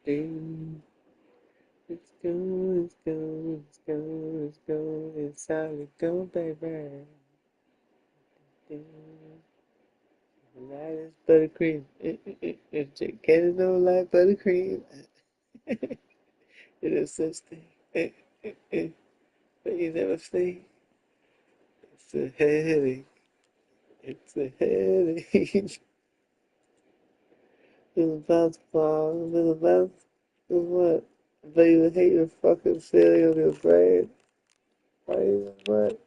Let's go, let's go, let's go, let's go. It's time to go, baby. The light is buttercream. If your cat don't like buttercream, it is such thing. But you never think it's a headache. It's a headache. Little bounce ball, little bounce. What? But you hate your fucking feeling of your brain. Why you what?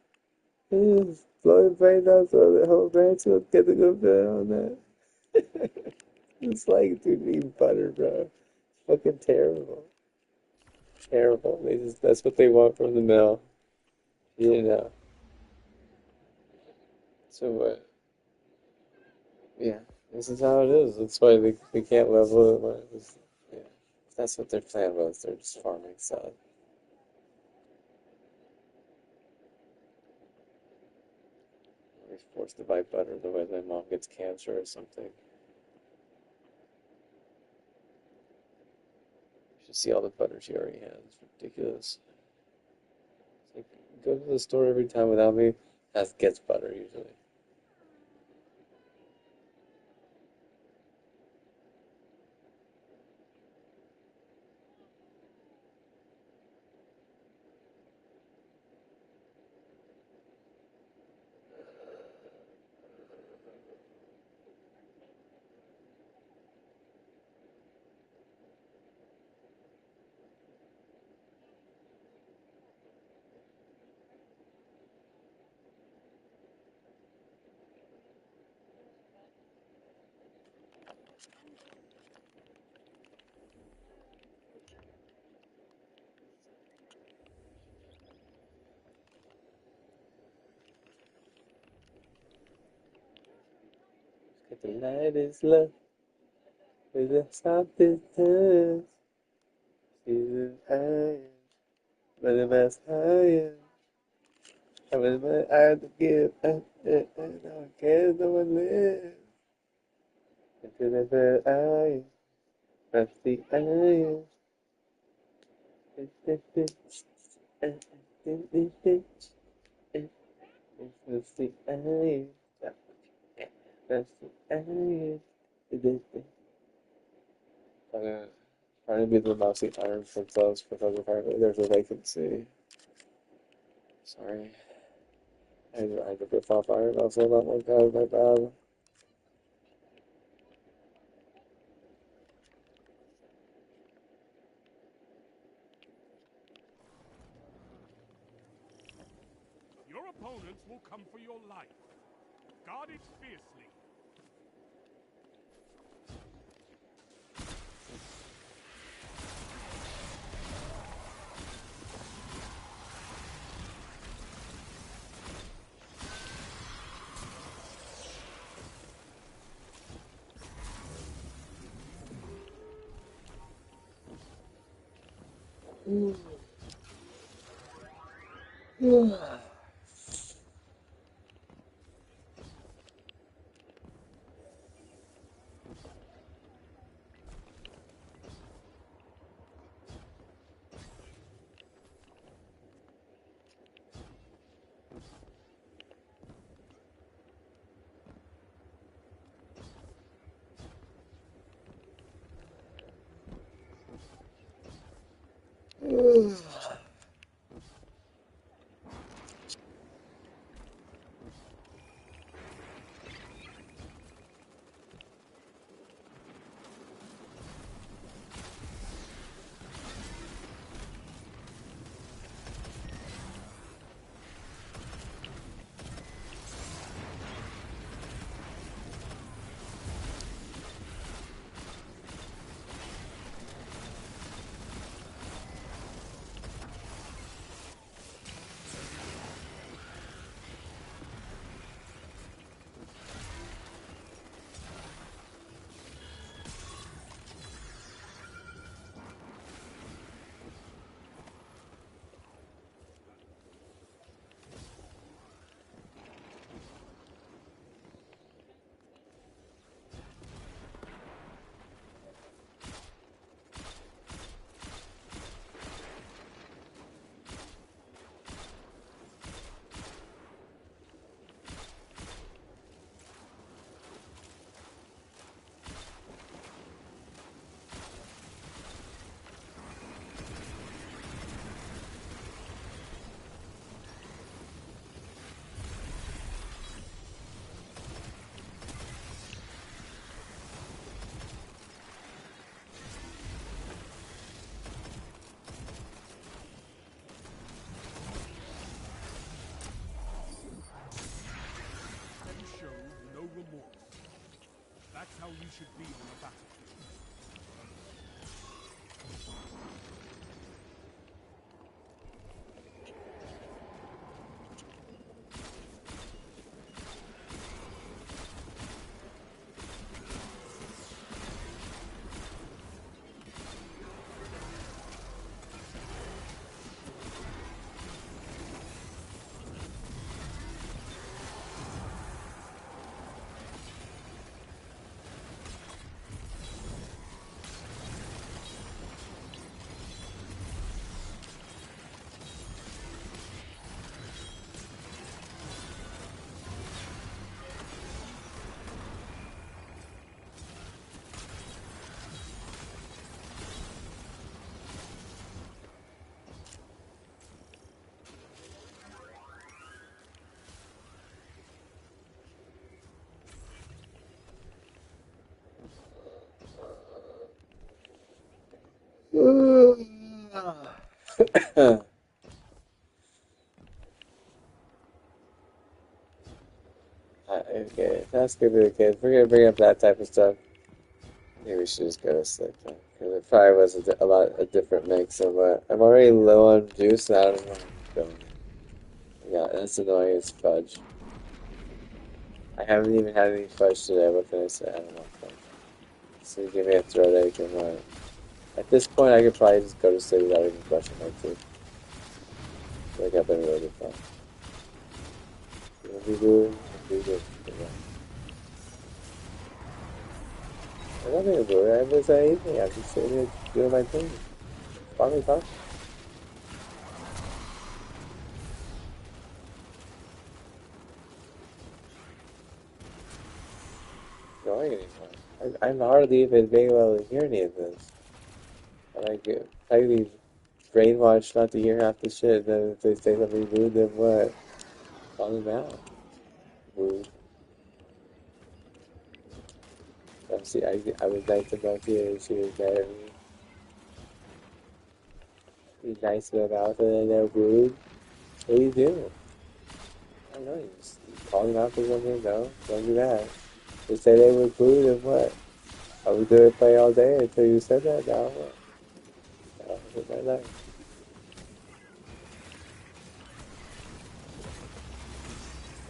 You just blow your brain out so the whole brain will get the good bit on that. It's like dude eating butter, bro. Fucking terrible. Terrible. That's what they want from the mill. You know. So what? Yeah. This is how it is. That's why they can't level it. Yeah. If that's what their plan was. They're just farming sod. They're forced to buy butter the way their mom gets cancer or something. You should see all the butter she already has. It's ridiculous. It's like, go to the store every time without me. Gets butter usually. The night is low with the softest touch. She's high, but the best higher. I was my eyes to give now I can't no one live. Until the third eye, that's the eye. That's the eye. That's the eye. Trying to be the mousy iron for close because apparently there's a vacancy. Sorry. I had to rip off iron also not one guy, my bad. Your opponents will come for your life. Guard it fiercely. you should be on the battlefield. Okay, that's good for the kids. We're gonna bring up that type of stuff. Maybe we should just go to sleep then. Because it probably was a different mix of what. I'm already low on juice and I don't know where I'm going. Yeah, that's annoying as fudge. I haven't even had any fudge today. What can I say? I don't want fudge. So you give me a throat ache and what? At this point, I could probably just go to sleep without even brushing my teeth. Like I've been really fun. What we do? We do. I'm not being rude. I haven't said anything. I'm just sitting here doing my thing. Finally talking. Going anymore. I'm hardly even being able to hear any of this. And I get tightly brainwashed not to hear half the shit. Then if they say something rude, then what? Call them out. Rude. See, I was nice about you and she was mad at me. Be nice to them out and then they're rude. What do you do? I don't know. You just call them out for something? No, don't do that. They say they were rude and what? I was gonna play all day until you said that. Now what? Now I hate my life.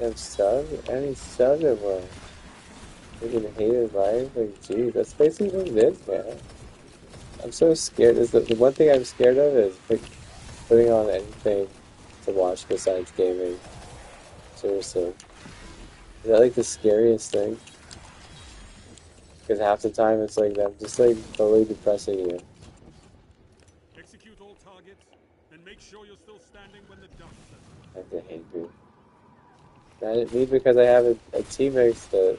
Have subs? Any subs or what? Freaking hated life? Like, geez, that's basically what it is, man. I'm so scared. The one thing I'm scared of is putting on anything to watch besides gaming. Seriously. Is that like the scariest thing? Because half the time it's like them just like totally depressing you. Execute all targets, then make sure you're still standing when the dust settles. I have to hate you. Me because I have a teammates that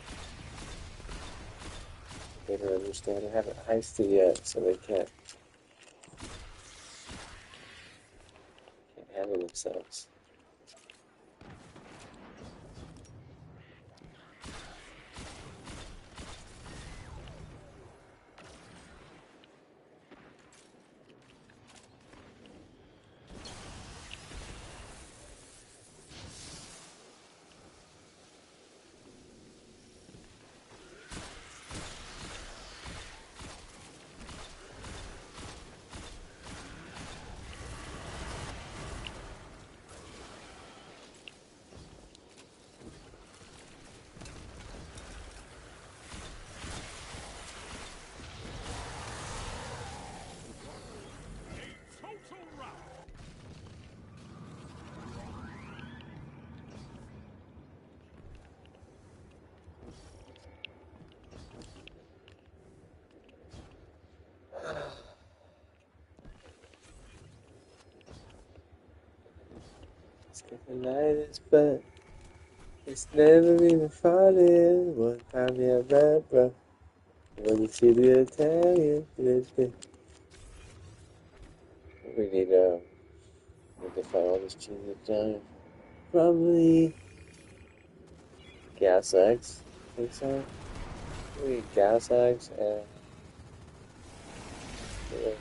they don't understand. I haven't heisted yet, so they can't handle themselves. A total rout! It's getting light, but it's never even falling. One time, yeah, bad, bro. When you see the Italian, we need to find all this cheese Italian. Probably gas eggs. I think so. We need gas eggs and yeah,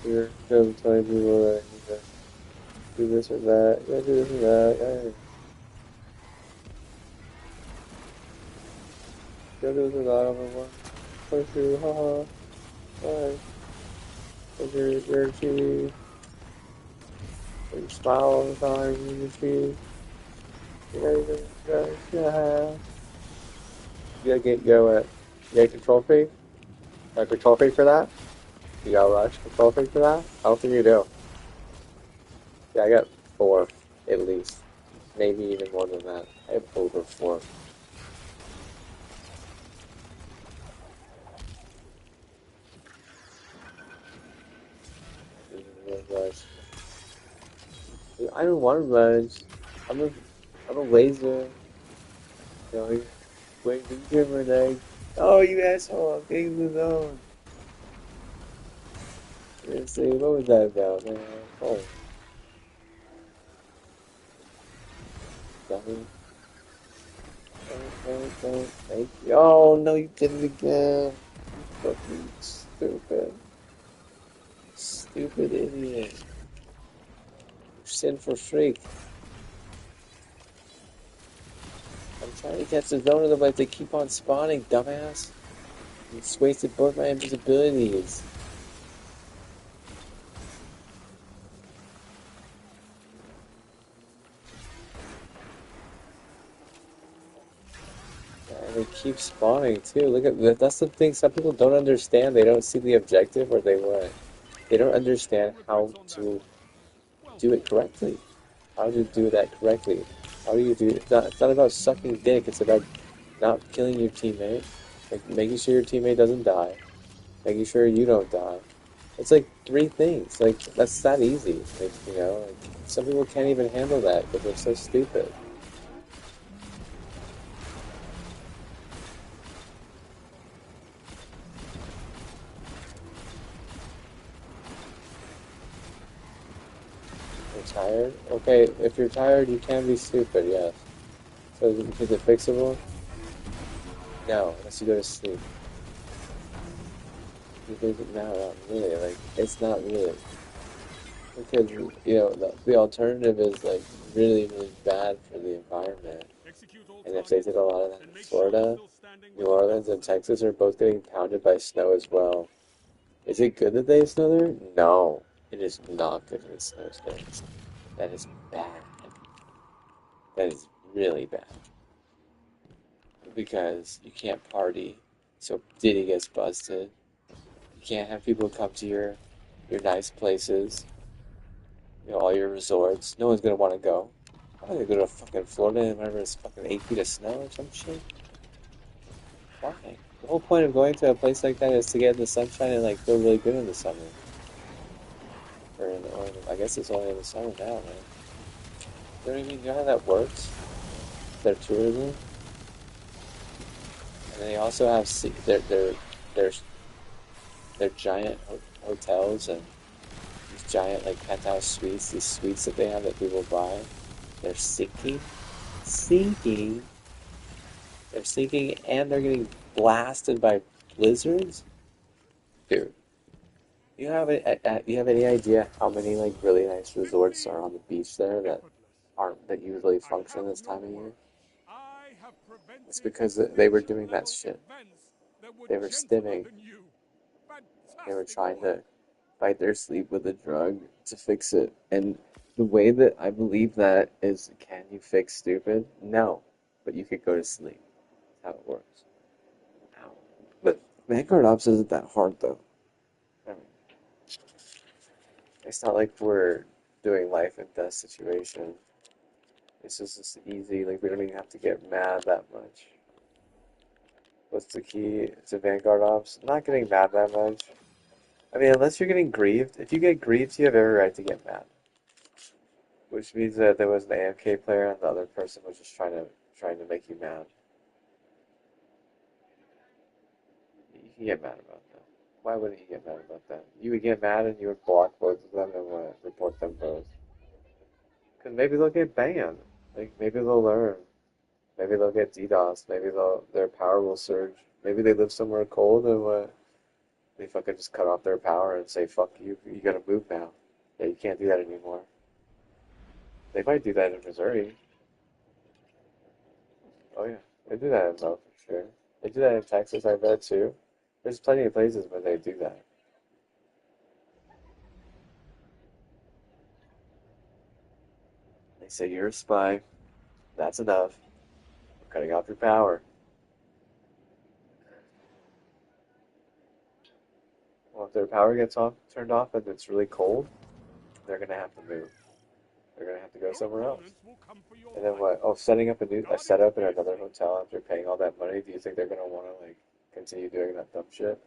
we're gonna telling people that you gotta do this or that. You gotta do this or that. there's a lot of one. Push you, haha. Bye. Push your cheese. You smile all the time, you cheese. Yeah. You gotta get go at. You got a control freak? A control freak for that? You got a rush control freak for that? I don't think you do. Yeah, I got 4 at least. Maybe even more than that. I have over 4. Rush. I don't want to rush. I'm a, I'm a laser. You know, wait, did you my leg? Oh, you asshole! I'm getting the zone. Let's see, what was that about, man? Oh, dummy. Don't. Thank you. Oh, no, you did it again. Fucking stupid. Stupid idiot. Sinful freak. I'm trying to catch the zone of them, but they keep on spawning, dumbass. You just wasted both my invisibilities. And they keep spawning too. Look at that. That's the thing. Some people don't understand. They don't see the objective, or they what? They don't understand No how regrets on that. to Well do it fought. correctly. How to do that correctly. How do you do it? It's not about sucking dick. It's about not killing your teammate, like making sure your teammate doesn't die, making sure you don't die. It's like 3 things. Like that's that easy. Like like some people can't even handle that because they're so stupid. You're tired? Okay, if you're tired, you can be stupid. Yes. So is it fixable? No, unless you go to sleep. You think no, not really. Like it's not really because the alternative is like really really bad for the environment. Execute all And if they targets, did a lot of that and in make sure you're Florida, still standing New when the Orleans, dust and settles. Texas are both getting pounded by snow as well. Is it good that they have snow there? No, it is not good that it snows there. That is bad. That is really bad because you can't party, so Diddy gets busted. You can't have people come to your nice places, all your resorts. No one's gonna want to go. I'm not gonna go to fucking Florida whenever it's fucking 8 feet of snow or some shit. Why? The whole point of going to a place like that is to get in the sunshine and like feel really good in the summer. I guess it's only in the summer now, man. You know what I mean? You know how that works? Their tourism, and they also have their their giant hotels and these giant like penthouse suites. These suites that they have that people buy. They're sinking. They're sinking, and they're getting blasted by blizzards. Dude, you have any idea how many like really nice resorts Simply are on the beach there effortless. that usually I function have this your time of year? word. I have It's prevented because they were extinction doing that level shit. events that were They were gentler stimming. than you. They were Fantastic trying work. to fight their sleep with a drug to fix it. And the way that I believe that is, can you fix stupid? No, but you could go to sleep. That's how it works. Ow. But Vanguard Ops isn't that hard though. I mean, it's not like we're doing life and death situation. It's just easy. Like we don't even have to get mad that much. What's the key to Vanguard Ops? Not getting mad that much. I mean, unless you're getting grieved. If you get grieved, you have every right to get mad. Which means that there was an AFK player and the other person was just trying to make you mad. You can get mad about that. Why wouldn't you get mad about that? You would get mad and you would block both of them and report them both. Because maybe they'll get banned. Like maybe they'll learn. Maybe they'll get DDoS. Maybe their power will surge. Maybe they live somewhere cold and they fucking just cut off their power and say, fuck you, you gotta move now. Yeah, you can't do that anymore. They might do that in Missouri. Oh yeah, they do that in Mo for sure. They do that in Texas, I bet too. There's plenty of places where they do that. They say you're a spy. That's enough. We're cutting off your power. Well, if their power gets turned off and it's really cold, they're gonna have to move. They're gonna have to go Your somewhere else. opponents will come for your And then life. what? Oh, setting up a Guard it setup in another fiercely. hotel after paying all that money. Do you think they're gonna want to like continue doing that dumb shit?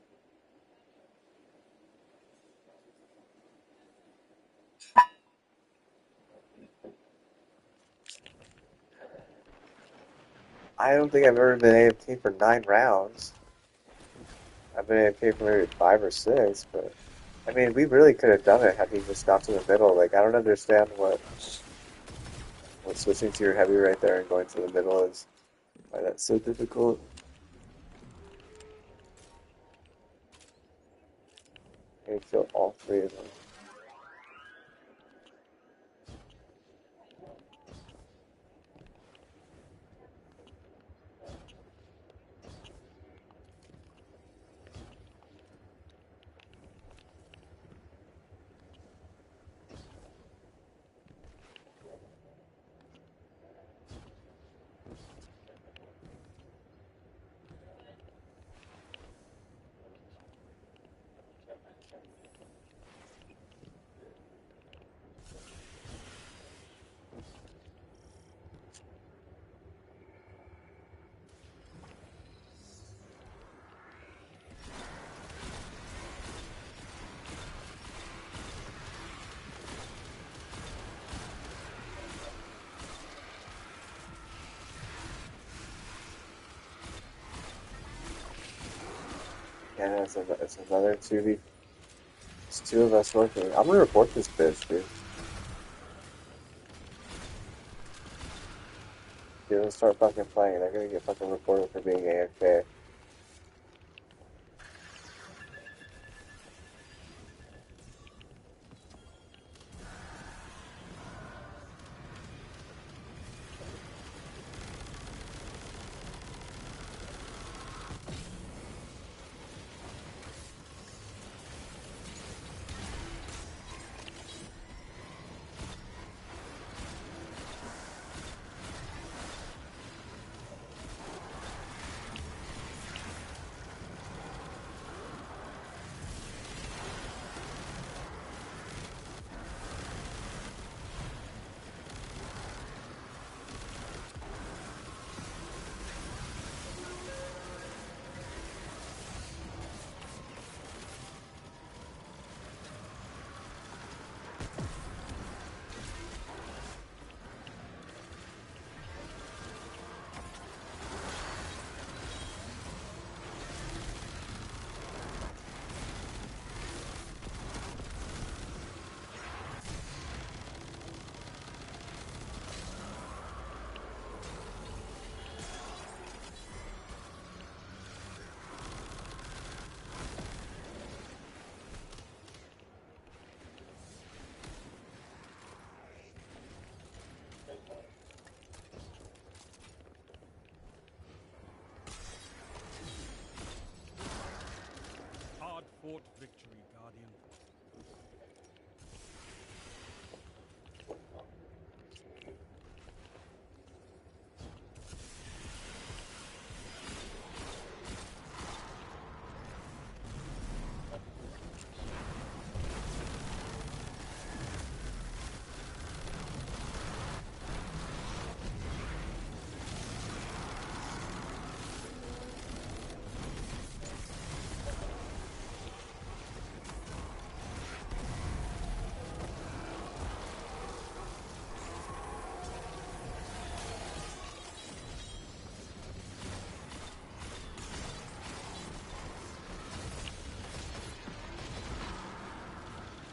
I don't think I've ever been AFK for 9 rounds. I've been AFK for maybe 5 or 6, but I mean, we really could have done it had he just got to the middle. Like, I don't understand what switching to your heavy right there and going to the middle is. Why that's so difficult. I kill all 3 of them. Yeah, it's another 2v. It's 2 of us working. I'm gonna report this bitch, dude. Dude, let's start fucking playing. They're gonna get fucking reported for being AFK. Hard-fought victory, Guardian.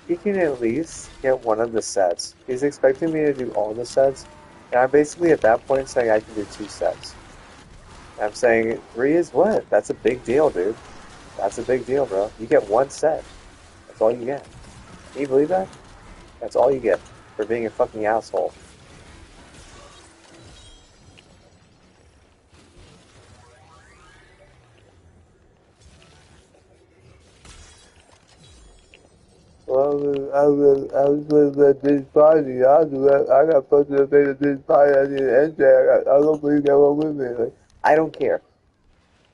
He can at least get one of the sets. He's expecting me to do all the sets, and I'm basically at that point saying I can do 2 sets. And I'm saying 3 is what? That's a big deal, dude. That's a big deal, bro. You get 1 set. That's all you get. Can you believe that? That's all you get for being a fucking asshole. I was living at this party. I got posted up at this party. I did enter. I don't believe that one with me. Like, I don't care.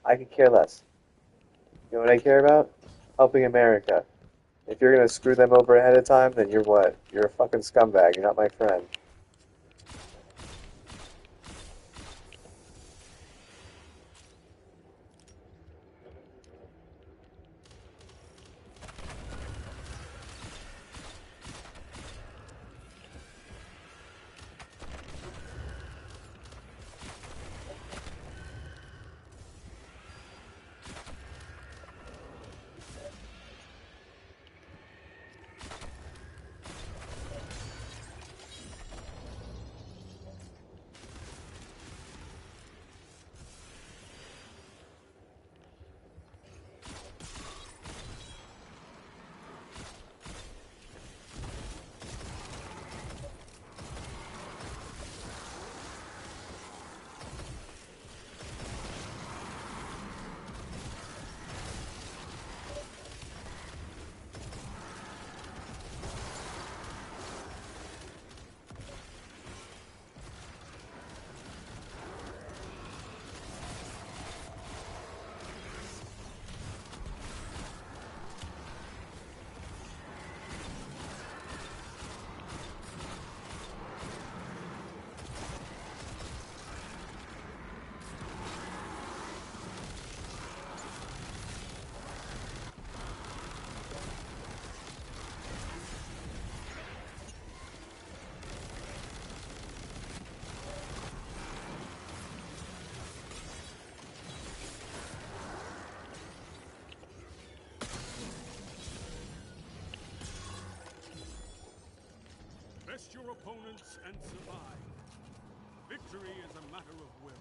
I could care less. You know what I care about? Helping America. If you're gonna screw them over ahead of time, then you're what? You're a fucking scumbag. You're not my friend. Best your opponents and survive. Victory is a matter of will.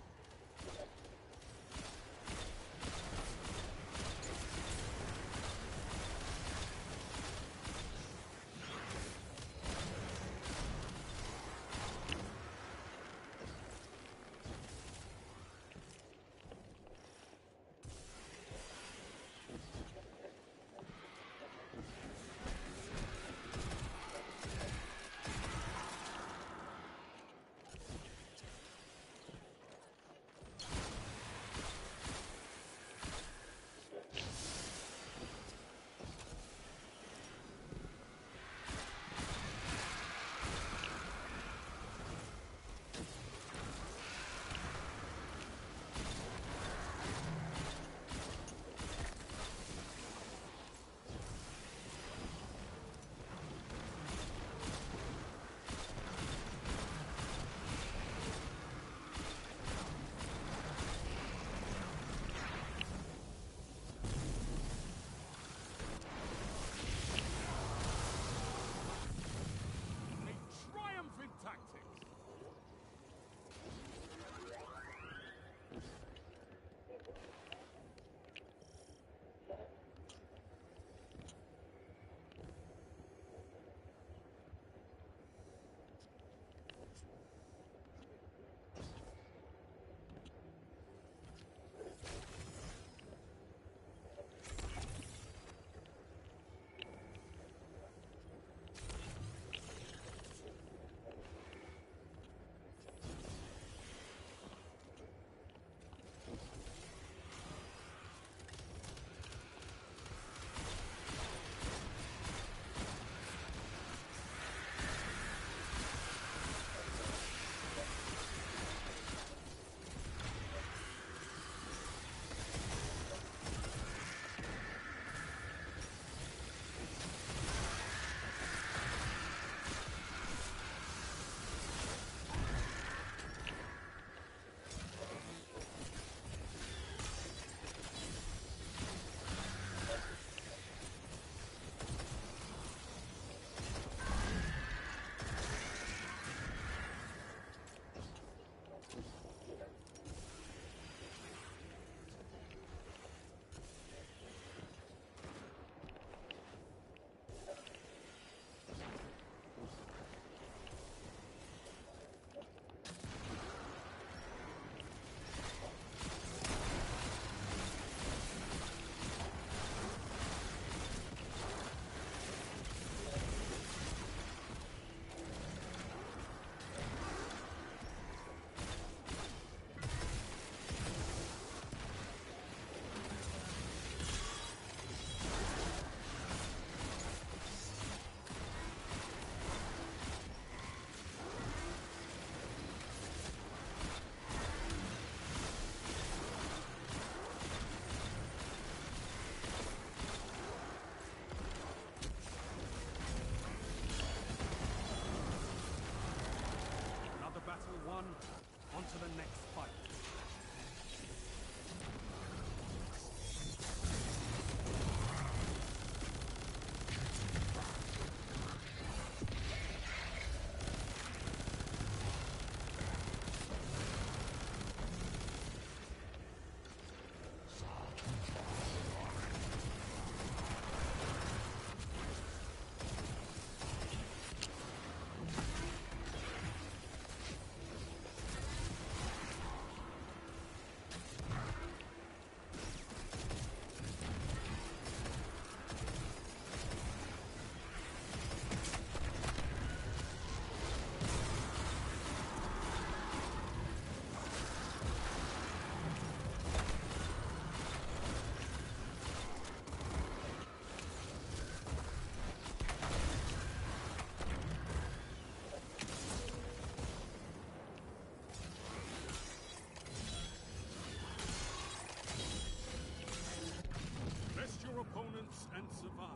advance and survive.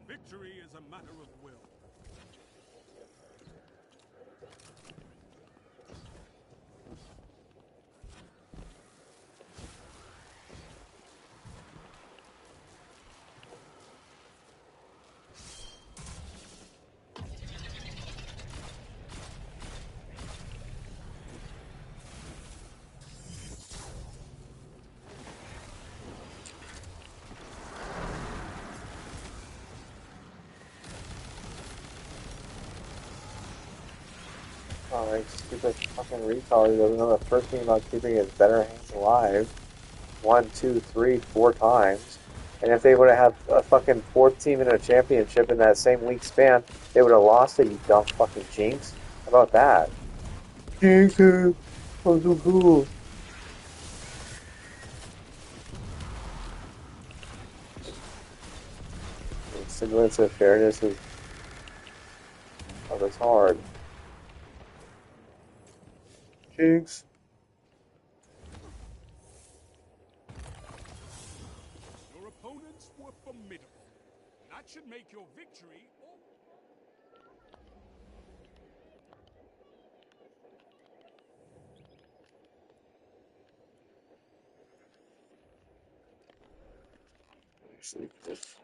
Victory is a matter of will. Oh, like stupid fucking retard doesn't know the first thing about keeping his better hands alive 1, 2, 3, 4 times. And if they would have had a fucking fourth team in a championship in that same week span, they would have lost it, you dumb fucking jinx. How about that? Jinx, I'm so cool. The semblance of fairness is of it's hard. Jinx. Your opponents were formidable. That should make your victory all... Sleep this.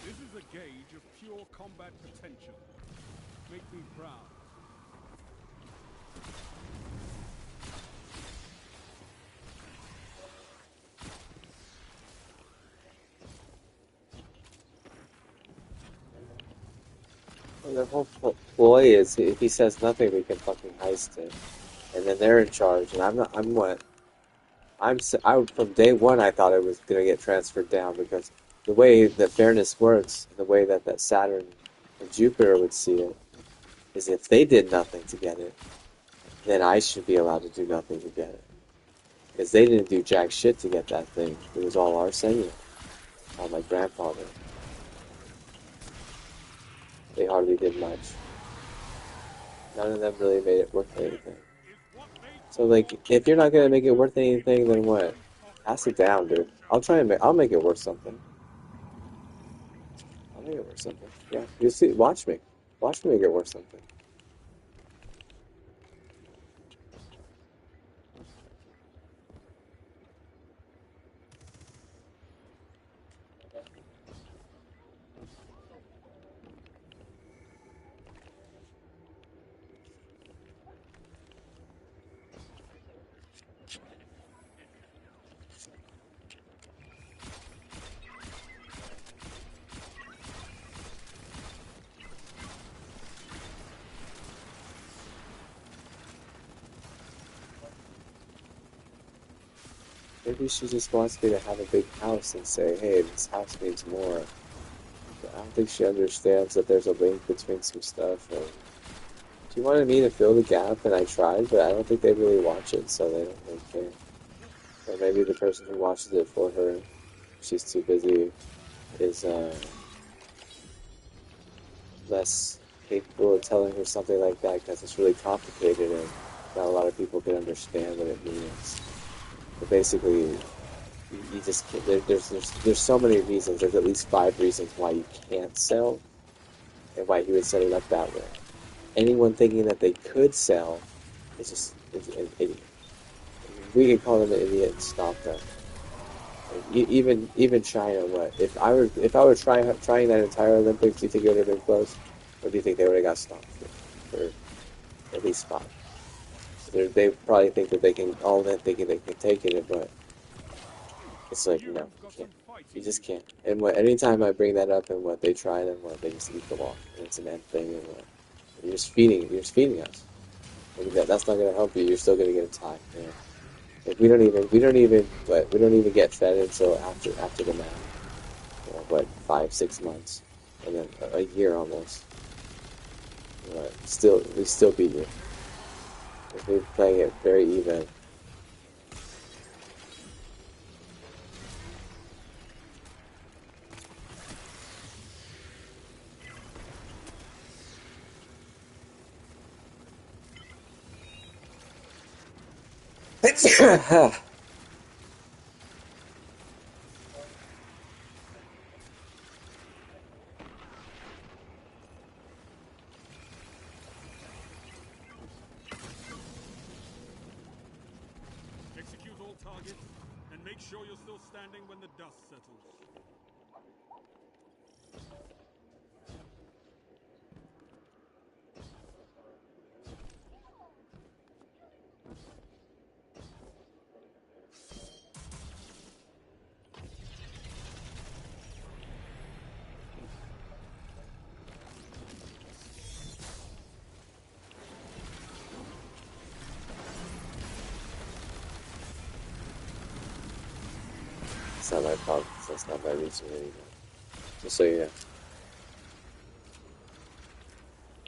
This is a gauge of pure combat potential. Make me proud. Well, their whole ploy is if he says nothing, we can fucking heist it, and then they're in charge. And I'm not. I'm what? I from day one I thought it was gonna get transferred down because the way that fairness works, the way that Saturn and Jupiter would see it, is if they did nothing to get it, then I should be allowed to do nothing to get it. Because they didn't do jack shit to get that thing. It was all Arsenio, all my grandfather. They hardly did much. None of them really made it worth anything. So, like, if you're not gonna make it worth anything, then what? Pass it down, dude. I'll make it worth something. I'll make it worth something. Yeah, you see, watch me. Watch me make it worth something. Maybe she just wants me to have a big house and say, hey, this house means more. But I don't think she understands that there's a link between some stuff. And she wanted me to fill the gap, and I tried, but I don't think they really watch it, so they don't really care. Or maybe the person who watches it for her, she's too busy, is less capable of telling her something like that because it's really complicated and not a lot of people can understand what it means. But basically, you just can't, there's so many reasons. There's at least 5 reasons why you can't sell and why he would set it up that way. Anyone thinking that they could sell is just an idiot. We can call them an idiot and stop them. Even China, what if I were trying that entire Olympics? Do you think it would have been close, or do you think they would have got stopped for at least 5? They probably think that they can all that thinking they can take it, but it's like no, you can't. You just can't. And anytime I bring that up and what they try and what they just eat them off, and it's an end thing, and what you're just feeding us. Like that's not gonna help you. You're still gonna get attacked. You know? Like we don't even get fed until after the match. You know, what 5 6 months, and then a year almost. But still, we still beat you. We're playing it very even. Execute all targets, and make sure you're still standing when the dust settles. It's not my problem. That's not my reason anymore. Just so you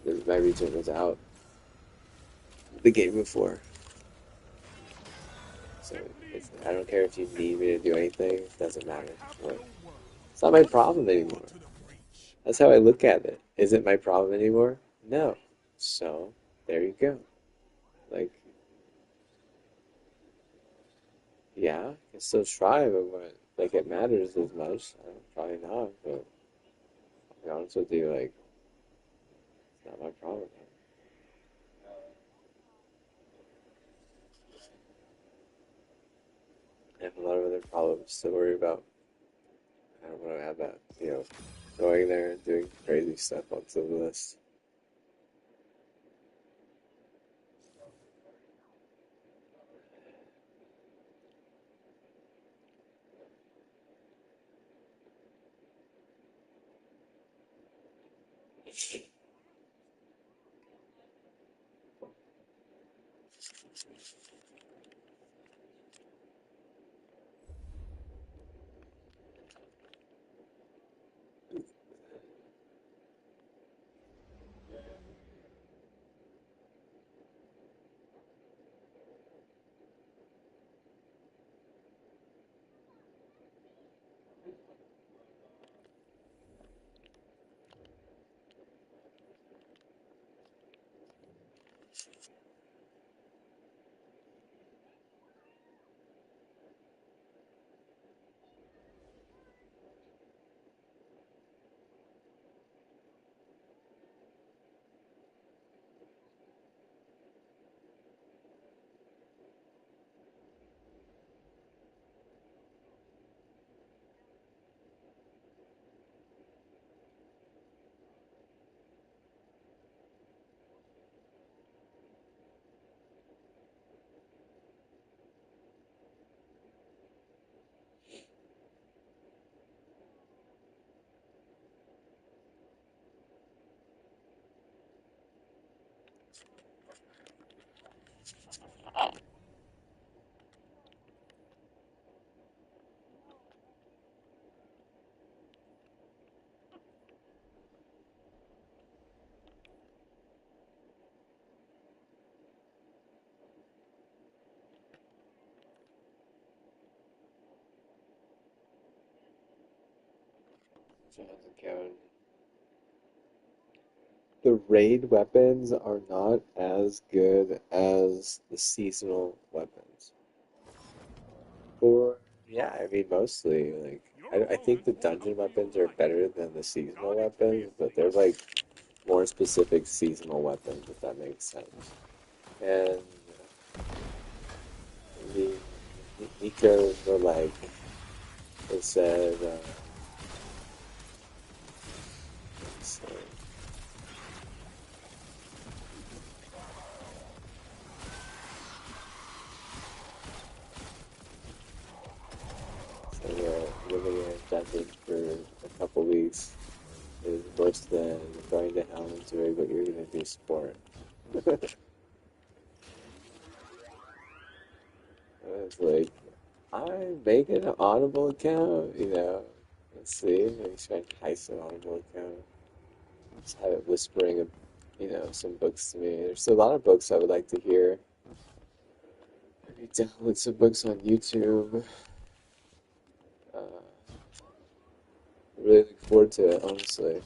know, my region was out the game before. So I don't care if you need me to do anything. It doesn't matter. What? It's not my problem anymore. That's how I look at it. Is it my problem anymore? No. So there you go. Like, yeah, I can still try, but what? Like it matters as much? Probably not. But to be honest with you, like, it's not my problem. I have a lot of other problems to worry about. I don't want to have that, going there and doing crazy stuff onto the list. Doesn't count. The raid weapons are not as good as the seasonal weapons. Or, yeah, I mean, mostly, like, Your I think opponents the will come dungeon for your weapons are life. better than the seasonal Guard it weapons, but fiercely. they're like more specific seasonal weapons, if that makes sense. And the Nikos were like, they said, let's see, so living in a dungeon for a couple weeks is worse than going to hell and doing what you're gonna do sport. It's like, I'm making an Audible account, Let's see, maybe try to heist an Audible account. Just have it whispering, some books to me. There's a lot of books I would like to hear. Maybe download some books on YouTube. Uh, really look forward to it, honestly.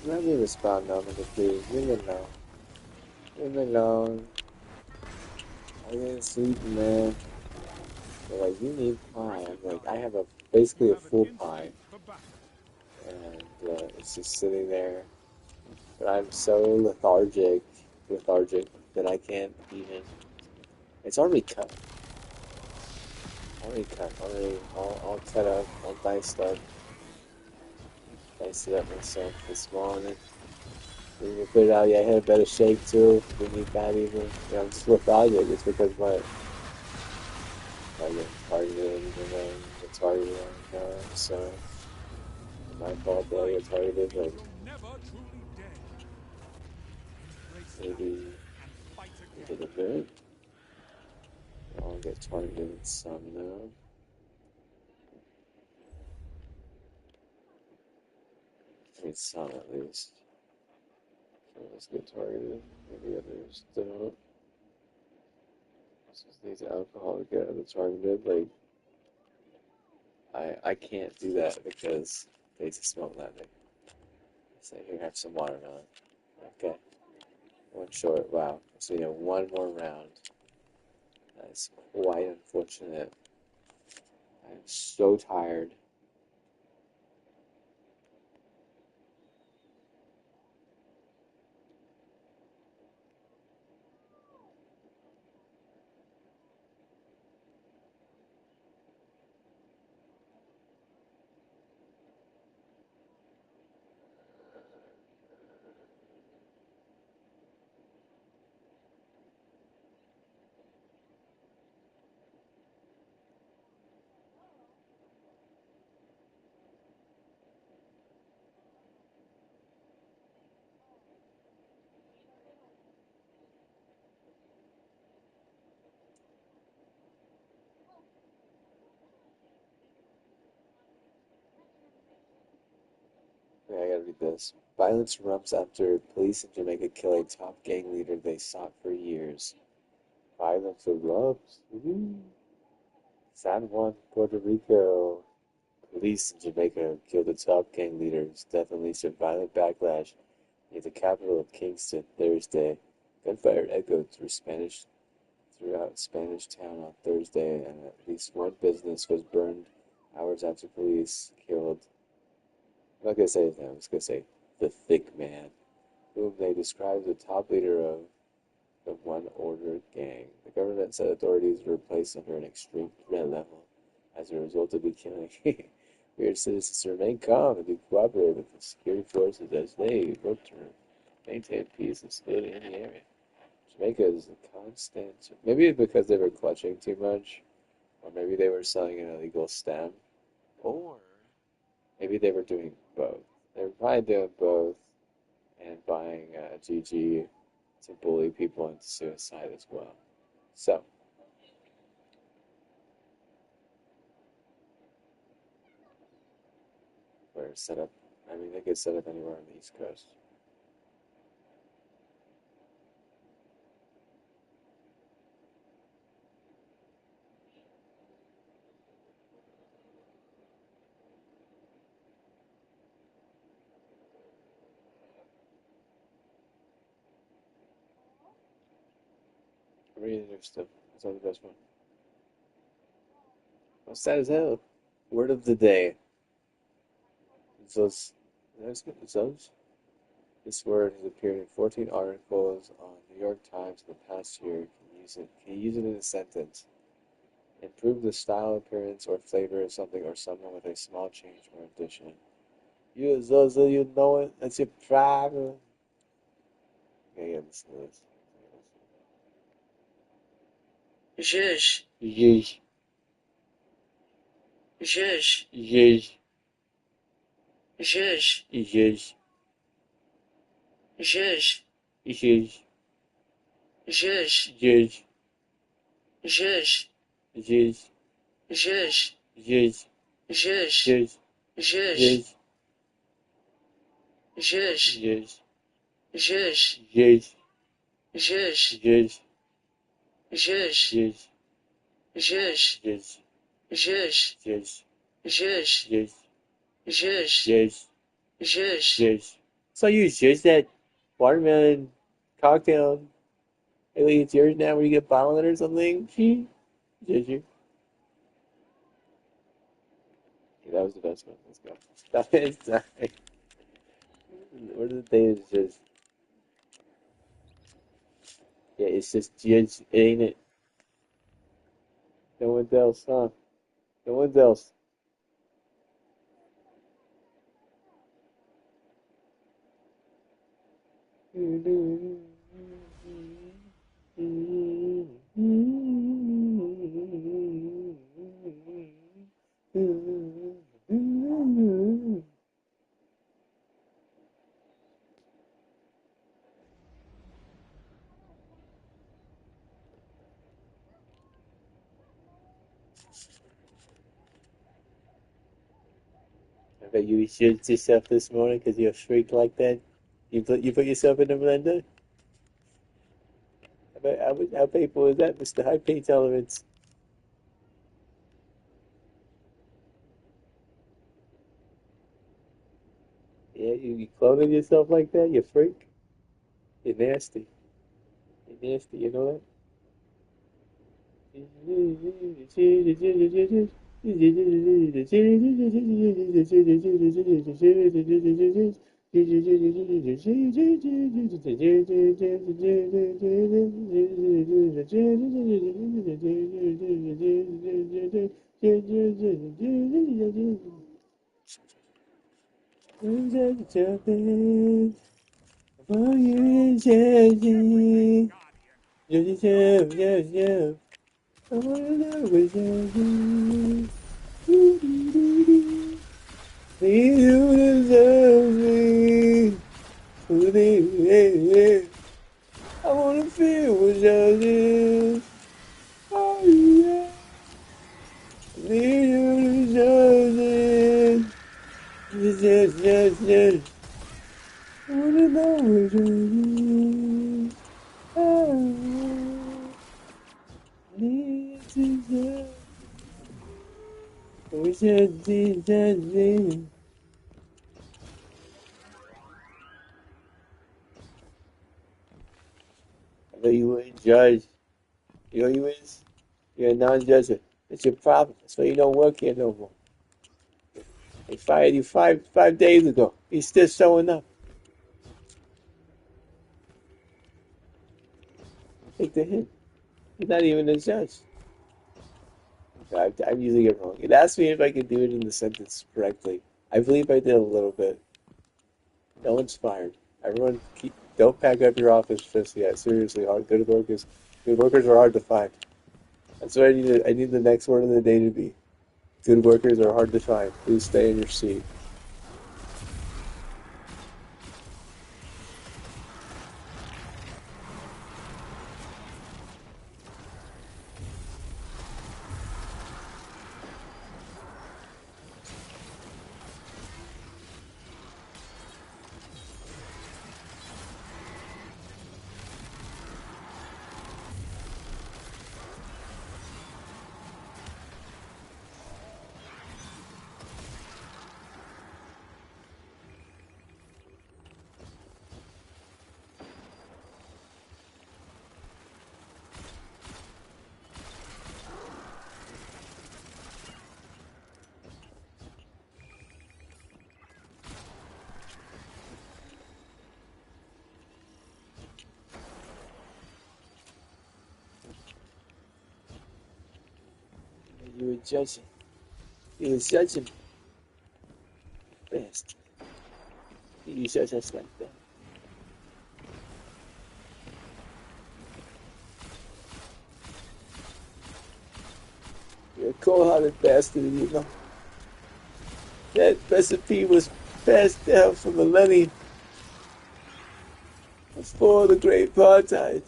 Let me respond normally, please. Leave me alone. Leave me alone. I didn't sleep, man. They're like, you need pie. I'm like, I have You basically a have an full pie, instinct for battle. and it's just sitting there. But I'm so lethargic that I can't even. It's already cut. Already cut. Already all cut up. All diced up. Diced it up myself this morning. When you put it out, yeah, I had a better shake too. Didn't eat that even. I'm just lethargic. It's because what? I get targeted and then get targeted on so my fault that I Fight get targeted, means but you're never truly dead. Embrace that maybe and fight a again. little bit. I'll get targeted some now. I mean, some at least. So let's get targeted. Maybe others don't. Just needs alcohol to get the targeted. Like, I can't do that because they just won't let me. So here, have some watermelon. Okay. One short. Wow. So yeah, one more round. That's quite unfortunate. I'm so tired. gotta read this. Violence erupts after police in Jamaica kill a top gang leader they sought for years. Violence erupts. San Juan, Puerto Rico. Police in Jamaica killed a top gang leader whose death unleashed a violent backlash near the capital of Kingston Thursday. Gunfire echoed throughout Spanish Town on Thursday, and at least one business was burned hours after police killed. I'm not gonna say his name. I'm just gonna say the Thick Man, whom they described as the top leader of the One Order gang. The government said authorities were placed under an extreme threat level as a result of the killing. We urge citizens to remain calm and to cooperate with the security forces as they work to maintain peace and stability in the area. Jamaica is a constant. Maybe it's because they were clutching too much, or maybe they were selling an illegal stem, or maybe they were doing both. They were probably doing both and buying GG to bully people into suicide as well. So, we're set up. I mean, they could set up anywhere on the East Coast. I'm reading their stuff. That's all the best one. Well, sad as hell. Word of the day. Those, those. This word has appeared in 14 articles on New York Times in the past year. Can you use it in a sentence? Improve the style, appearance, or flavor of something or someone with a small change or addition. You Zozo, you know it. That's your problem. Okay, yeah, listen to this. Zhuzh, Yeesh, zhuzh, yeesh, zhuzh, yeesh, zhuzh, yeesh, zhuzh, yeesh, zhuzh, yeesh, zhuzh, yeesh, zhuzh, yeesh, zhuzh, yeesh, zhuzh, yeesh, zhuzh, yeesh, zhuzh, yeesh, zhuzh, yeesh, zhuzh, yeesh, zhuzh, yeesh, zhuzh, yeesh, zhuzh, yeesh, zhuzh. yeesh. So you zhuzh that watermelon cocktail. Hey, like it's yours now where you get bottle it or something? Zhuzh you. Yeah, that was the best one. Let's go. Stop it. Sorry. Word of the day is just, yeah, it's just zhuzh, ain't it? No one else, huh? No one else. I bet you shit yourself this morning because you're a freak like that. You put yourself in the blender. How painful is that, Mr. High Pain Tolerance? Yeah, you cloning yourself like that, you freak. You're nasty. You're nasty. You know that? Oh, you changing. Guardian. Yes, Your yes, yes, orders. yes. I wanna know what's changing. Do, do, do, do. Need you to love me. Oh, baby. I wanna feel what's changing. Oh, yeah. Need you to love me. Yes, yes, yes, yes. wanna know which one is. I need to judge. Which one is judging? I know you wouldn't judge. You know what you is? You're a non-judger. It's your problem. That's why you don't work here no more. They fired you five days ago. You're still showing up. Take the hint. You're not even a judge. I usually get wrong. It asked me if I could do it in the sentence correctly. I believe I did a little bit. No one's fired. Everyone, don't pack up your office just yet. Seriously, good workers are hard to find. That's what I need. I need the next word of the day to be. Good workers are hard to find. Please stay in your seat. You were judging. You were judging best. You judge us like that. You're a cold-hearted bastard, you know. That recipe was passed down for millennia before the Great Apartheid,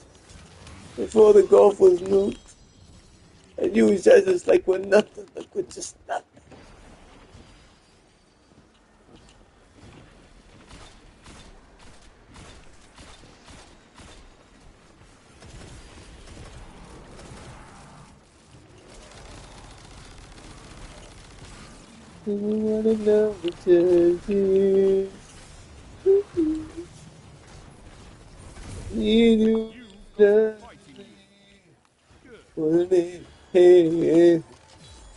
before the Gulf was nuked, and you judge us like we're nothing, like we're just nothing. You wanna know what judge is? You do You are judge fighting me. me. Good. Wanna be, hey,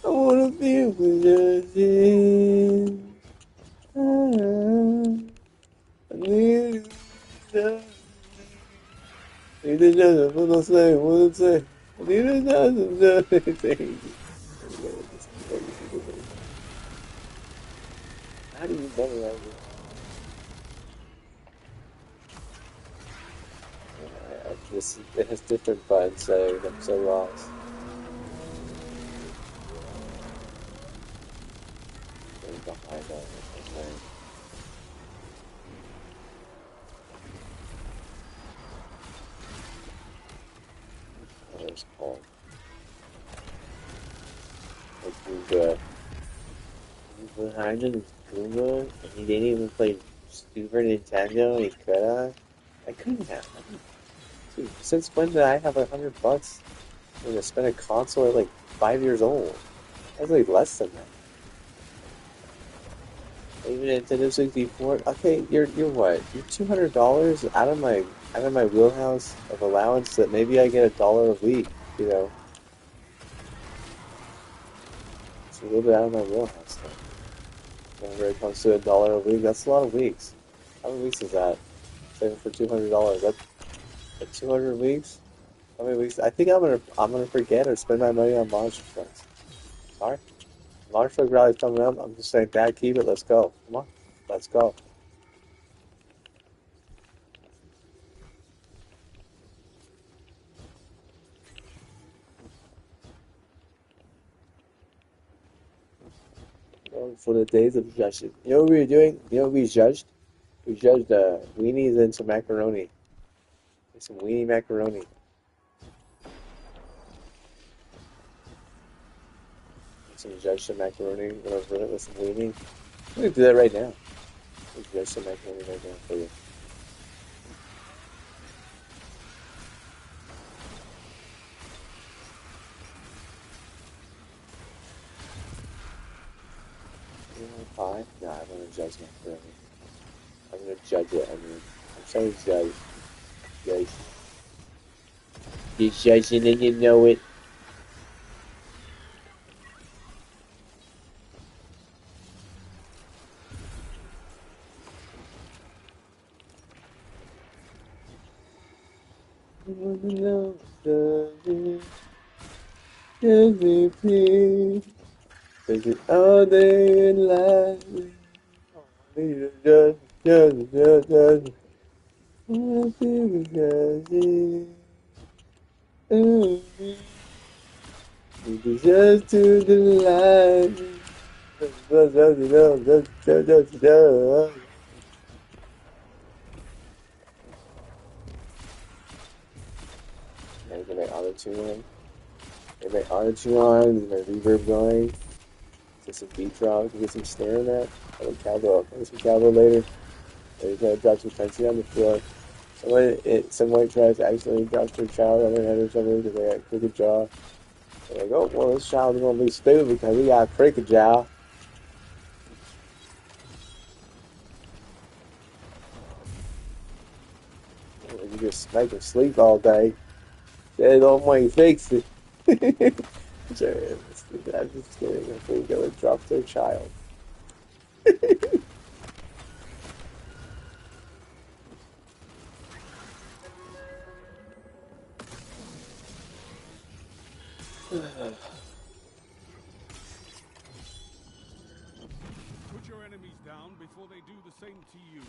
I wanna be with judges. I need to judge me. Need to judge me. What I say? What I say? I need to judge me. How do you memorize it? It has different buttons saying I'm so lost. Getting behind on it. What it's called. Like behind it is Goomba, and he didn't even play Super Nintendo, and he could have. I couldn't have. Dude, since when did I have $100 when I spent a console at like 5 years old? I was like less than that. Even Nintendo 64. Okay, you're what? You're $200 out of my wheelhouse of allowance that maybe I get $1 a week. You know, it's a little bit out of my wheelhouse. Whenever it comes to $1 a week, that's a lot of weeks. How many weeks is that? Saving for $200. That's 200 weeks. How many weeks? I think I'm gonna forget or spend my money on monster trucks. Sorry, monster truck rally's coming up. I'm just saying, Dad, keep it. Let's go. Come on, let's go. For the days of judging. You know what we were doing? You know what we judged? We judged weenies and some macaroni. Some weenie macaroni. Some judge some macaroni whatever it with some weenie. We can do that right now. We judge some macaroni right now for you. Fine. No, I'm gonna judge it for everything. I'm gonna judge it. I'm so judge. Judge. You're judging and you know it. You wanna know the MVP. Cause it all day in life. Judge. Wanna be judging. It's just to delight me. Yeah, get my auto tune on. Get my auto tune on. Get my reverb going. Get some beat drop. Get some snare in that. I'll play some cowbell later. Maybe try to drop some country on the floor. Some white trash accidentally dropped her child on her head or something because they got a crooked jaw. They're like, oh, well, this child's gonna be stupid because he got a crooked jaw. You just make him sleep all day. They don't want to fix it. Sorry, I'm just kidding. I think they would drop their child. Put your enemies down before they do the same to you.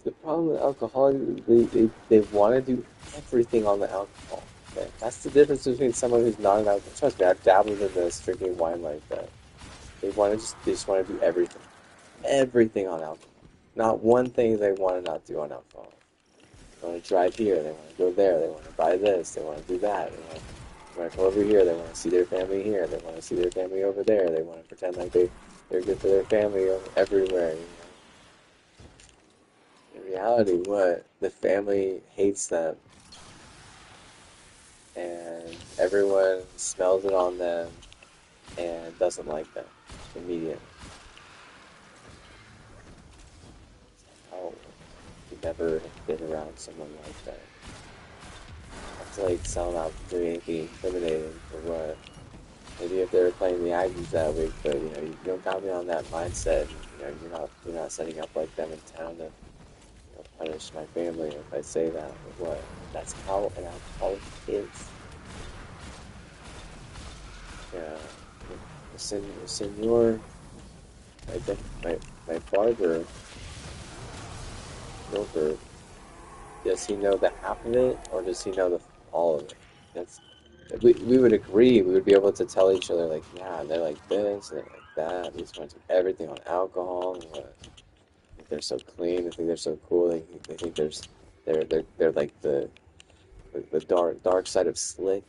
The problem with alcohol, they want to do everything on the alcohol. Okay? That's the difference between someone who's not an alcoholic. Trust me, I've dabbled in this drinking wine like that. They just want to do everything. Everything on alcohol. Not one thing they want to not do on alcohol. They want to drive here, they want to go there, they want to buy this, they want to do that, they want to come over here, they want to see their family here, they want to see their family over there, they want to pretend like they're good for their family everywhere. In reality, what? The family hates them, and everyone smells it on them and doesn't like them immediately. Oh, you never have been around someone like that. That's like someone out doing anything intimidating for what? Maybe if they were playing the Aggies that week, but you don't got me on that mindset. You're not setting up like them in town to punish my family if I say that. Or what? That's how an alcoholic is. Yeah, the senor, I think my barber, Gilbert, does he know the half of it or does he know the all of it? That's we would agree. We would be able to tell each other like, yeah, they're like this, they're like that. They just want to do everything on alcohol. And what? Think they're so clean. They think they're so cool. They think they're like the dark side of slick.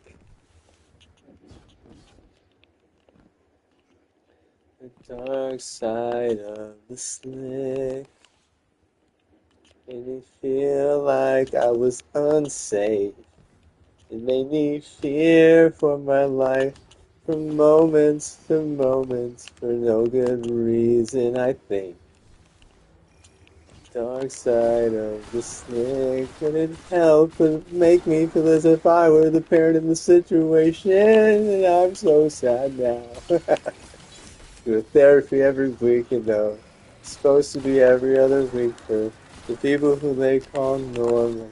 The dark side of the slick. Made me feel like I was unsafe. It made me fear for my life from moments to moments for no good reason. I think. Dark side of the snake couldn't help but make me feel as if I were the parent in the situation, and I'm so sad now. Go to therapy every week, it's supposed to be every other week for the people who they call normal.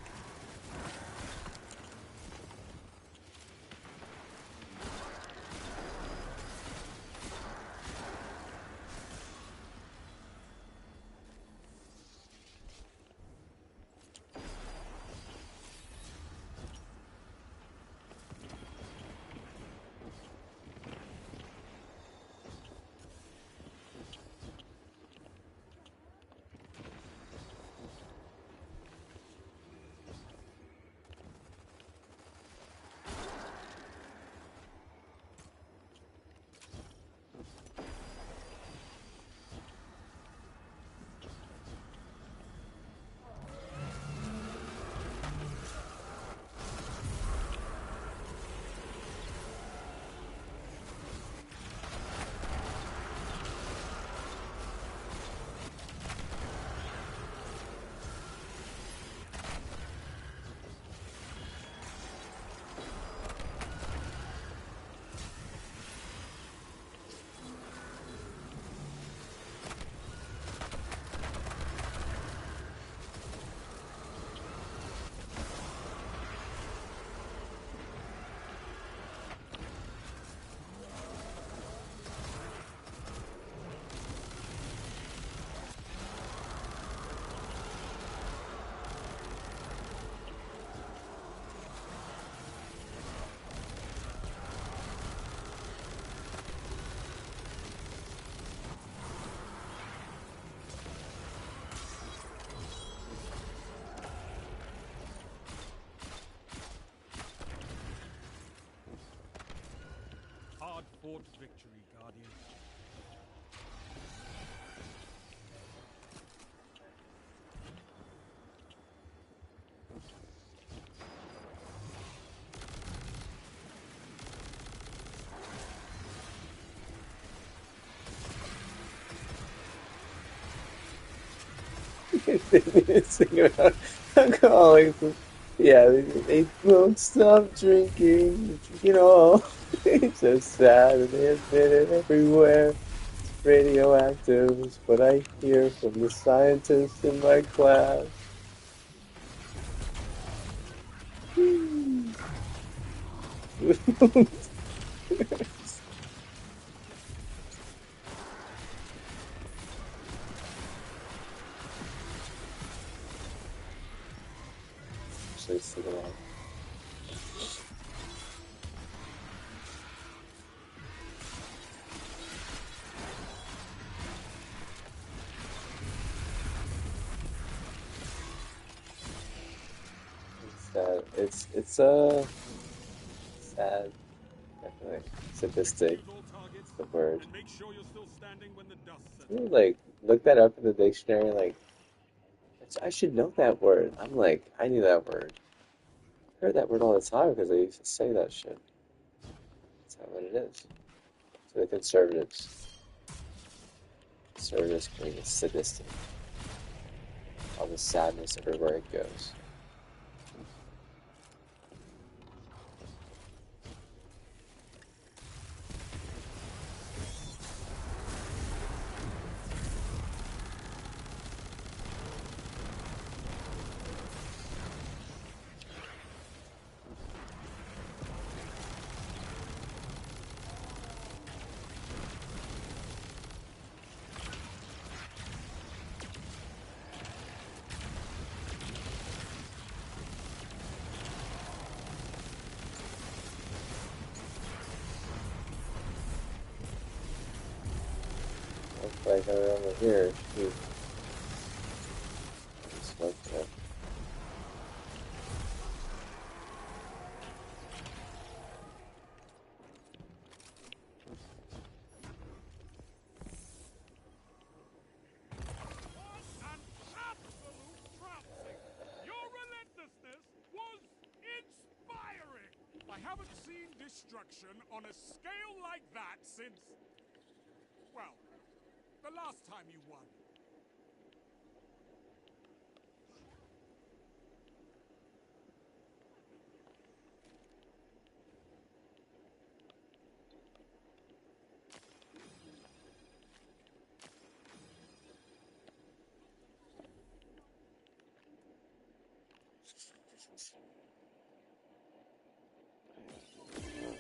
fought victory, Guardian. They need to sing about alcoholics. Yeah, they won't stop drinking, drinking all. It's so sad, and they admit it everywhere. It's radioactive, is what I hear from the scientists in my class. Actually, sing along. It's sad. It's sad, definitely sadistic. Defuse all targets Is the word. and make sure you're still standing when the dust Can you settles. like look that up in the dictionary? Like, I should know that word. I'm like, I knew that word. I heard that word all the time because they used to say that shit. That's not what it is. So the conservatives claim it's sadistic. All the sadness everywhere it goes. Looks like over here, shoot, smoke that. What an absolute trouncing! Your relentlessness was inspiring! I haven't seen destruction on a scale like that since, well, the last time you won.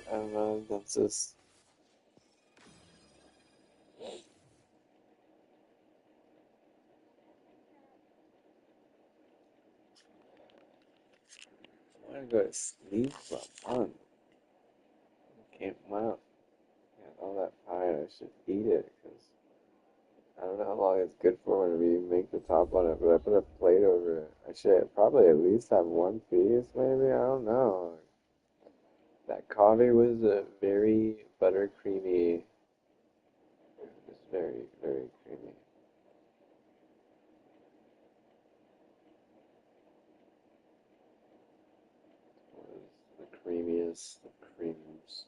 I don't know. That's just. I want to go to sleep, but I can't. Wow. Yeah, all that pie, I should eat it because I don't know how long it's good for when we make the top on it. But I put a plate over it. I should probably at least have one piece, maybe. I don't know. That coffee was very butter creamy. It was very, very creamy. It was the creamiest of creams.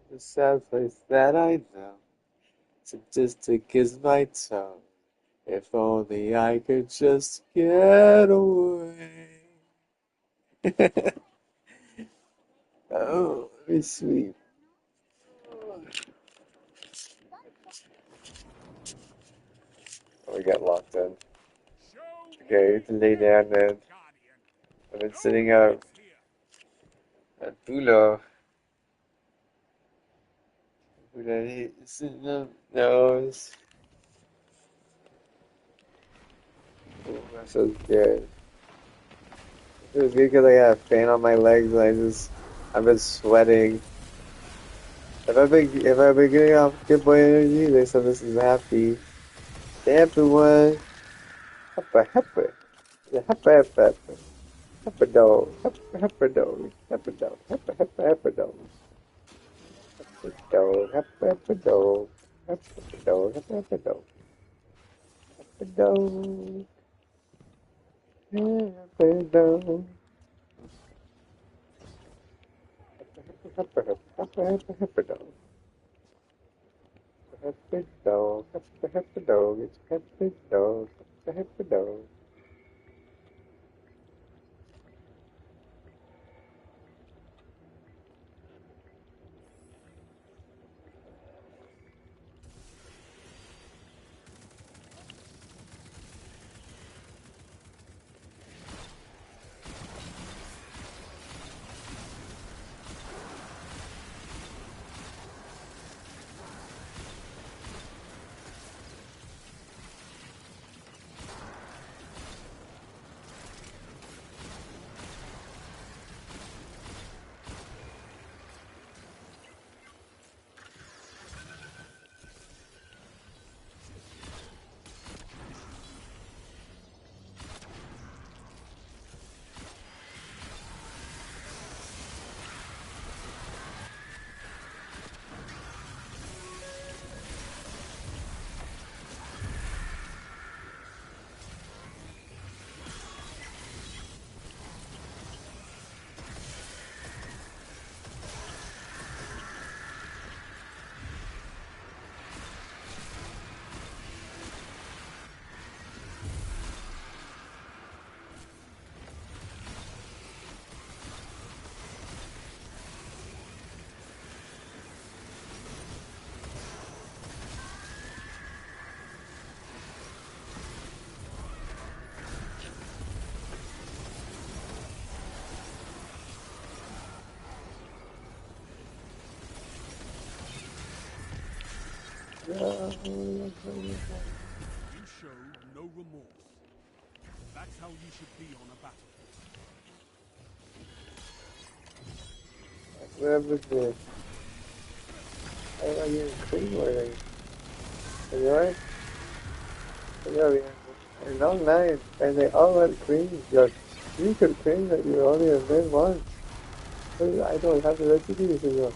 The sad place that I know. Sadistic is my tone. If only I could just get away. Oh, let me sleep. Oh, we got locked in. Show Okay, to lay down then. Guardian. I've been No sitting out limits here. at Bula. Bula sitting up nose. Oh, that feels good. It feels good because I got a fan on my legs and I've been sweating. If I've been getting off Good Boy Energy, they said this is happy. The happy one. Heppa, heppa. The heppa, heppa, heppa. Heppa dog. Heppa, heppa dog. Heppa dog. Heppa, heppa, heppa dog. Heppa dog. Heppa, heppa dog. Heppa dog. Heppa, heppa dog. Heppa dog. Heppa dog. Heppa, heppa, heppa, heppa, heppa dog. Heppa dog. Heppa, heppa dog. It's heppa dog. Heppa, heppa dog. You showed no remorse. That's how you should be on a battlefield. What happened to I getting clean or are you alright? Yeah, long night, and they all had cream. You could cream that you only have made once. I don't have the recipes anymore.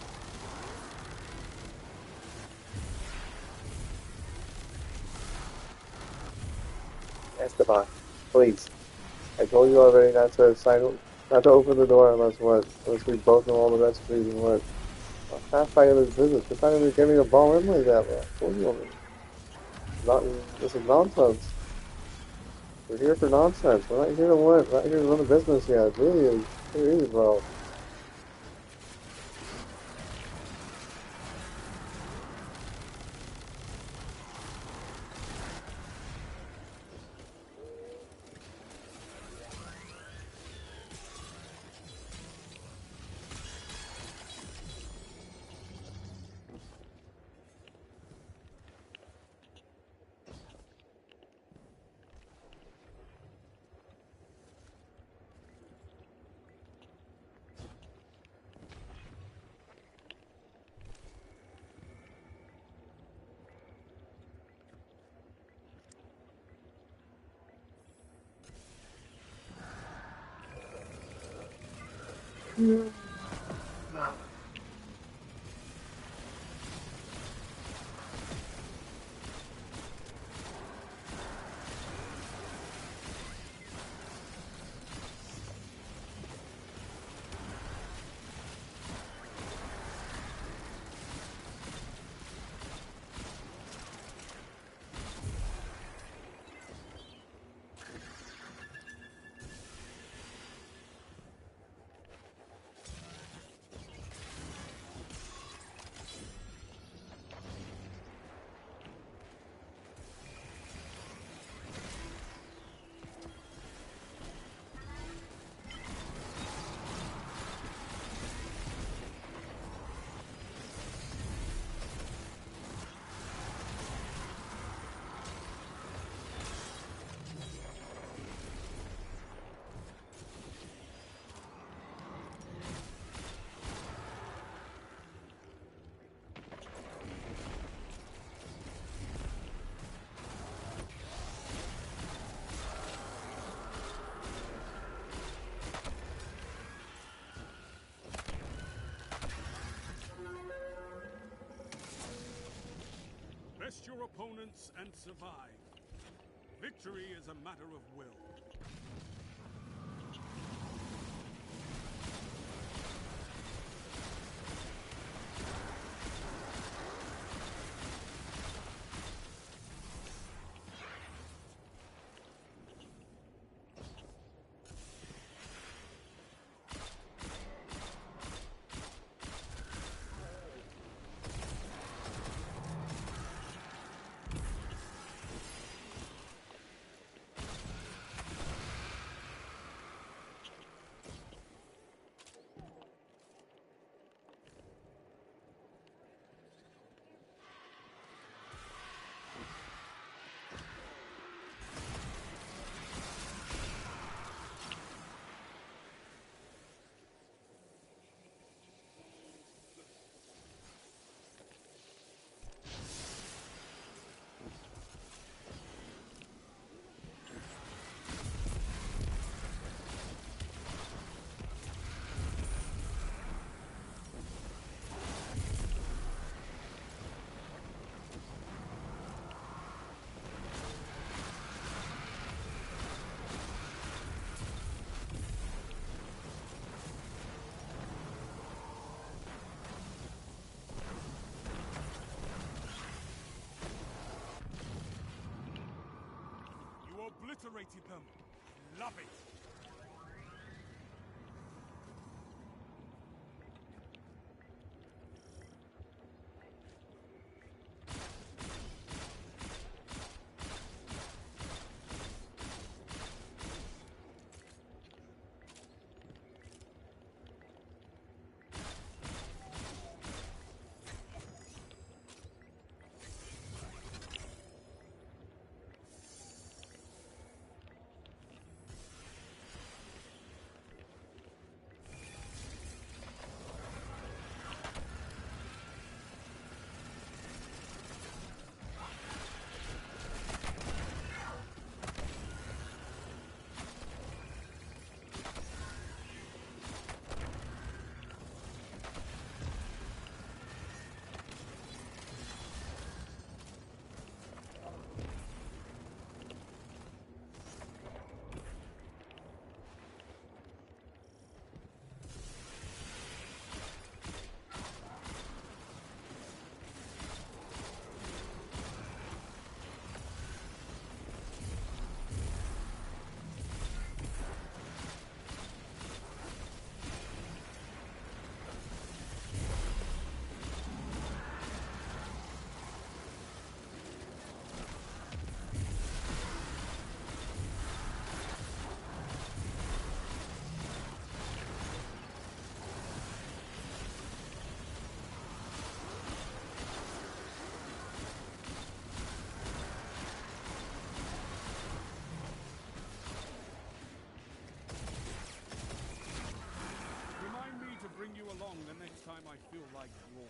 Esteban, please. I told you already not to open the door unless we both know all the recipes and what. I'm half-fighting this business. We're not even getting a ball in like that, bro. I told you already. Not, this is nonsense. We're here for nonsense. We're not here to win. We're not here to run a business yet. It really is. It is, bro. your opponents and survive. Victory is a matter of will. You obliterated them. Love it. Bring you along the next time I feel like war.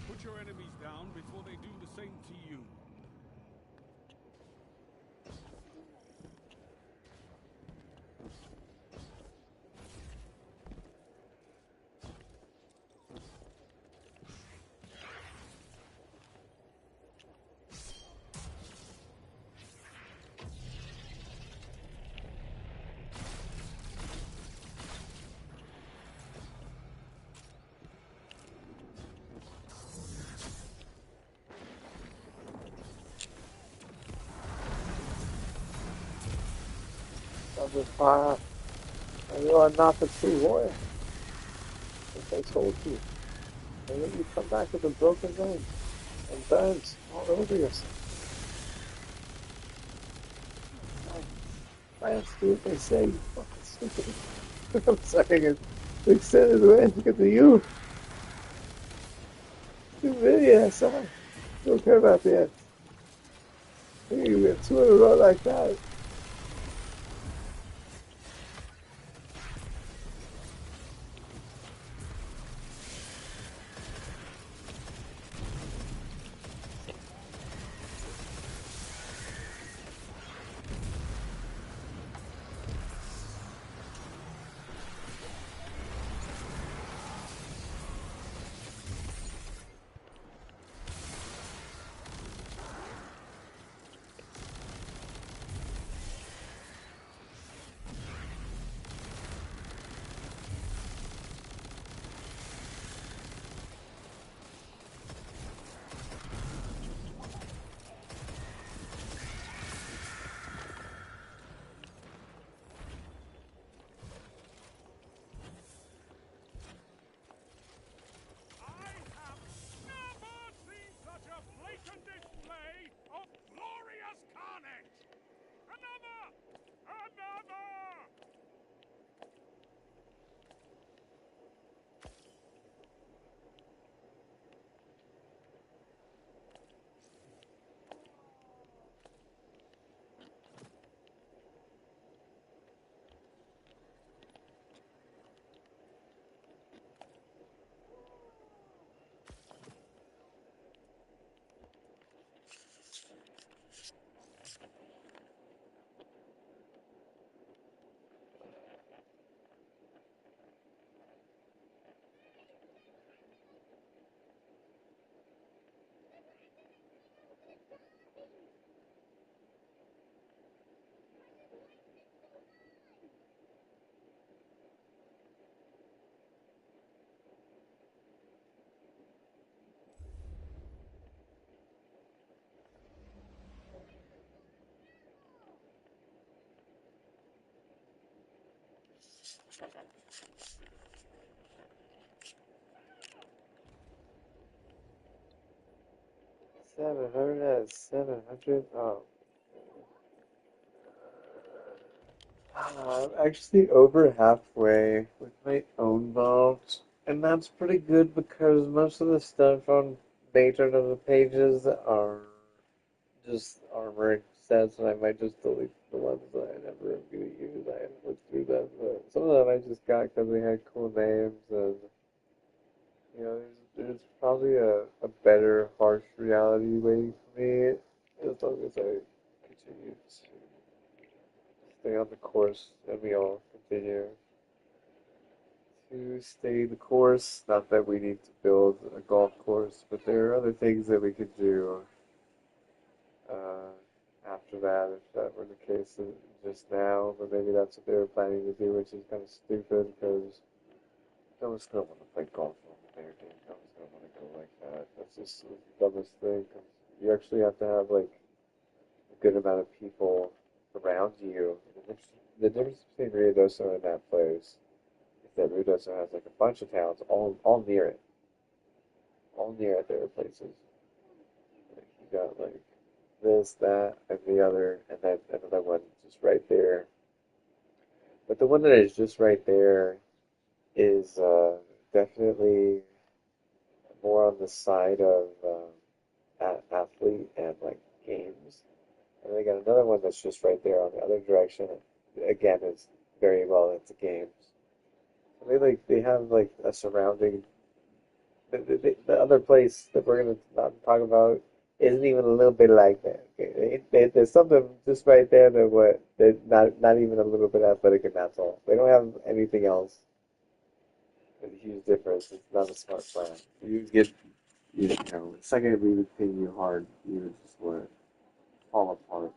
Put your enemies down before they do the same to you. I'll be fine. And you are not the true warrior, as I told you. And then you come back with a broken leg and burns all over yourself. Science, do what they say, you fucking stupid. I'm sorry, we extended the way to get to you. Stupid idiot, son. Don't care about the end. You get two in a row like that. 'I have never seen such a blatant display of glorious carnage! Another! Another! 700 at 700. Oh, I'm actually over halfway with my own vault, and that's pretty good because most of the stuff on major of the pages are just armor sets, and I might just delete the ones that I never am gonna use. I haven't looked through them, but some of them I just got because they had cool names, and there's probably a better harsh reality waiting for me as long as I continue to stay on the course, and we all continue to stay the course. Not that we need to build a golf course, but there are other things that we could do uh, after that, if that were the case just now. But maybe that's what they were planning to do, which is kind of stupid because no one's gonna want to play golf over there, dude. No one's gonna want to go like that. That's just the dumbest thing. 'Cause you actually have to have like a good amount of people around you. The difference between Rio Doso and that place is that Rio Doso has like a bunch of towns all near it, all near it. There are places. Like, you got like this, that, and the other, and then another one just right there. But the one that is just right there is definitely more on the side of athlete and like games. And they got another one that's just right there on the other direction. Again, it's very well into games. So they have like a surrounding. The other place that we're gonna not talk about isn't even a little bit like that. Okay? There's something just right there that what they're not even a little bit athletic, and that's all. They don't have anything else. There's a huge difference. It's not a smart plan. You get it's not gonna be hitting you hard. You just want to fall apart.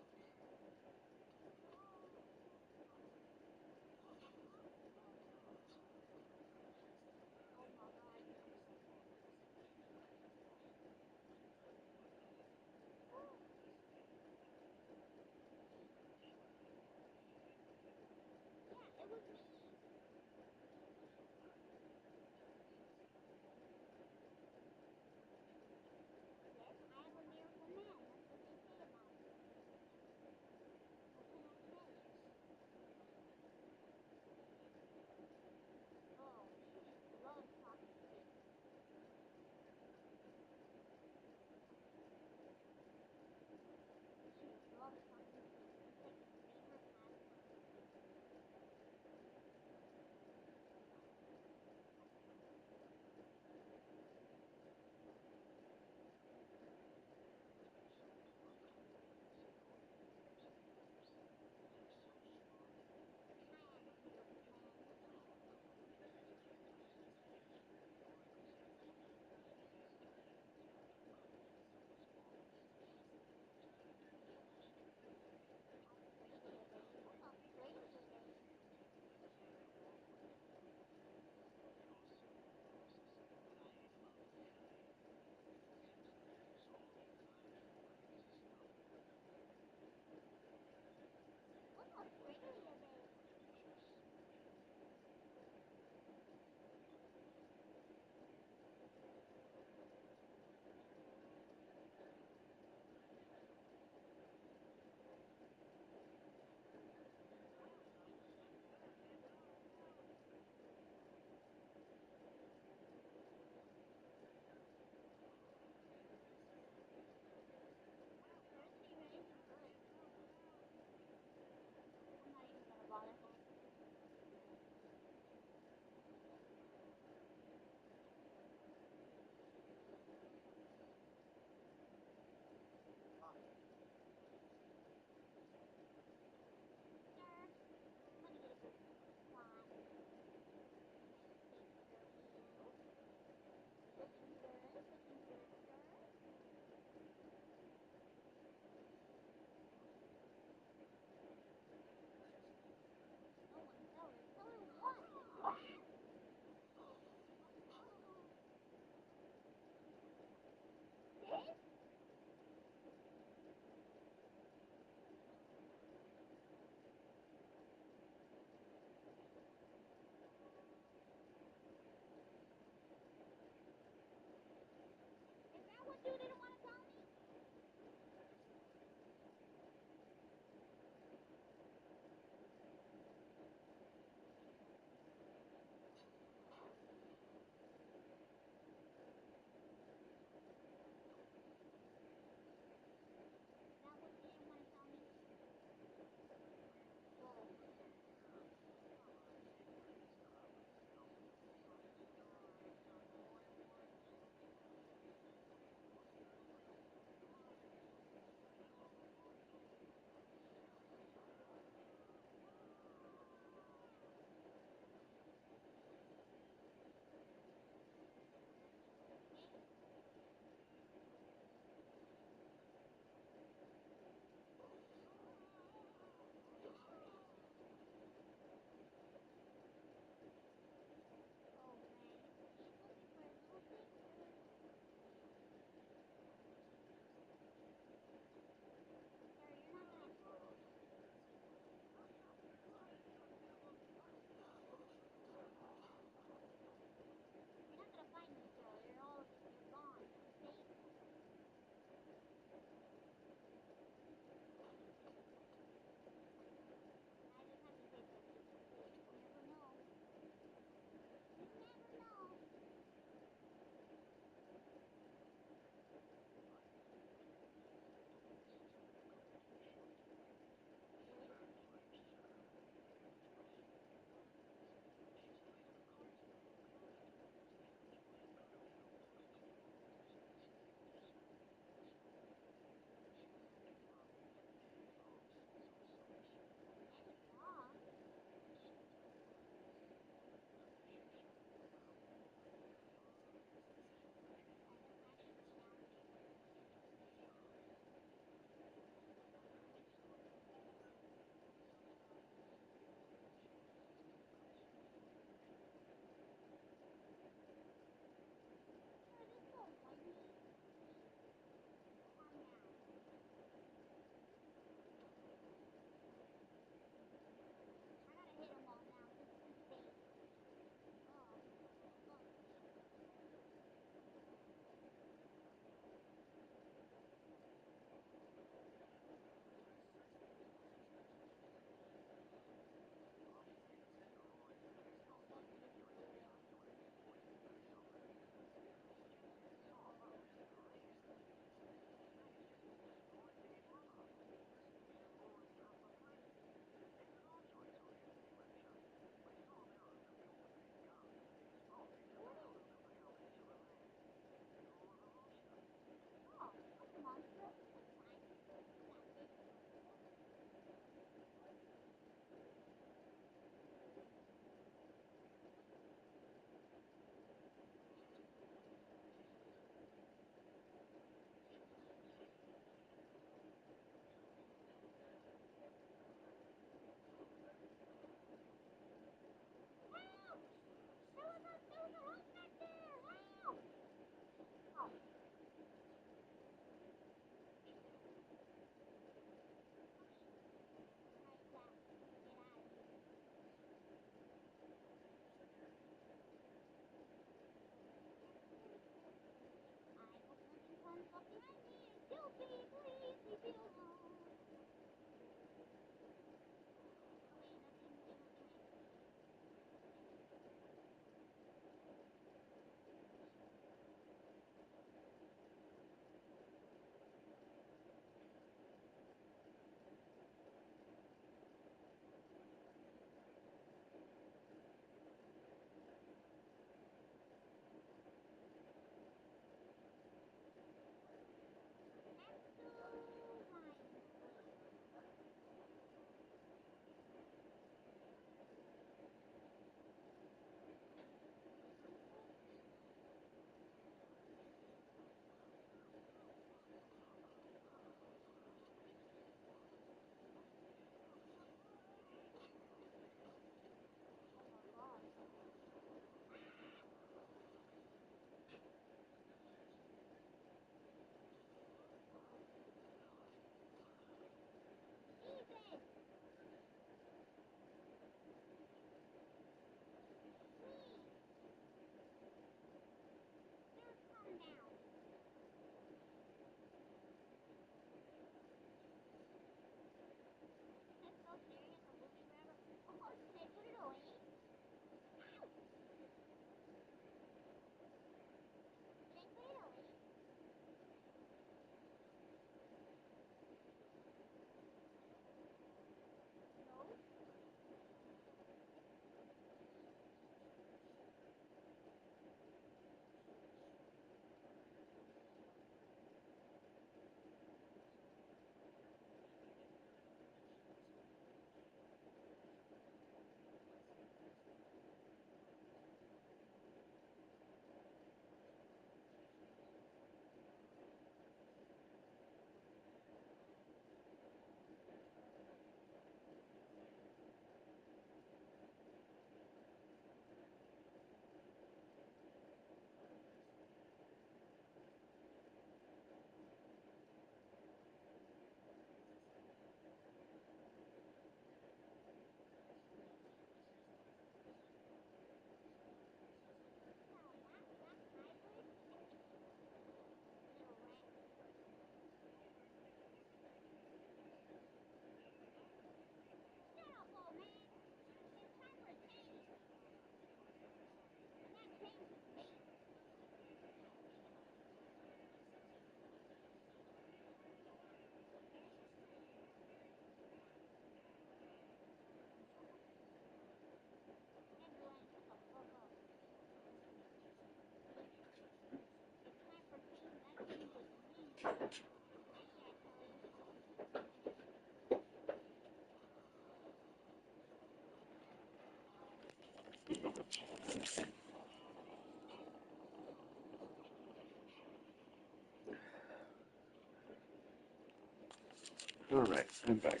Alright, I'm back.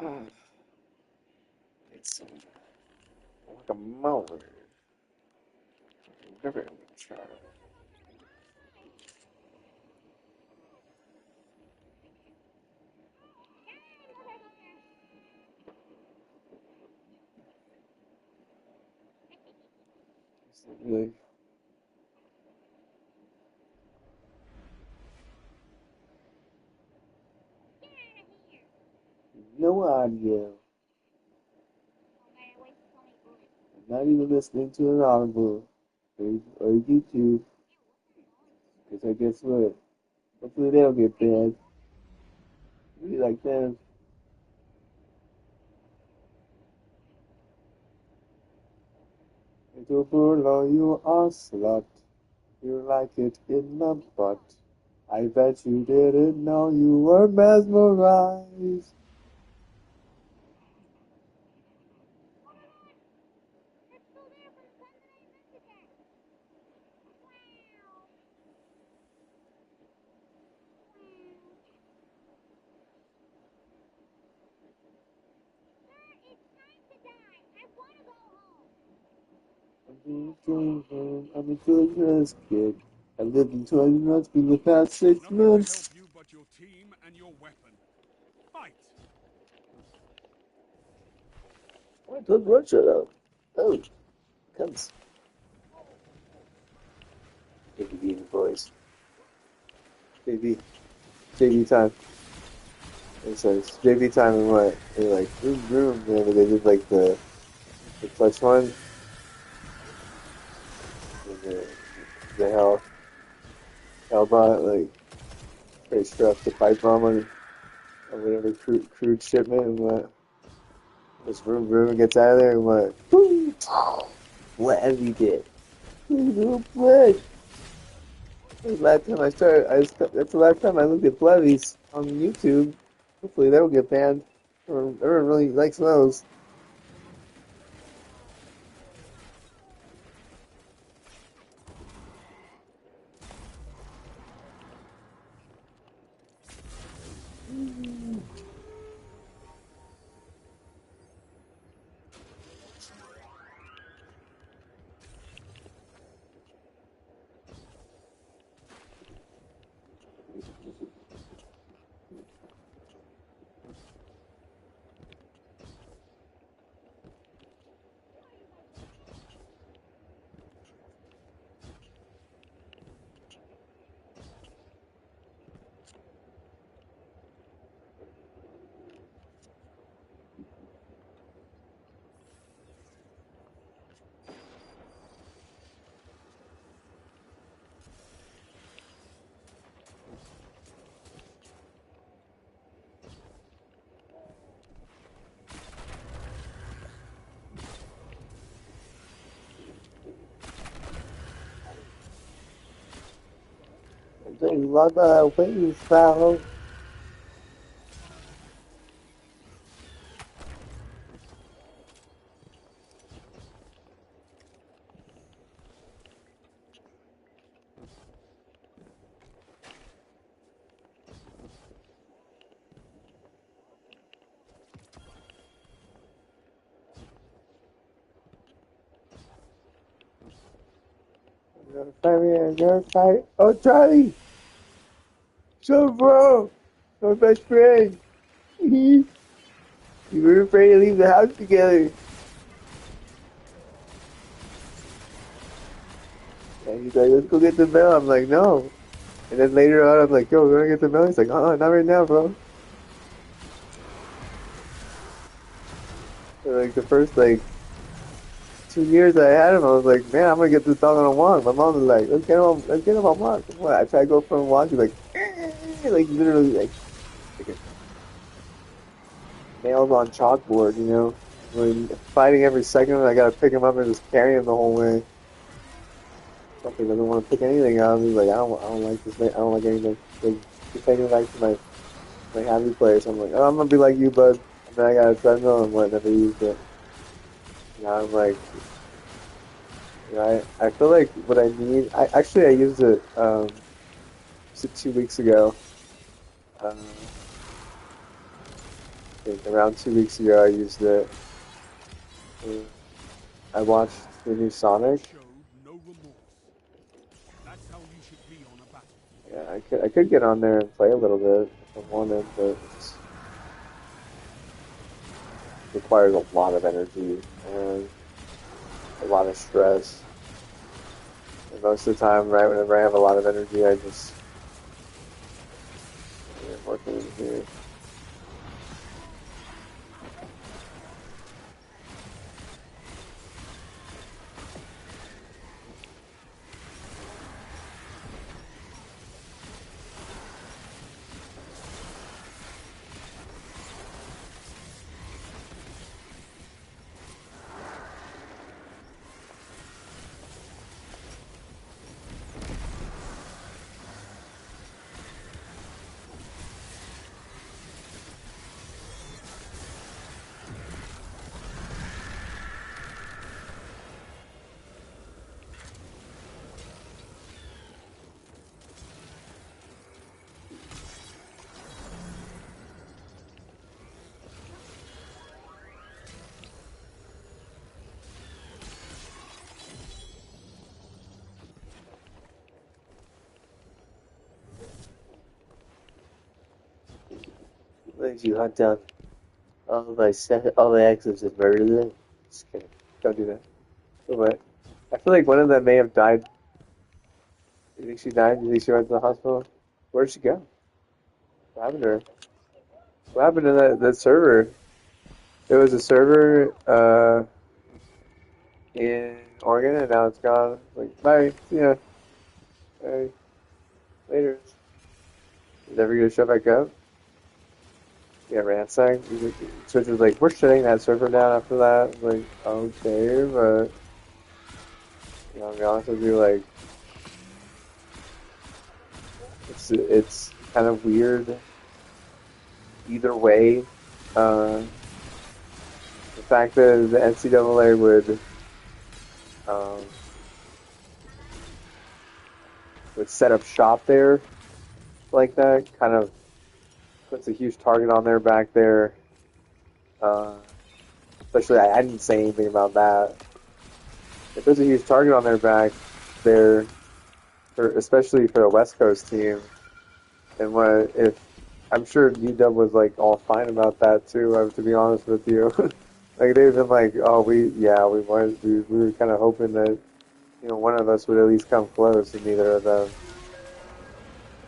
Ah, it's like a mower. Never gonna try. Really, no audio. Not even listening to an audible or YouTube. Because I guess what? Hopefully they don't get banned. Be like them. Little burlo, you are slut. You like it in the butt. I bet you didn't know you were mesmerized. I'm a children's kid. I lived in Toys for the past 6 Nothing to help months. you but your team and your weapon. Fight! Why don't run shut up? Oh, comes. JB and the boys. JB. JB time. It says JB time and what? They're like room room, man. But they did like the clutch one and the hellbot like straight struck the pipe bomb on whatever crude shipment and what? This room gets out of there and what? Boom! What have you did? Little blood. That's the last time I started. That's the last time I looked at Bloodies on YouTube. Hopefully they will get banned. Everyone really likes those. There's a lot of ways, foul. Another fight, man. Another fight. Oh, Charlie! So, bro! My best friend! We were afraid to leave the house together. And he's like, let's go get the mail. I'm like, no. And then later on, I'm like, yo, we're gonna get the mail. He's like, not right now, bro. So, like, the first, like, 2 years I had him, I was like, man, I'm gonna get this dog on a walk. My mom was like, let's get him on a walk. What? I tried to go for a walk, he's like, like literally like nails on chalkboard, you know. When fighting every second, I gotta pick him up and just carry him the whole way. Something doesn't want to pick anything up. He's like, I don't like this. I don't like anything. Like, he's taking it back to my happy place. I'm like, oh, I'm gonna be like you, bud. And then I got a treadmill and what, never used it. Now I'm like, you know, I feel like what I need. I used it. Was it 2 weeks ago? I think around 2 weeks ago, I used it. Uh, I watched the new Sonic. Showed no remorse. That's how you should be on a battlefield. Yeah, I could get on there and play a little bit if I wanted, but it just requires a lot of energy and a lot of stress. And most of the time, right whenever I have a lot of energy, I just working in here. What did you hunt down all the exes and murder them? Just kidding. Don't do that. Oh, what? I feel like one of them may have died You think she died? You think she went to the hospital? Where'd she go? What happened to her? What happened to that server? There was a server in Oregon, and now it's gone. Like, bye, see ya, bye, later. Is it ever gonna show back up? Yeah, ransacked. Twitch was like, we're shutting that server down after that. I'm like, okay, but I'll be honest with you, like, it's kind of weird either way. Uh, the fact that the NCAA um, would set up shop there like that kind of puts a huge target on their back there. Uh, especially, I didn't say anything about that. It puts a huge target on their back there, especially for the West Coast team. And what if I'm sure UW was like all fine about that too. To be honest with you, like they've been like, oh, we were kind of hoping that one of us would at least come close, and neither of them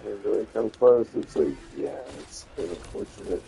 didn't really come close. It's like, yeah, it's unfortunate.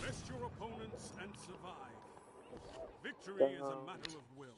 Best your opponents and survive. Victory is a matter of will.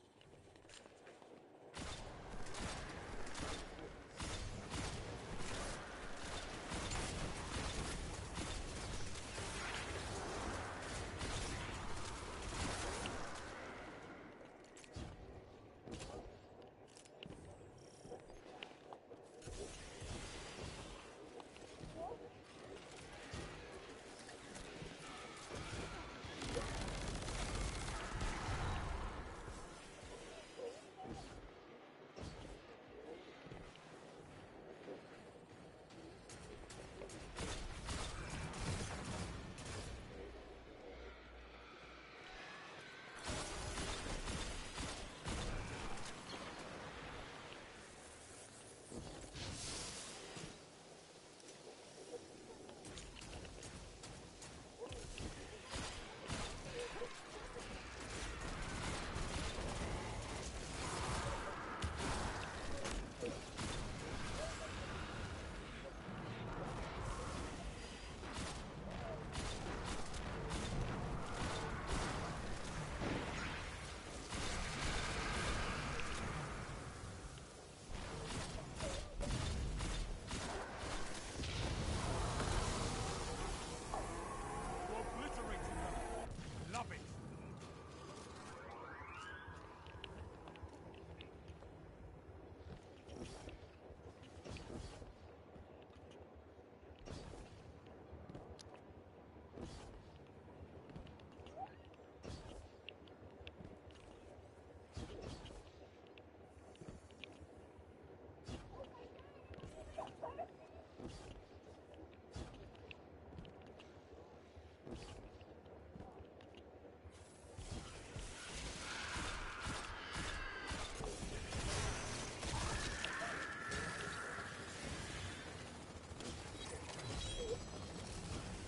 Obliterating them. Love it.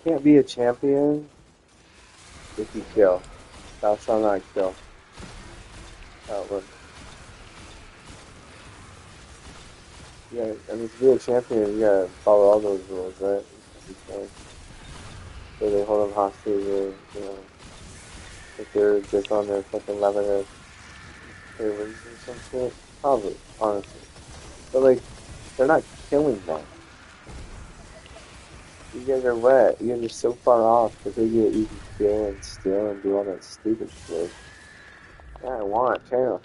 Can't be a champion if you kill. Thou shalt not kill. Outward. Yeah, I mean, to be a champion, you gotta follow all those rules, right? So they hold them hostage, or if they're just on their fucking level of favors or some shit. Probably, honestly. But like, they're not killing them. You guys are wet. You guys are so far off because you can kill and steal and do all that stupid shit. Yeah, I want to. Oh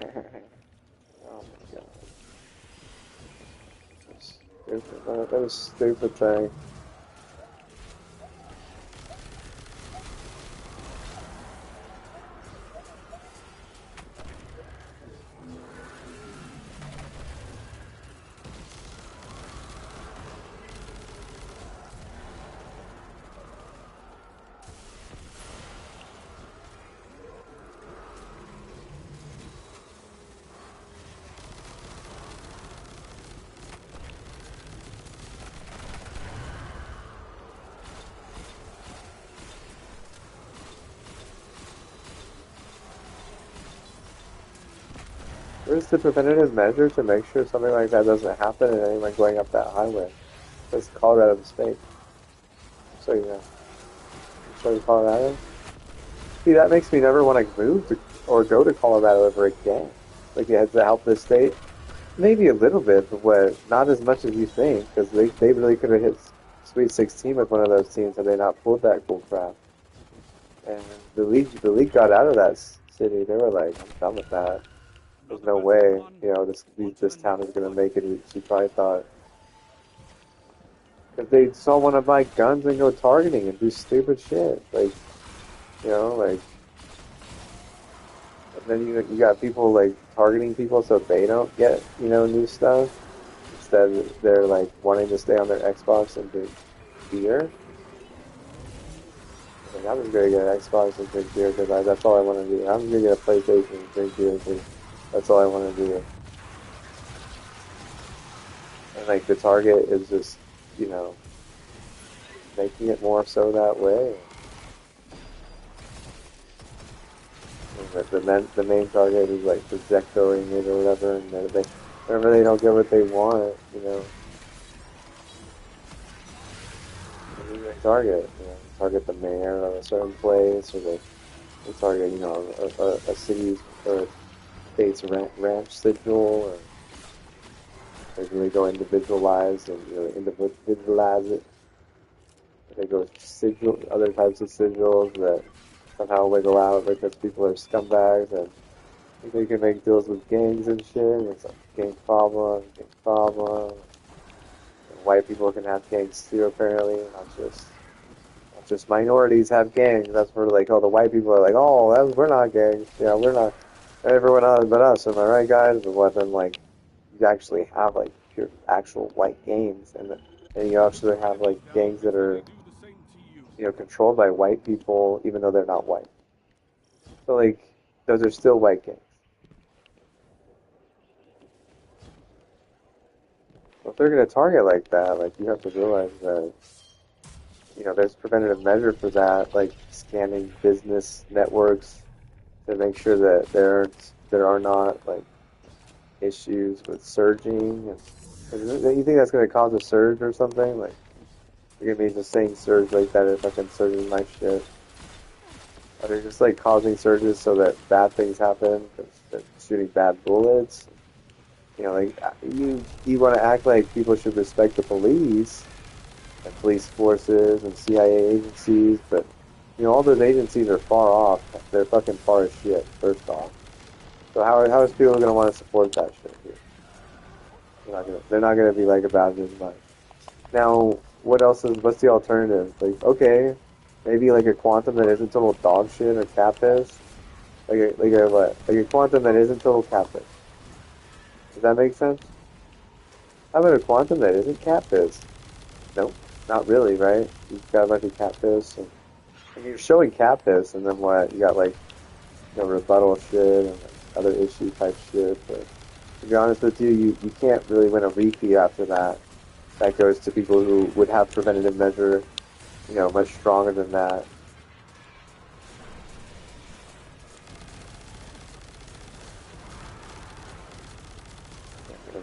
my god. That was a stupid thing. Where's the preventative measure to make sure something like that doesn't happen and anyone going up that highway? That's Colorado State. So you know. So you Colorado? See, that makes me never want to move to, or go to Colorado ever again. Like, you had to help the state? Maybe a little bit, but not as much as you think, because they really could have hit Sweet 16 with one of those teams had they not pulled that cool crap. And the league got out of that city. They were like, I'm done with that. There's no way, this town is going to make it. She probably thought. Because they saw one of my guns and go targeting and do stupid shit. Like, like, and then you got people, like, targeting people so they don't get, new stuff. Instead, they're, like, wanting to stay on their Xbox and drink beer. Like, I'm just going to get an Xbox and drink beer because that's all I want to do. I'm just going to get a PlayStation and drink beer because that's all I want to do. And, like, the target is just, making it more so that way. The main target is like projecting it or whatever, and whenever they don't get what they want, they target, target the mayor of a certain place, or they target, a city's or a state's ranch sigil, or they really go individualized and individualize it. They go sigil, other types of sigils that somehow wiggle out because people are scumbags and they can make deals with gangs and shit. And it's like gang problem. And white people can have gangs too, apparently. Not just minorities have gangs. That's where like, the white people are like, we're not gangs. Yeah, we're not. Everyone else but us. Am I right, guys? But then like, you actually have like pure actual white gangs, and you actually have like gangs that are controlled by white people, even though they're not white. So like, those are still white gangs. Well, if they're gonna target like that, like you have to realize that there's preventative measure for that, like scanning business networks to make sure that there are not like issues with surging. And you think that's gonna cause a surge or something? Like you're gonna be just saying surge like that if fucking surging my shit. Or they're just like causing surges so that bad things happen because they're shooting bad bullets. Like you want to act like people should respect the police and police forces and CIA agencies, but all those agencies are far off. They're fucking far as shit. First off, so how is people gonna want to support that shit here? They're not gonna be like about it as much. Now, what's the alternative? Like, okay, maybe like a quantum that isn't total dog shit or cat piss. Like a what? Like a quantum that isn't total cat piss. Does that make sense? How about a quantum that isn't cat piss? Nope, not really, right? You've got a bunch of cat piss, and you're showing cat piss, and then what? You got like, rebuttal shit and like, other issue type shit. But to be honest with you, you can't really win a repeat after that. That goes to people who would have preventative measure, much stronger than that.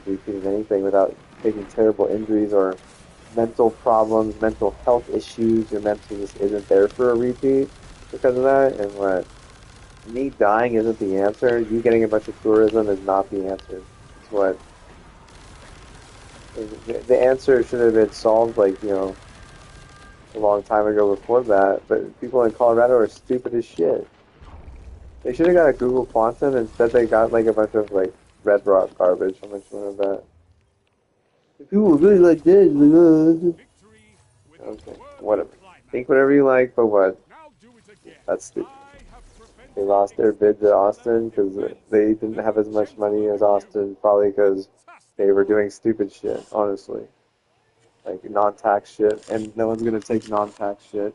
Repeating anything without taking terrible injuries or mental problems, mental health issues. Your mental just isn't there for a repeat because of that. And what me dying isn't the answer. You getting a bunch of tourism is not the answer. It's what the answer should have been solved like a long time ago before that. But people in Colorado are stupid as shit. They should have got a Google Quantum. Instead, they got like a bunch of like Red Rock garbage. How much one of that? People really like this. Victory with a Okay, worthy whatever. Think climax. whatever you like, but what? Now do it again. That's stupid. I have They prevented lost their bid to extinction Austin level because events they didn't that have were as much money gentler as than you. Austin, probably because Fantastic. they were doing stupid shit, honestly. Like non-tax shit, and no one's gonna take non-tax shit.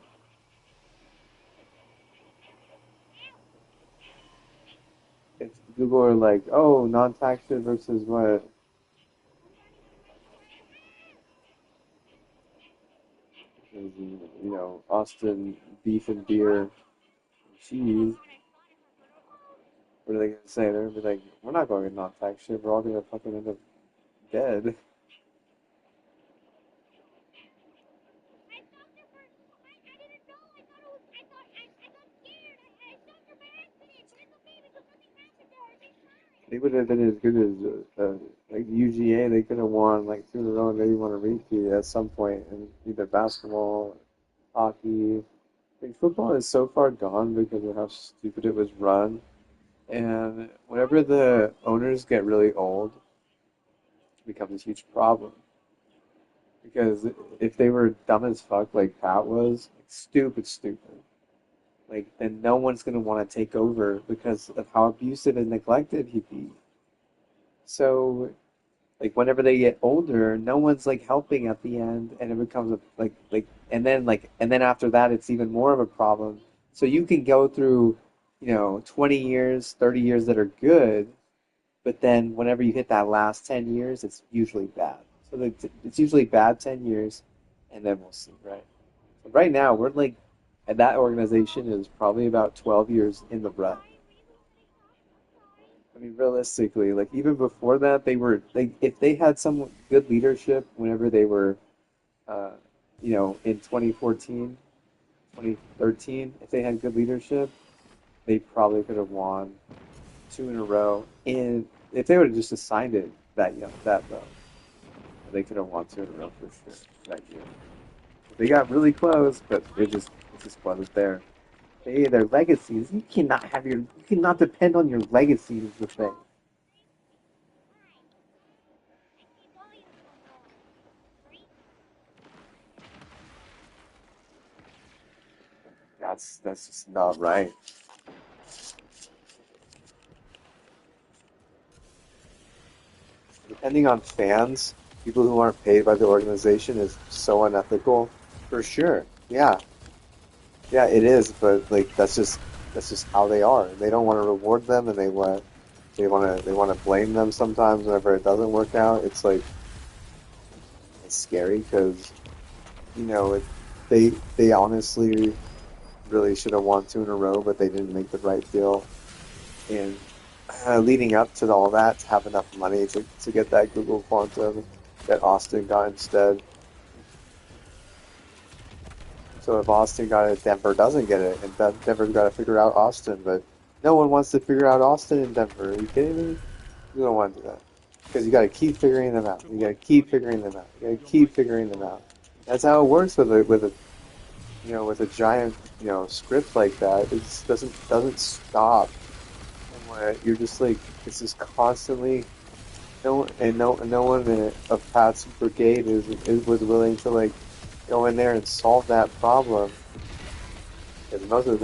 If Google are like, oh, non-tax shit versus what? Austin beef and beer and cheese. What are they gonna say? They're gonna be like, we're not going to non-tax shit. We're all gonna fucking end up dead. They would have been as good as like UGA. They could have won like 2 in a row and maybe won a repeat at some point in either basketball, hockey. Like football is so far gone because of how stupid it was run. And whenever the owners get really old, it becomes a huge problem. Because if they were dumb as fuck like Pat was, like stupid, like then no one's gonna want to take over because of how abusive and neglected he'd be. So like whenever they get older, no one's like helping at the end, and it becomes and then after that, it's even more of a problem. So you can go through, 20 years, 30 years that are good, but then whenever you hit that last 10 years, it's usually bad. So it's usually bad 10 years, and then we'll see, right? So right now, we're like, and that organization is probably about 12 years in the rut. I mean, realistically, like even before that, they were like if they had some good leadership whenever they were, uh, in 2014, 2013, if they had good leadership, they probably could have won 2 in a row. And if they would have just assigned it that low, they could have won 2 in a row for sure that year. They got really close, but it just wasn't there. Hey, their legacies. You cannot depend on your legacy is the thing. That's just not right. Depending on fans, people who aren't paid by the organization is so unethical. For sure. Yeah. Yeah, it is, but like that's just how they are. They don't want to reward them and they want to blame them sometimes whenever it doesn't work out. It's like it's scary because you know, it, they honestly really should have won 2 in a row, but they didn't make the right deal. And leading up to all that, to have enough money to get that Google Quantum that Austin got instead. So if Austin got it, Denver doesn't get it, and Denver's got to figure out Austin. But no one wants to figure out Austin and Denver. Are you kidding me? You don't want to do that because you got to keep figuring them out. To You got to one keep funny figuring moment them out. You got in to your keep life figuring so them out. far. That's how it works with a giant script like that. It just doesn't stop, and what you're just like it's just constantly no one of Pat's brigade was willing to like go in there and solve that problem because most of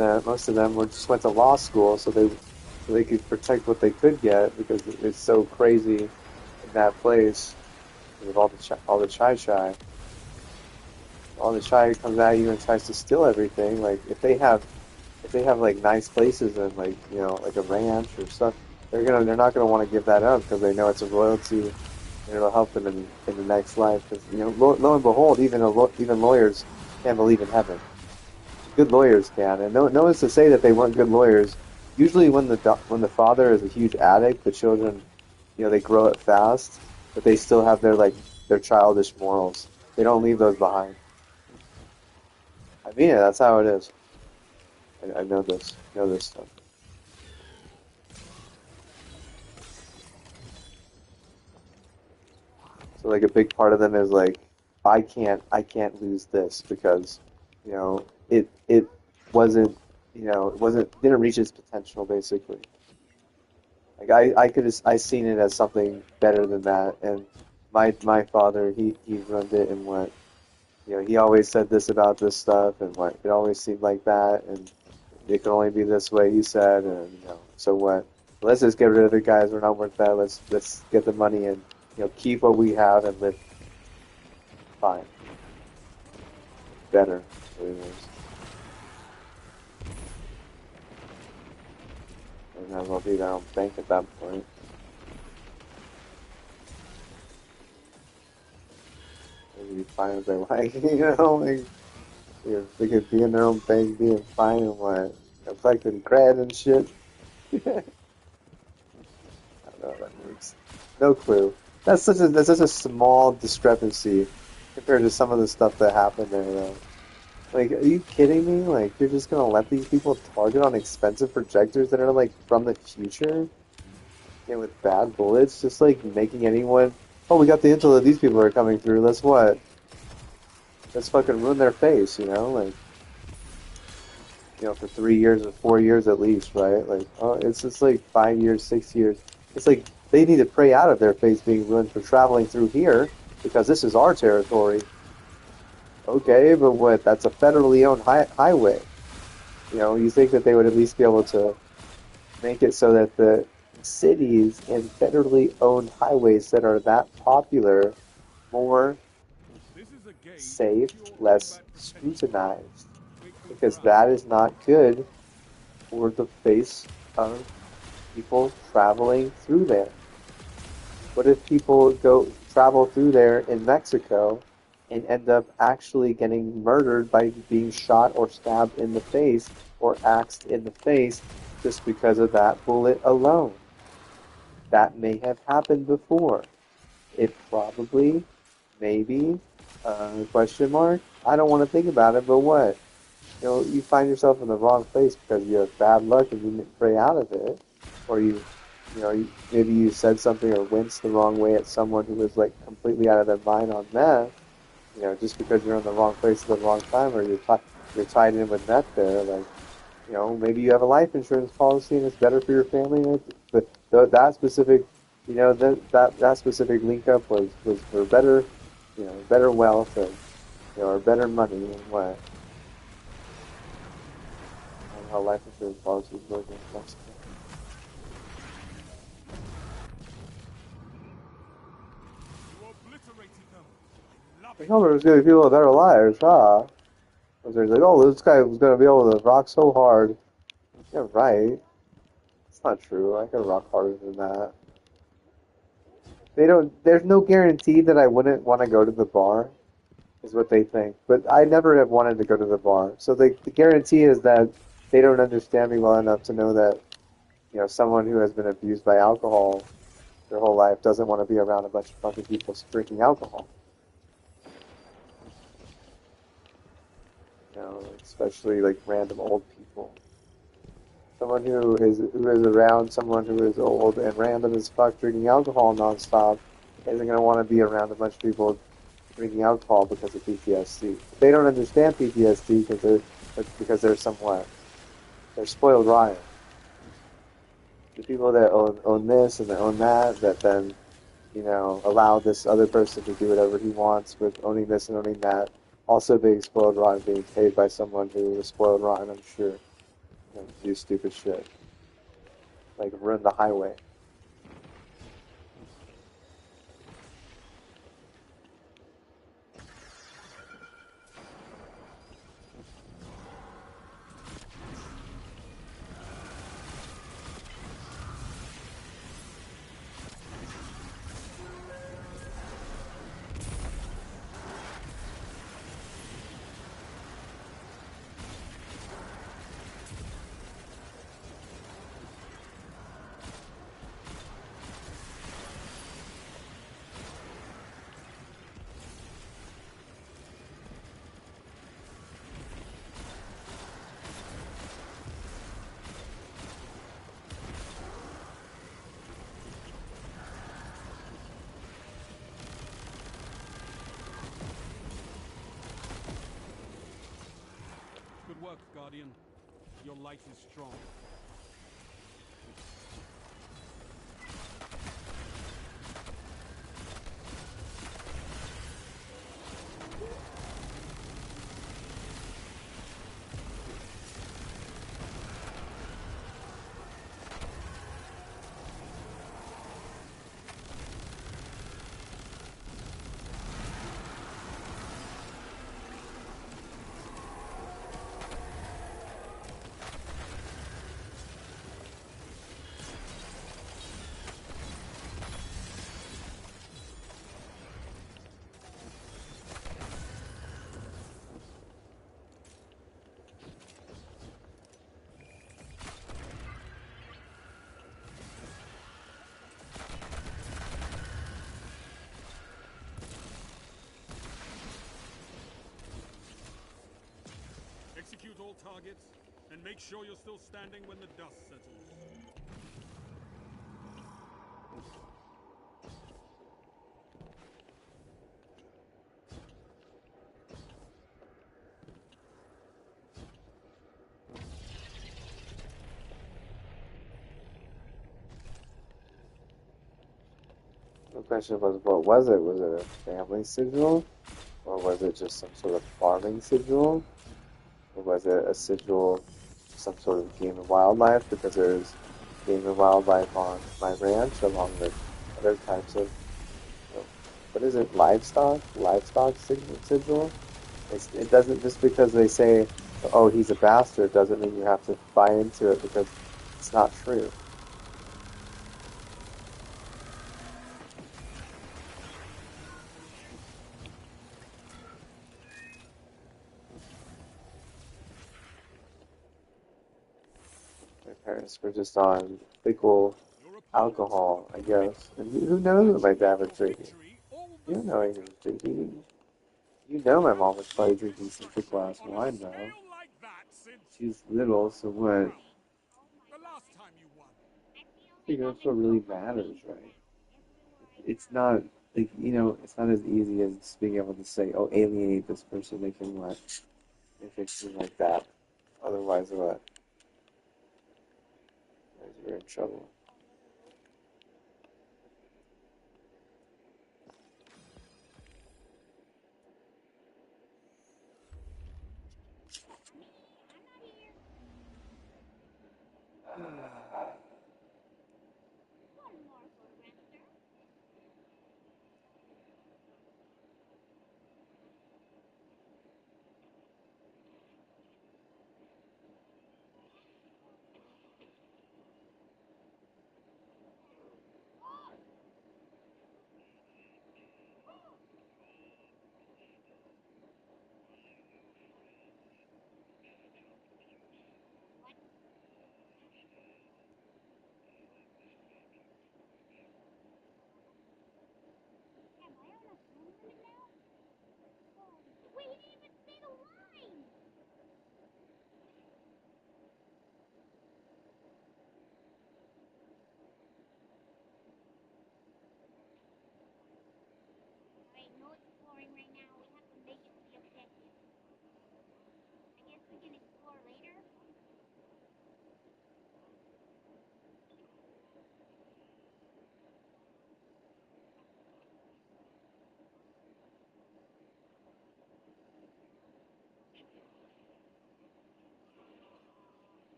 them just went to law school so they could protect what they could get because it's so crazy in that place with all the chai comes at you and tries to steal everything. Like if they have like nice places and like like a ranch or stuff, they're not gonna want to give that up because they know it's a royalty and it'll help them in the next life. Because lo and behold, even lawyers can't believe in heaven. Good lawyers can, and no one's to say that they weren't good lawyers. Usually, when the father is a huge addict, the children, they grow up fast, but they still have their childish morals. They don't leave those behind. I mean, yeah, that's how it is. I know this stuff. So like a big part of them is like, I can't lose this because, it wasn't, didn't reach its potential basically. Like I seen it as something better than that, and my father, he ruined it and what, he always said this about this stuff and what, it always seemed like that and it can only be this way, he said, and so what? Let's just get rid of the guys. We're not worth that. Let's get the money and keep what we have and live fine, better. What it is. And might as well be their own bank at that point. They'd be fine if they like, like they could be in their own bank, being fine and what, collecting cred and shit. I don't know how that works. No clue. That's such a small discrepancy compared to some of the stuff that happened there, though. Like, are you kidding me? Like, you're just gonna let these people target on expensive projectors that are like from the future, with bad bullets, just like making anyone. Oh, we got the intel that these people are coming through. Let's what? Let's fucking ruin their face, like, for 3 years or 4 years at least, right? Like, oh, it's just like 5 years, 6 years. It's like they need to pray out of their face being ruined for traveling through here because this is our territory. Okay, but what? That's a federally owned highway. You think that they would at least be able to make it so that the cities and federally owned highways that are that popular more This is a gauge of safe, pure less combat potential. scrutinized, Make good because ground. that is not good for the face of people traveling through there. What if people go travel through there in Mexico and end up actually getting murdered by being shot or stabbed in the face or axed in the face just because of that bullet alone? That may have happened before. It probably, maybe, question mark. I don't want to think about it, but what? You find yourself in the wrong place because you have bad luck and you didn't pray out of it, or maybe you said something or winced the wrong way at someone who was like completely out of their mind on meth. Just because you're in the wrong place at the wrong time, or you're tied in with meth there, like maybe you have a life insurance policy and it's better for your family. But that specific, that specific link up was for better, better wealth and or better money and what. I don't know how life insurance policies work in Mexico. You obliterated them. I love The it. Homer's gonna be people that are liars, huh? Because they're like, oh, this guy was gonna be able to rock so hard. Yeah, right. It's not true. I can rock harder than that. They don't. There's no guarantee that I wouldn't want to go to the bar, is what they think. But I never have wanted to go to the bar. So the guarantee is that they don't understand me well enough to know that someone who has been abused by alcohol their whole life doesn't want to be around a bunch of fucking people drinking alcohol. Especially like random old people. Someone who is around someone who is old and random as fuck drinking alcohol nonstop isn't gonna want to be around a bunch of people drinking alcohol because of PTSD. They don't understand PTSD because they're somewhat they're spoiled rotten. The people that own this and that own that then allow this other person to do whatever he wants with owning this and owning that. Also being spoiled rotten, being paid by someone who was spoiled rotten, I'm sure. Do stupid shit. Like ruin the highway. Good work, Guardian. Your light is strong. all targets, and make sure you're still standing when the dust settles. The question was, what was it? Was it a family sigil? Or was it just some sort of farming sigil? Or was it a sigil, some sort of game and wildlife? Because there's game and wildlife on my ranch along with other types of, what is it, livestock? Livestock sigil? It doesn't, just because they say, oh, he's a bastard, doesn't mean you have to buy into it because it's not true. My parents were just on fickle Your opponent alcohol, I quit guess. And who knows what my matching dad up was for drinking? victory all You the don't know he sweeter. was drinking. You know my Haven't mom was probably seen drinking some thick destruction glass on a wine, though. scale like that since, She's little, so what? well, the last time you won. You know, that's what really matters, right? It's not, like, it's not as easy as being able to say, oh, alienate this person, they can what? If it's like that. Otherwise, what? Otherwise, you're in trouble.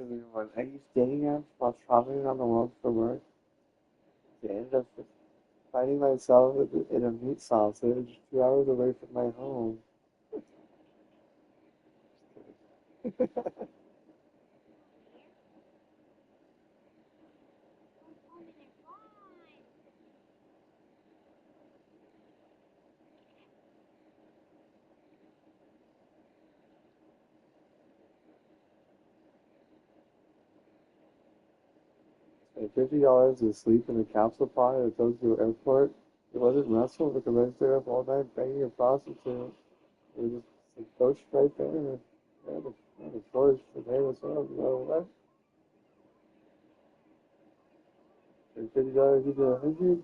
When I used dating apps while traveling around the world for work, I ended up finding myself in a meat sausage 2 hours away from my home. And $50 to sleep in a capsule pod at a Tokyo airport. It wasn't wrestle because I stayed up all night banging a prostitute. It was just a coach right there. And the floor for potatoes up. You know what? And $50 equals 100.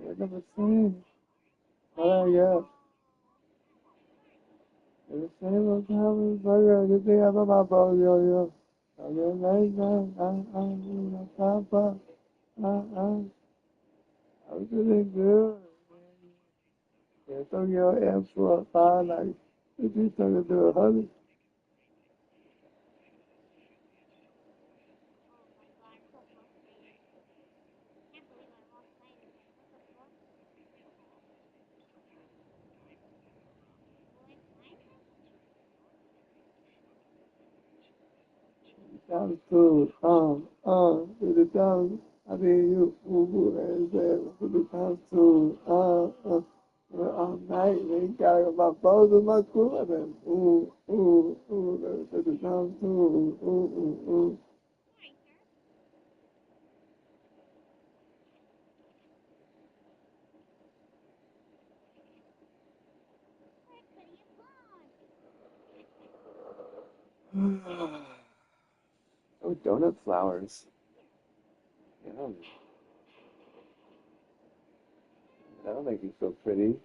I never seen. Oh yeah. And the same old time is like the thing about my bro, yo. I'm your nice man. I'm papa. I'm feeling good. Yeah, Tokyo airport, like, if you talking to 100. Sounds cool. It sounds, I mean, you, and said, it sounds cool. All night, man, got my balls in my crew, and then, it sounds cool. Oh, donut flowers. Yeah, that'll make you feel pretty.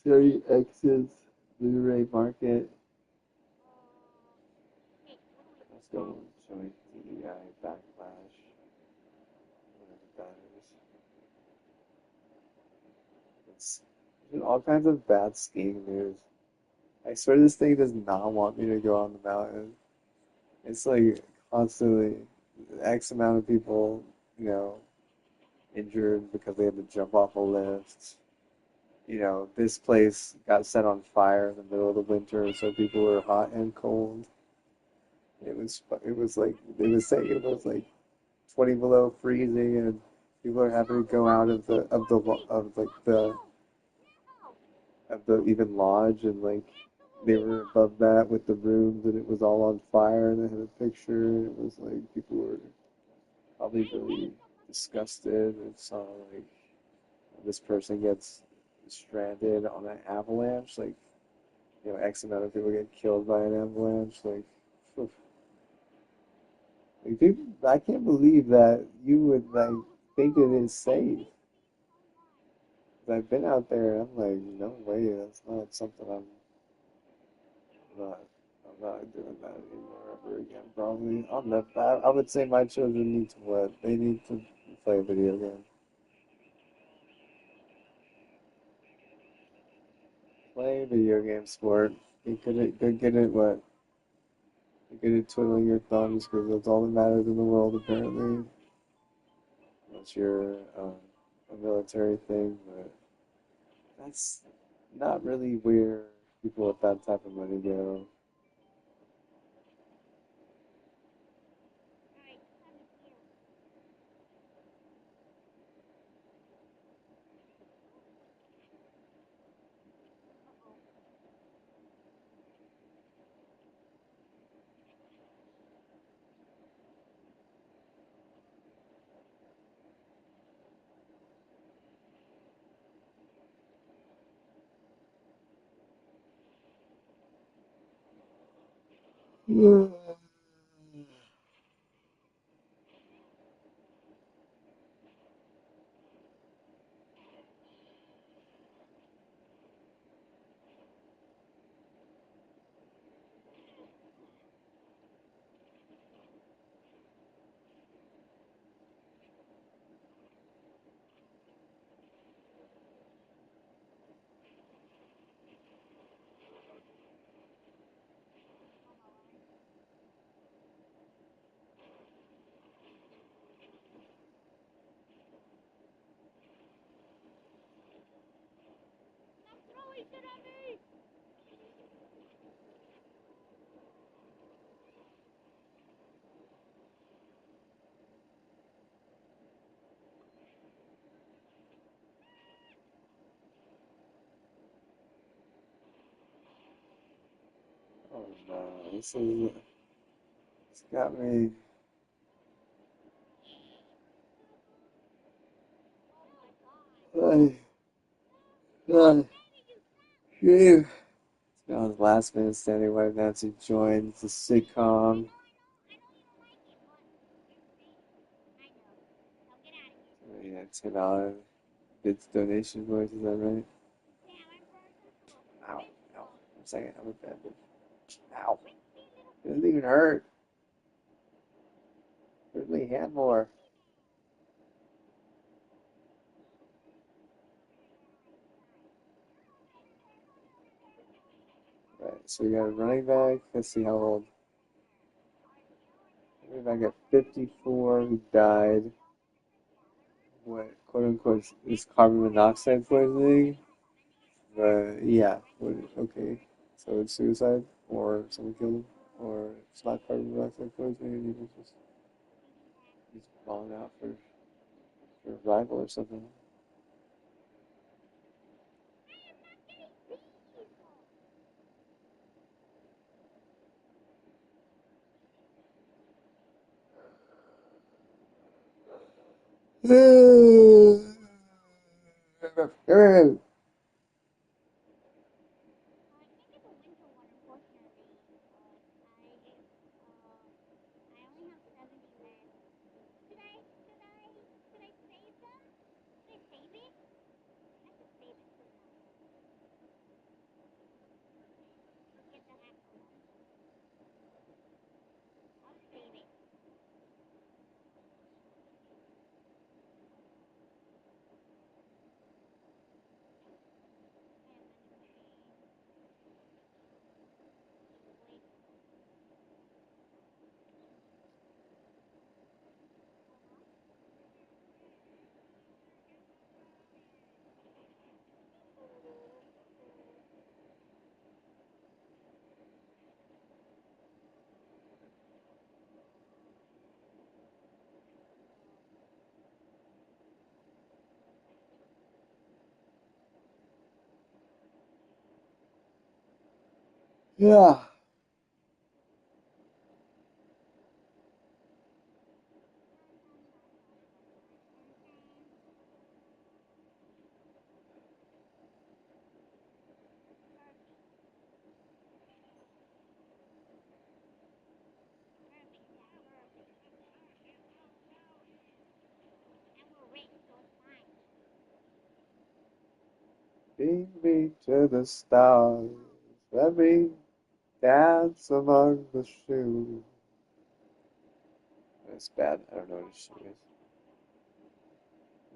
Siri X's Blu-ray market. Let's go showing DEI backlash. Whatever that is. It's there's all kinds of bad skiing news. I swear this thing does not want me to go on the mountain. It's like constantly X amount of people, you know, injured because they had to jump off a lift. You know, this place got set on fire in the middle of the winter, so people were hot and cold. It was like they was saying it was like 20 below freezing, and people are having to go out of the even lodge, and like they were above that with the rooms, and it was all on fire, and they had a picture, and it was like people were probably really disgusted and saw like this person gets stranded on an avalanche, like X amount of people get killed by an avalanche, like people, I can't believe that you would like think it is safe. 'Cause I've been out there, and I'm like, no way, that's not something not, I'm not doing that anymore ever again. Probably, I'll never. I would say my children need to what? They need to play a video game. Play a video game sport. Get good at what? Get good at twiddling your thumbs because that's all that matters in the world apparently. Unless you're a military thing, but that's not really where people with that type of money go. Oh no, it's got me. I, I, shame. That was last minute standing why Nancy joined the sitcom. Yeah, $10 bids donation voice, is that right? Ow, ow. I'm saying I'm offended. Ow. It doesn't even hurt. Hurt my hand more. Right, so we got a running back. Let's see how old. Running back at 54 who died. What, quote unquote, is carbon monoxide poisoning? But yeah, okay. So it's suicide, or someone killed him, or it's not carbon monoxide poisoning, and he was just he's falling out for survival or something. Yeah. Bring me to the stars. Let me dance among the shoes. That's bad. I don't know what a shoe is.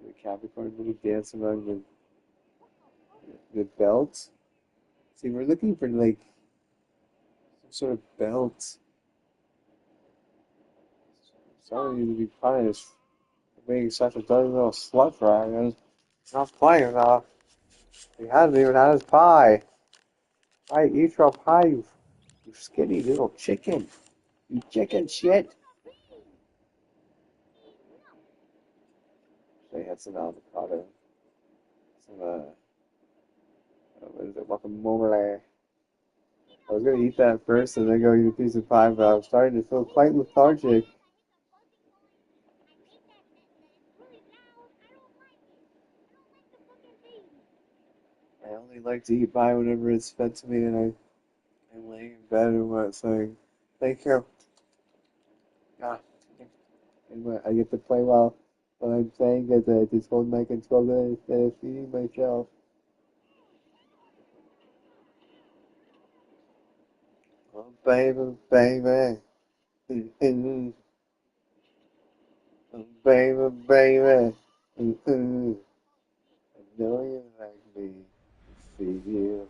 The Capricorn, let me dance among the belts. See, we're looking for like some sort of belt. Somebody needs to be punished for being such a dirty little slut dragon. Not playing enough. He hasn't even had his pie. I eat your pie, you skinny little chicken. You chicken shit. They had some avocado. Some, what is it? Guacamole. I was gonna eat that first and then go eat a piece of pie, but I was starting to feel quite lethargic. I only like to eat pie whenever it's fed to me and I'm laying in bed and whatnot. Thank you. Ah, and I get to play while I'm playing as I just hold my controller instead of feeding myself. Oh, baby, baby. Mm-mm. Oh, baby, baby. Mm-mm. I know you like me. See you.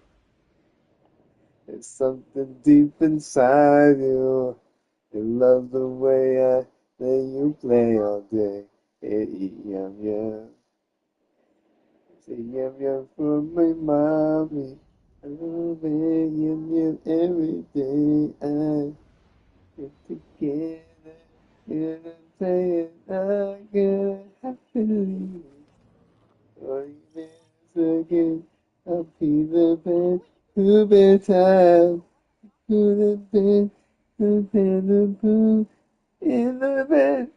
There's something deep inside you. You love the way I let you play all day. Hey, yum yum. Say yum yum for my mommy. I love it, yum yum every day. I get together. And I'm saying I'm gonna happily. Or even again, I'll be the best. Who better? Who the best? Who the best? In the bed,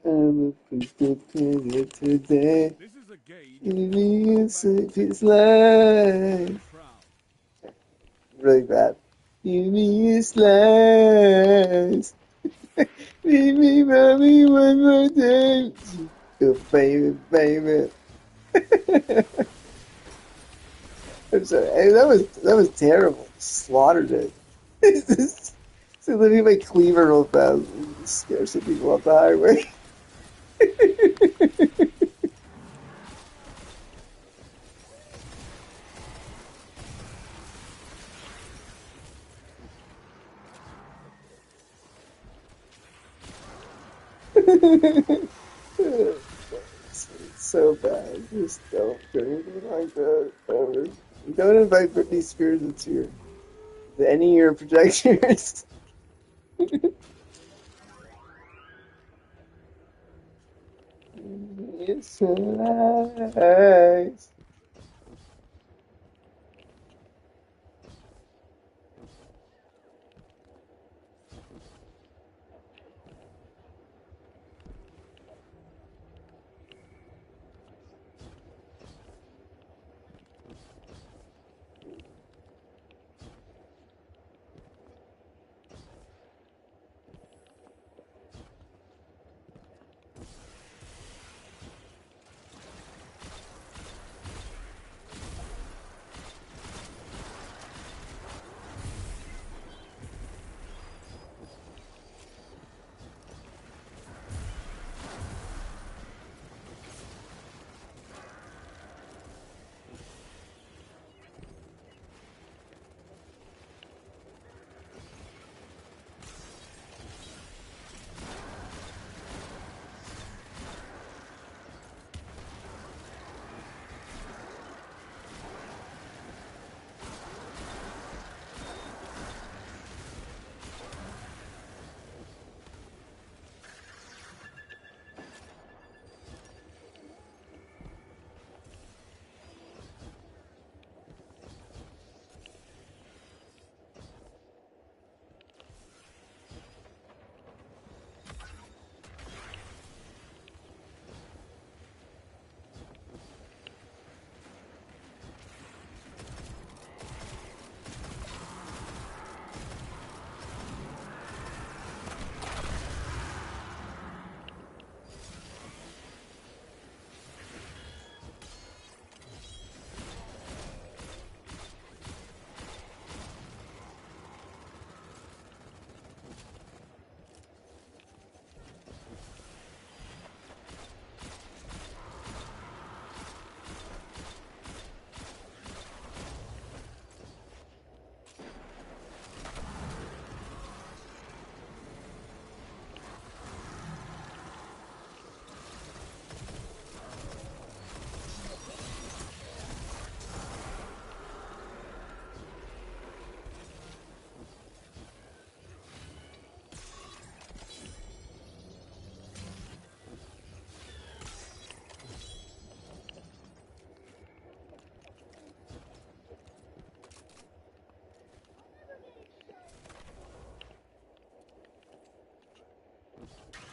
I'm a pretender today. This is a gauge Give for me a combat sip his potential. Be life. proud. Really bad. Give me a slice. Leave me, mommy, one more time. Oh, baby, baby. I'm sorry. Hey, that was terrible. Slaughtered it. So let me make cleaver real fast. Scare some people off the highway. It's so bad. Just don't do anything like that ever. Don't invite Britney Spears into any of your projectors. It's nice.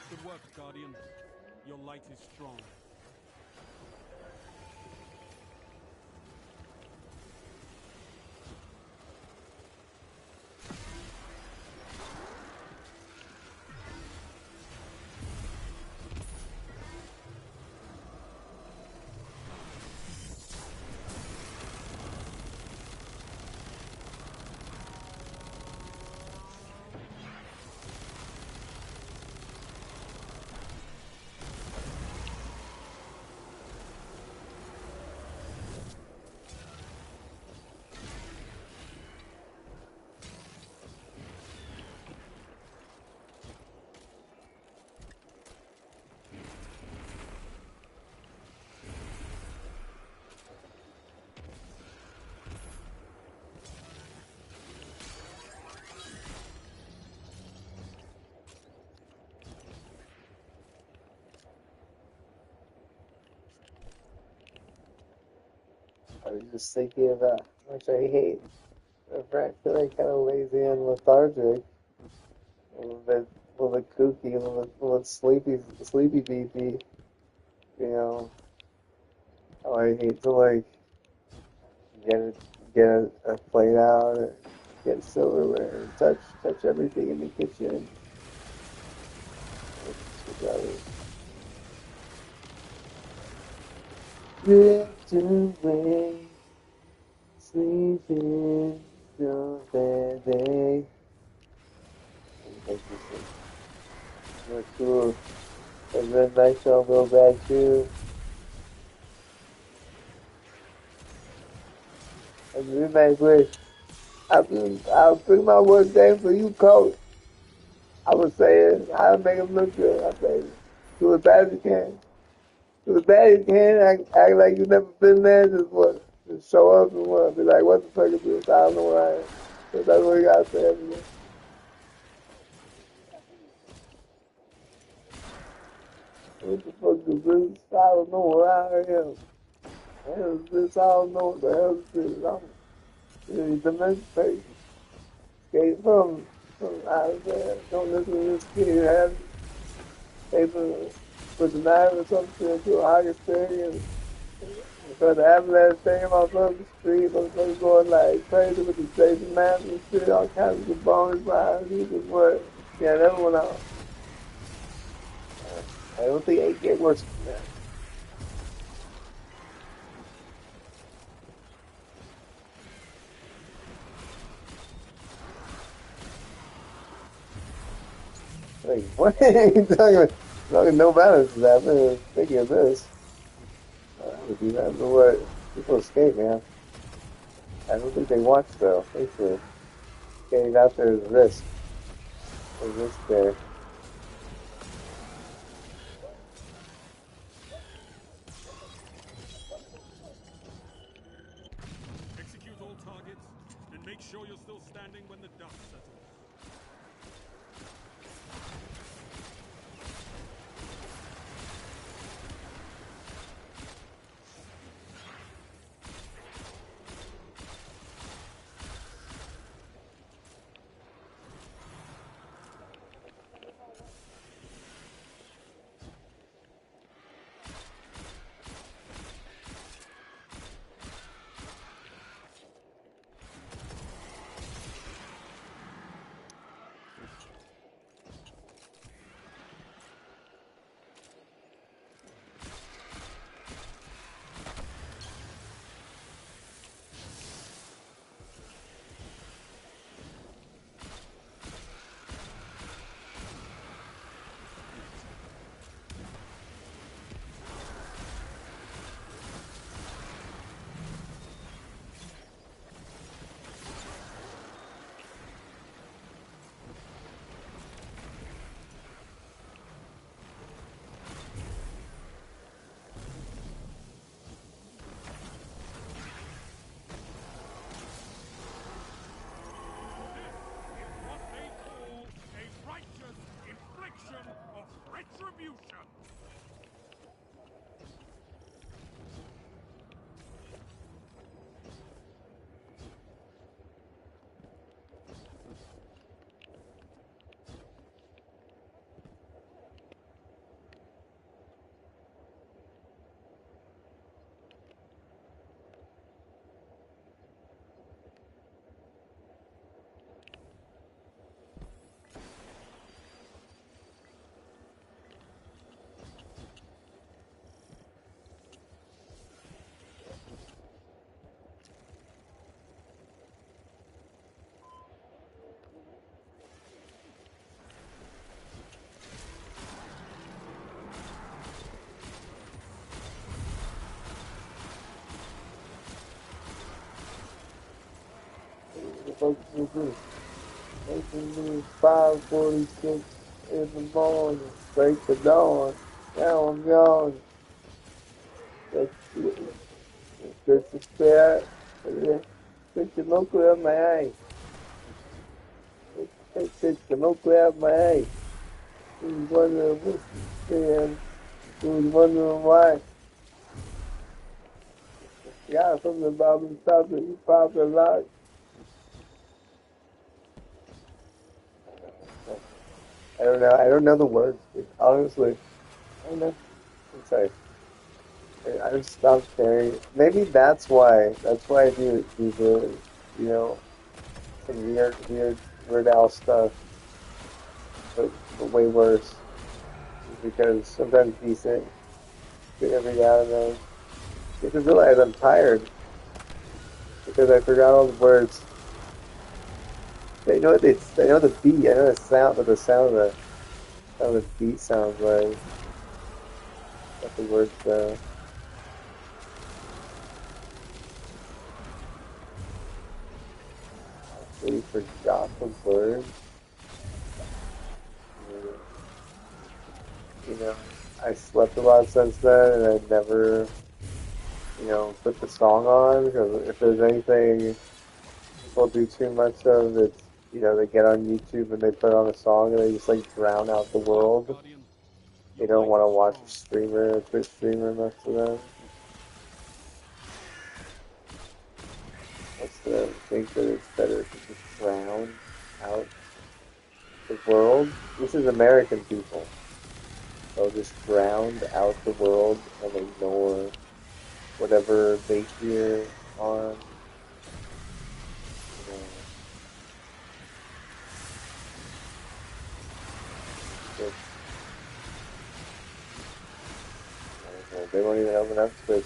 Good work, Guardian. Your light is strong. was just thinking about how much I hate. I feel like kind of lazy and lethargic, a little bit kooky, a little bit sleepy beepy. You know, how I hate to like get a, get a plate out, or get silverware, and touch everything in the kitchen. Drift away, sleeping through the day. Thank you, so cool. And then nice song go back too. And we make with I'll bring my work day for you, coach. I was saying I'll make him look good. I say do as bad as you can. Do as bad as you can. Act like you've never been there. Just what? Just show up and what? Be like, what the fuck is this? I don't know where I am. So that's what you gotta say every day. What the fuck is this? I don't know where I am. What the hell is this? I don't know what the hell is this. I'm really demonstrating. Escape from out of there. Don't listen to this kid. Have paper with the knife or something to a higher thing and because the ambulance thing on the street, motherfuckers going like crazy with the Jason mask and shit, all kinds of bones behind you, just what? Yeah, that one out. I don't think it get worse than that. Like, what are you talking about? Talking no balance is happening. Thinking of this. I would do that, but what? People escape, man. I don't think they watch though. Thankfully, getting out there is a risk. There's a risk there. Execute all targets, and make sure you're still standing when the dust settles. What they call a righteous infliction of retribution. The folks will do. Waking me 5:46 in the morning, break the dawn. Now I'm gone. That's good to spare. Take the nuclear out of my eye. Take the nuclear out of my eye. Who's wondering what's the who's wondering why? Yeah, from the bottom top that you pop the lock. I don't know. I don't know the words, dude. Honestly, I don't know. I'm sorry. I've stopped caring. Maybe that's why. That's why I do the, you know, some weird Al stuff, but way worse. Is because sometimes decent, but every now and then. You just realize I'm tired because I forgot all the words. I know the beat. I know the sound, but the sound of how the beat sounds like. Not the words though. Really forgot the words. Uh, You know, I slept a lot since then, and I never, put the song on because if there's anything people do too much of, it's they get on YouTube and they put on a song and they just like drown out the world. Guardian, They your don't might want to is watch a strong. streamer, a Twitch streamer, most of them. Most of them think that it's better to just drown out the world. This is American people. They'll just drown out the world and ignore whatever they hear on, you know, Twitch. I don't know. They won't even open up Twitch.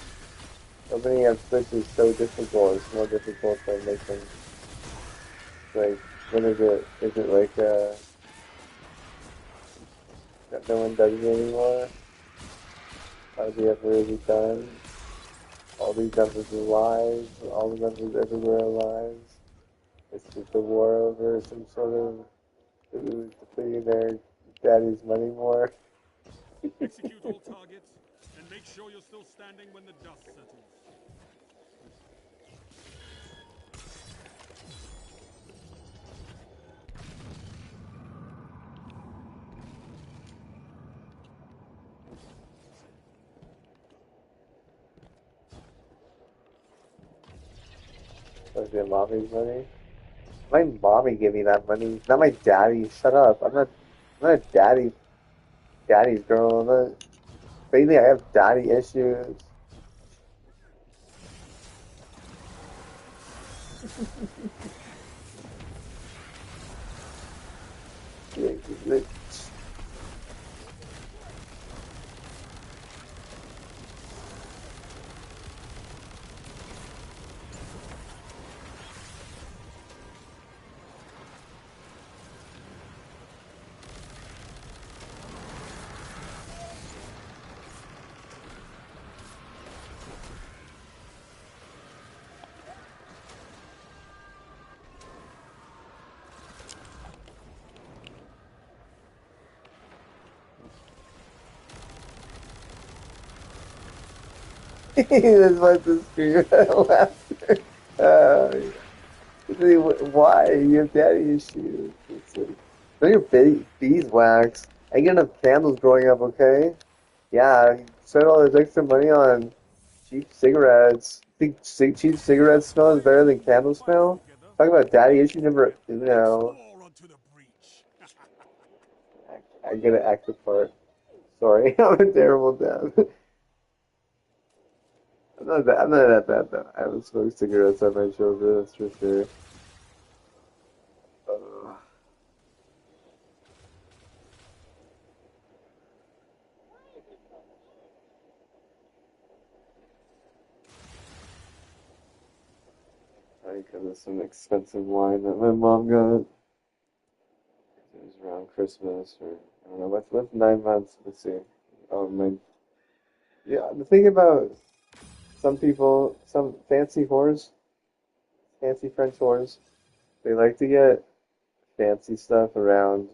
Opening up Twitch is so difficult. It's more difficult than making, like, what is it? Is it like, that no one does it anymore? Hardly ever is it done. All these members are lives. All the members everywhere are lives. It's just a war over some sort of who's depleting their daddy's money more. Execute all targets, and make sure you're still standing when the dust settles. Like their mommy's money. My mommy gave me that money, not my daddy. Shut up. I'm not a daddy's girl. I'm not, lately I have daddy issues. That's why to scream out laughter. Why? You have daddy issues. It's like, know your beeswax. I get enough candles growing up, okay? Yeah, you spend all this extra money on cheap cigarettes. Think cheap cigarette smell is better than Finally, candle fighting smell? together. Talk about daddy Let's issue number, explore onto the breach. I gotta act the part. Sorry, I'm a terrible dad. I'm not that bad though. I haven't smoked cigarettes at my children, that's for sure. Uh, I got some expensive wine that my mom got. It was around Christmas or I don't know. What's 9 months? Let's see. Oh my. Yeah, the thing about some people, some fancy whores, fancy French whores, they like to get fancy stuff around.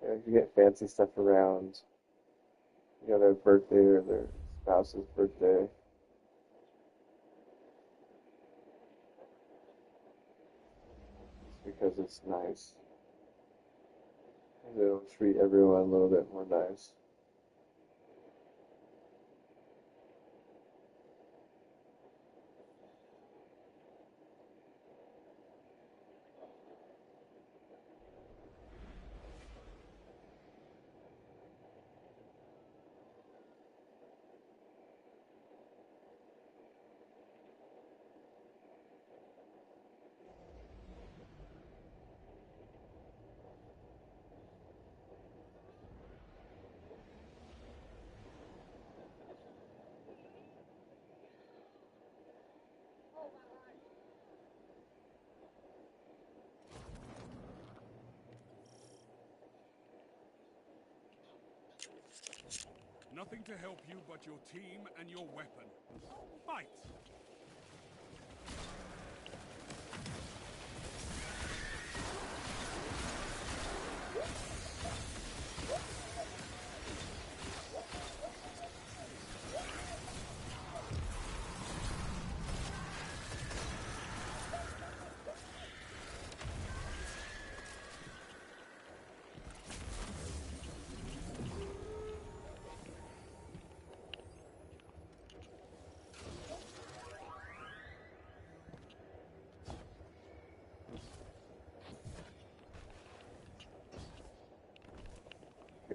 They like to get fancy stuff around, their birthday or their spouse's birthday, just because it's nice. They'll treat everyone a little bit more nice. Nothing to help you but your team and your weapon. Fight!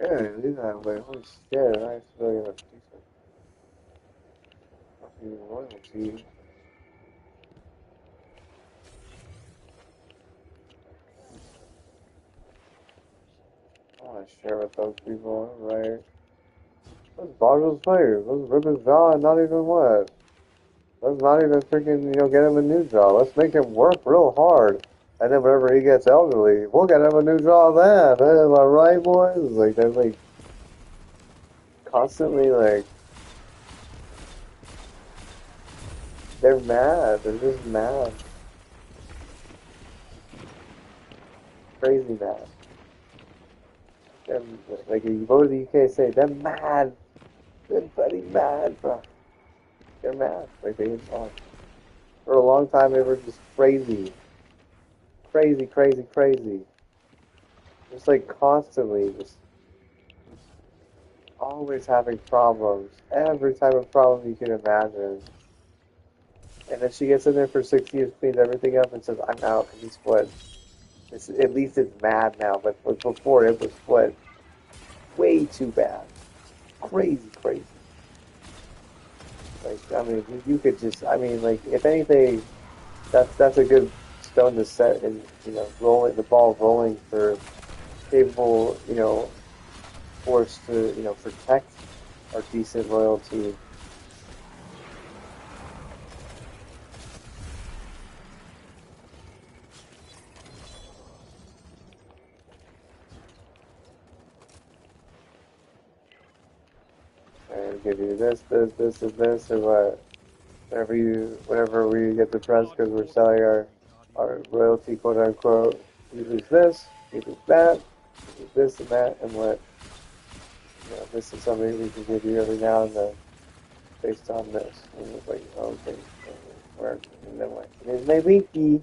Yeah, these are like, holy shit, I actually got a decent fucking royalty. I wanna share with those people, right? Let's bog his fire. Let's rip his jaw and not even what? Let's not even freaking, get him a new jaw. Let's make him work real hard. And then whenever he gets elderly, we'll get him a new jaw then. Am I right, boys? Like, they're like, constantly, like, they're mad. They're just mad. Crazy mad. They're, like, you go to the UK and say, they're mad. They're bloody mad, bro. They're mad. Like, they get on. For a long time, they were just crazy. Crazy, crazy, crazy. Just, like, constantly, just always having problems. Every type of problem you can imagine. And then she gets in there for 6 years, cleans everything up, and says, I'm out. And he's what? At least it's mad now, but before it was what? Way too bad. Crazy, crazy. Like, I mean, you could just, I mean, like, if anything, that's a good stone to set and, rolling, the ball rolling for capable, force to, protect our decent royalty. And give you this, and this, and what? Whenever we get the press because we're selling our royalty, quote unquote, you lose this, you lose that, you lose this and that, and what? This is something we can give you every now and then based on this. And it's like, okay, where? And then what? Here's my wiki.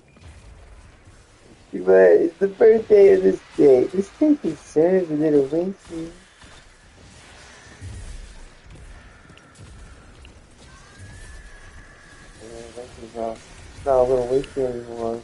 It's the birthday of this day. This day deserves a little wiki. Yeah, this is not a little wiki anymore.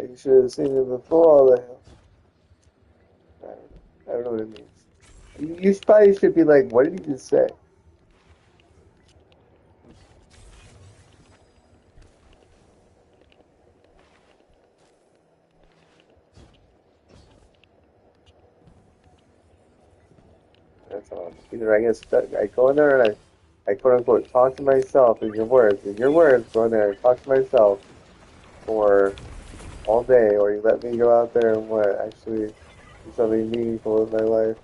You should have seen it before all that. I don't know what it means. You probably should be like, what did he just say? That's all. Either I get stuck, I go in there and I quote unquote talk to myself in your words, go in there and talk to myself for all day, or you let me go out there and what, actually do something meaningful in my life.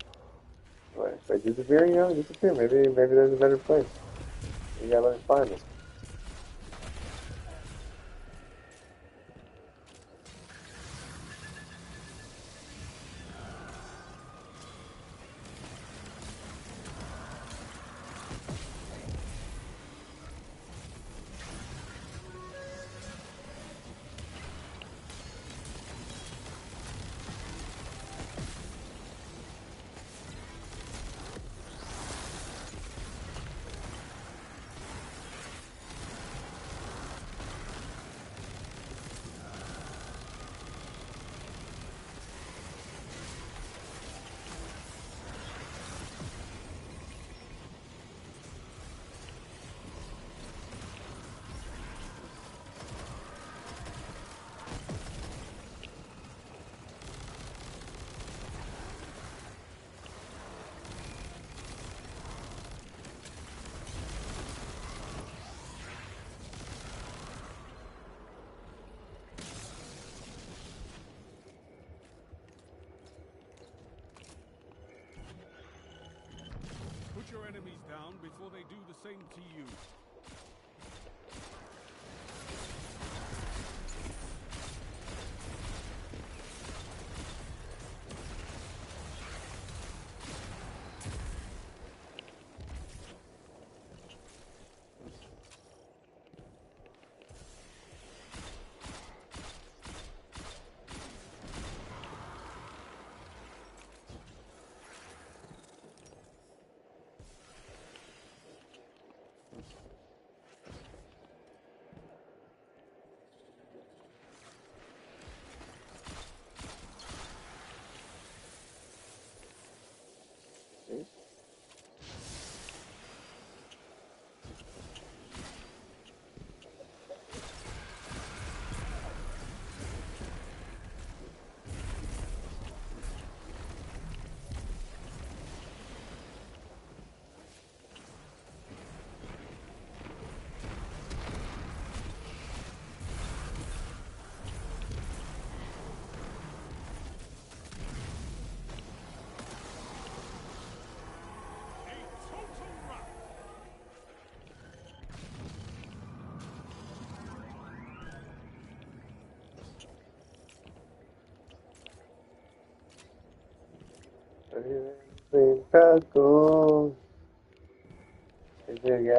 What, if I disappear, disappear. Maybe there's a better place. You gotta let me find this. your enemies down before they do the same to you. Taco, if you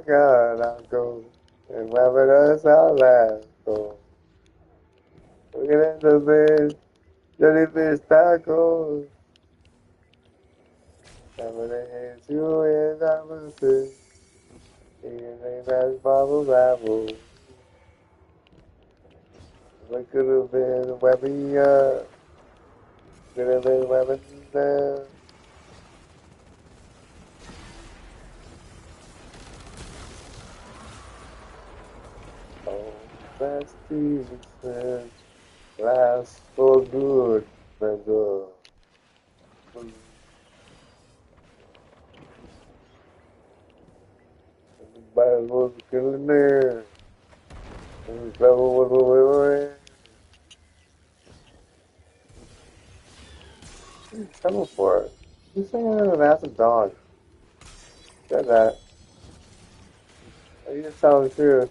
gotta go, and wherever us all last go. Look at the bed, jellyfish tacos. Some of the hands you and I will see. Anything that's bubble babble. What could have been a weapon, could have been a weapon there. Oh, that's Jesus. Last for good, my God. Everybody was killing there. And the devil was away. Trouble for it. Who's saying I'm a massive dog? Said that. You just tell the truth.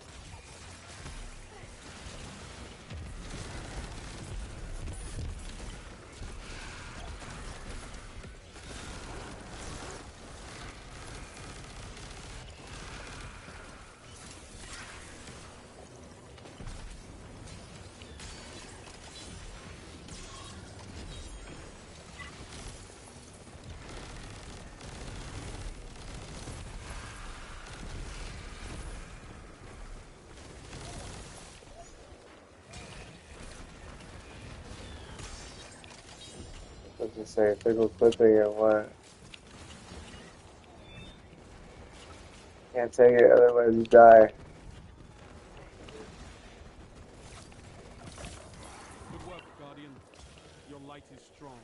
Let's just say fickle clipping and what? Can't take it, otherwise you die. Good work, Guardian. Your light is strong.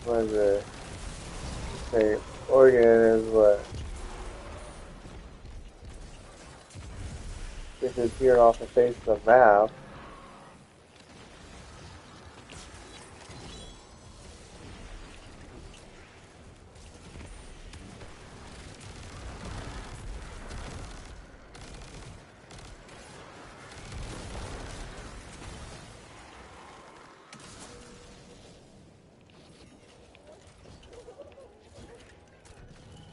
What is it? Say, Oregon is what? Disappear off the face of the map.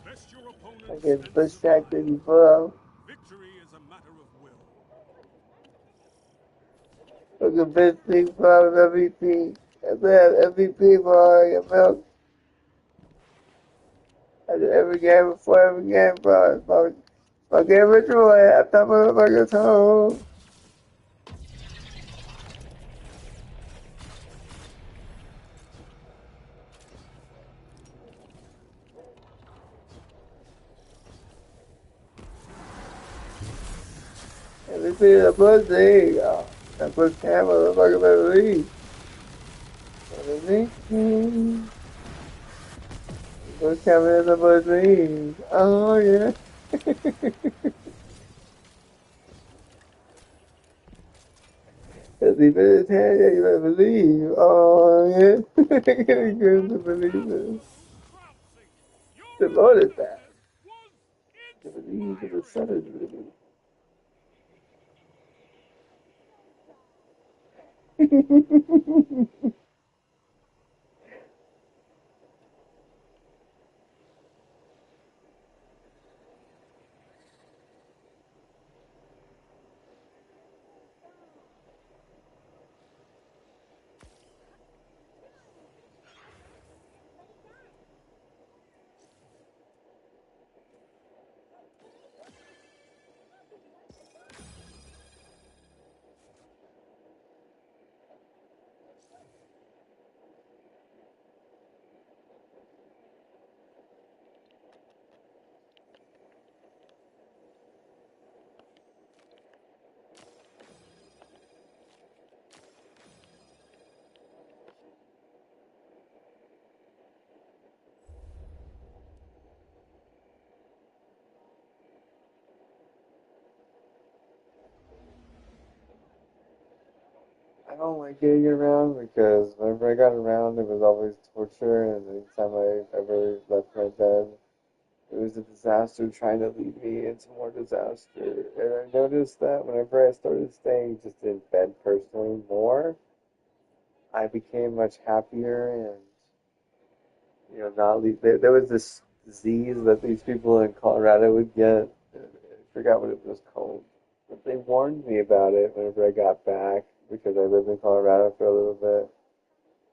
Best your I opponents get and distracted survive. before. Victory is a matter of will. Look at best thing for MVP. I have MVP for your milk. I did every game before every game, bro. Fucking ritual at the motherfucker's home. MVP the pussy. Oh, that pussy camera, motherfucker better leave. Underneath me. We're coming in the limousine. Oh yeah. Has he been in town yet? You better believe. Oh yeah. I couldn't believe it. trouncing. Your The Lord is back. relentlessness was I believe that the inspiring. sun is moving. I don't like getting around because whenever I got around, it was always torture, and anytime I ever left my bed, it was a disaster trying to lead me into more disaster. And I noticed that whenever I started staying just in bed personally more, I became much happier and, not leave. There was this disease that these people in Colorado would get. I forgot what it was called. But they warned me about it whenever I got back because I lived in Colorado for a little bit.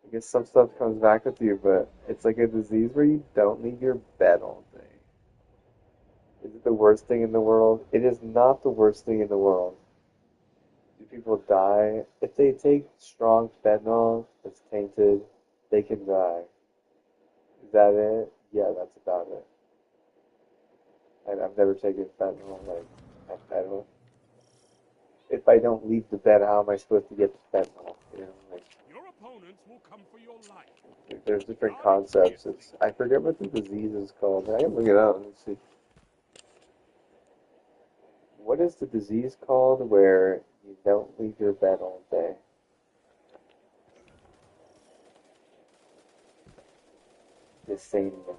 I guess some stuff comes back with you, but it's like a disease where you don't leave your bed all day. Is it the worst thing in the world? It is not the worst thing in the world. Do people die? If they take strong fentanyl that's tainted, they can die. Is that it? Yeah, that's about it. I've never taken fentanyl. Like, I don't. If I don't leave the bed, how am I supposed to get the fentanyl? Like, Your opponents will come for your life. there's different Die concepts. fiercely. I forget what the disease is called. I can look it up. Let's see. What is the disease called where you don't leave your bed all day? Insania.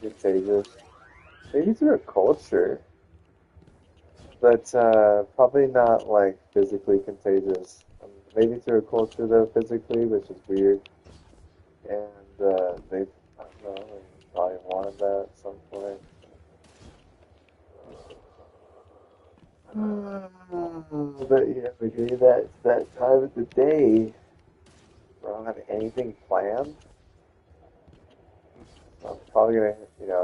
Contagious. Maybe through a culture, but probably not like physically contagious. Maybe through a culture though, physically, which is weird. And they, I don't know, they probably wanted that at some point. But yeah, maybe that time of the day where I don't have anything planned. I'm probably gonna,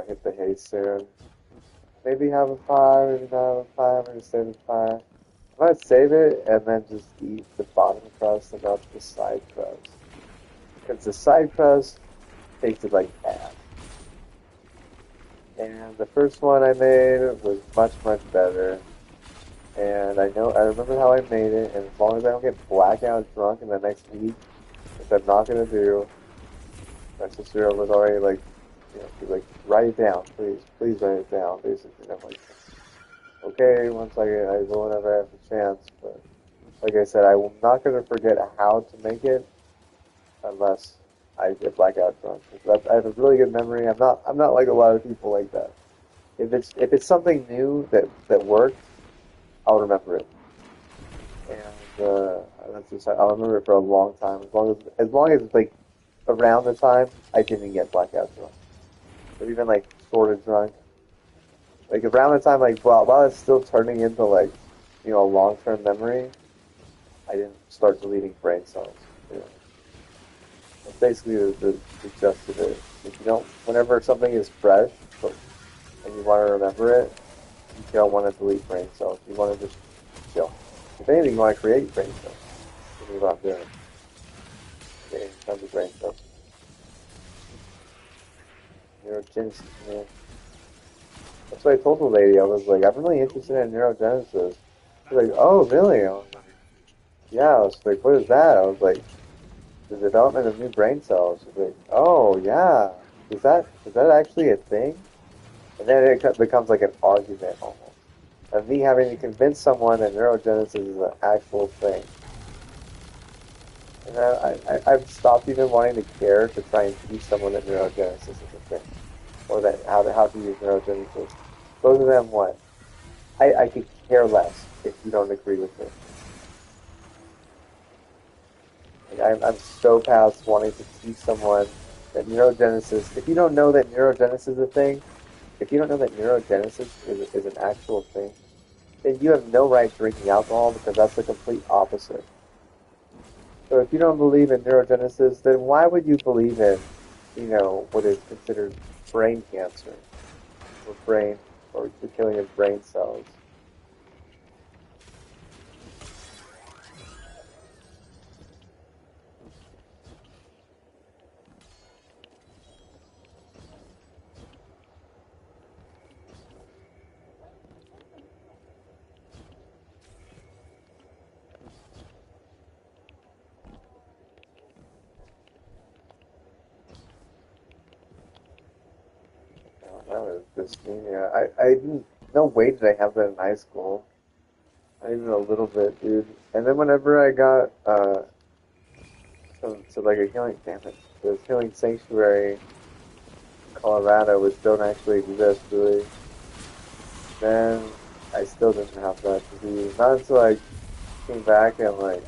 hit the hay soon. Maybe have a pie, maybe not have a pie. I'm gonna save the pie. I might save it and then just eat the bottom crust and not the side crust. Because the side crust tasted like ass. And the first one I made was much, much better. And I remember how I made it, and as long as I don't get blackout drunk in the next week, which I'm not gonna do, my sister was already like, she's like, write it down, please write it down, basically. I'm like, okay, once I will whenever I have the chance, but like I said, I'm not gonna forget how to make it unless I get blackout drunk. I have a really good memory. I'm not like a lot of people like that. If it's something new that worked, I'll remember it, and that's just I'll remember it for a long time. As long as it's like around the time I didn't get blackout drunk, or even like sort of drunk, like around the time like while it's still turning into like a long term memory, I didn't start deleting brain cells. You know. That's basically the gist of it. If you don't, whenever something is fresh and you want to remember it, you don't want to delete brain cells. You want to just chill. If anything, you want to create brain cells. What are you about doing? Creating tons of brain cells. Neurogenesis, man. That's what I told the lady. I was like, I'm really interested in neurogenesis. She's like, oh, really? I was like, yeah. I was like, what is that? I was like, the development of new brain cells. She's like, oh, yeah. Is that actually a thing? And then it becomes like an argument almost. Of me having to convince someone that neurogenesis is an actual thing. And I've stopped even wanting to care to try and teach someone that neurogenesis is a thing. Or that how to use neurogenesis. Both of them what? I could care less if you don't agree with it. Like I'm so past wanting to teach someone that neurogenesis, if you don't know that neurogenesis is a thing, if you don't know that neurogenesis is an actual thing, then you have no right drinking alcohol because that's the complete opposite. So if you don't believe in neurogenesis, then why would you believe in, what is considered brain cancer or brain or the killing of brain cells? That was dyspnea. I didn't, no way did I have that in high school. Not even a little bit, dude. And then whenever I got to like a healing, damn it, this healing sanctuary in Colorado, which don't actually exist really, then I still didn't have that disease. Not until I came back and like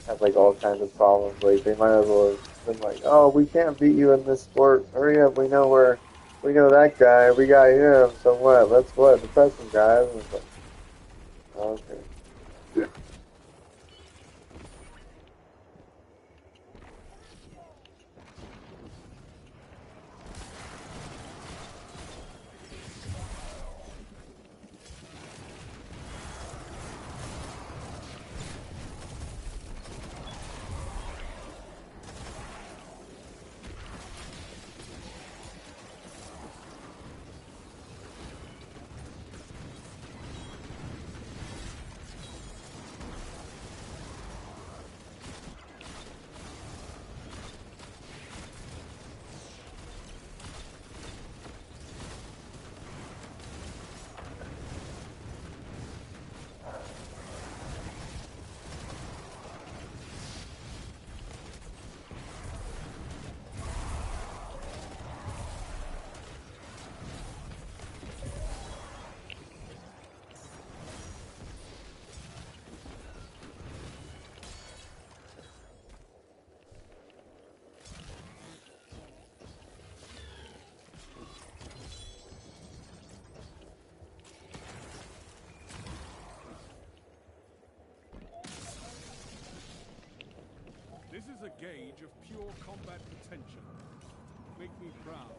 had like all kinds of problems. Like they might as well have been like, "Oh, we can't beat you in this sport. Hurry up, we know that guy. We got him. So what? Let's what? Depress him, guys." And it's like, oh, okay. This is a gauge of pure combat potential. Make me proud.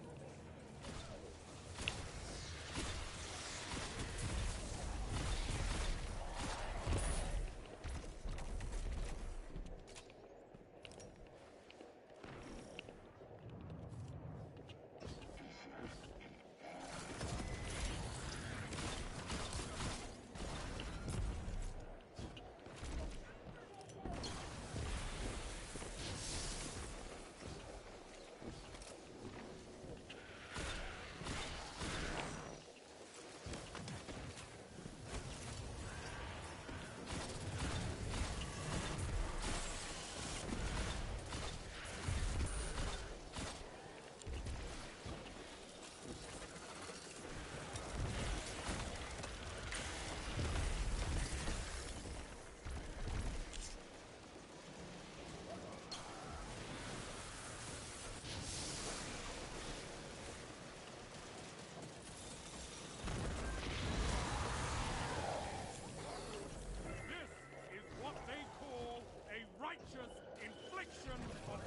This is what they call a righteous infliction of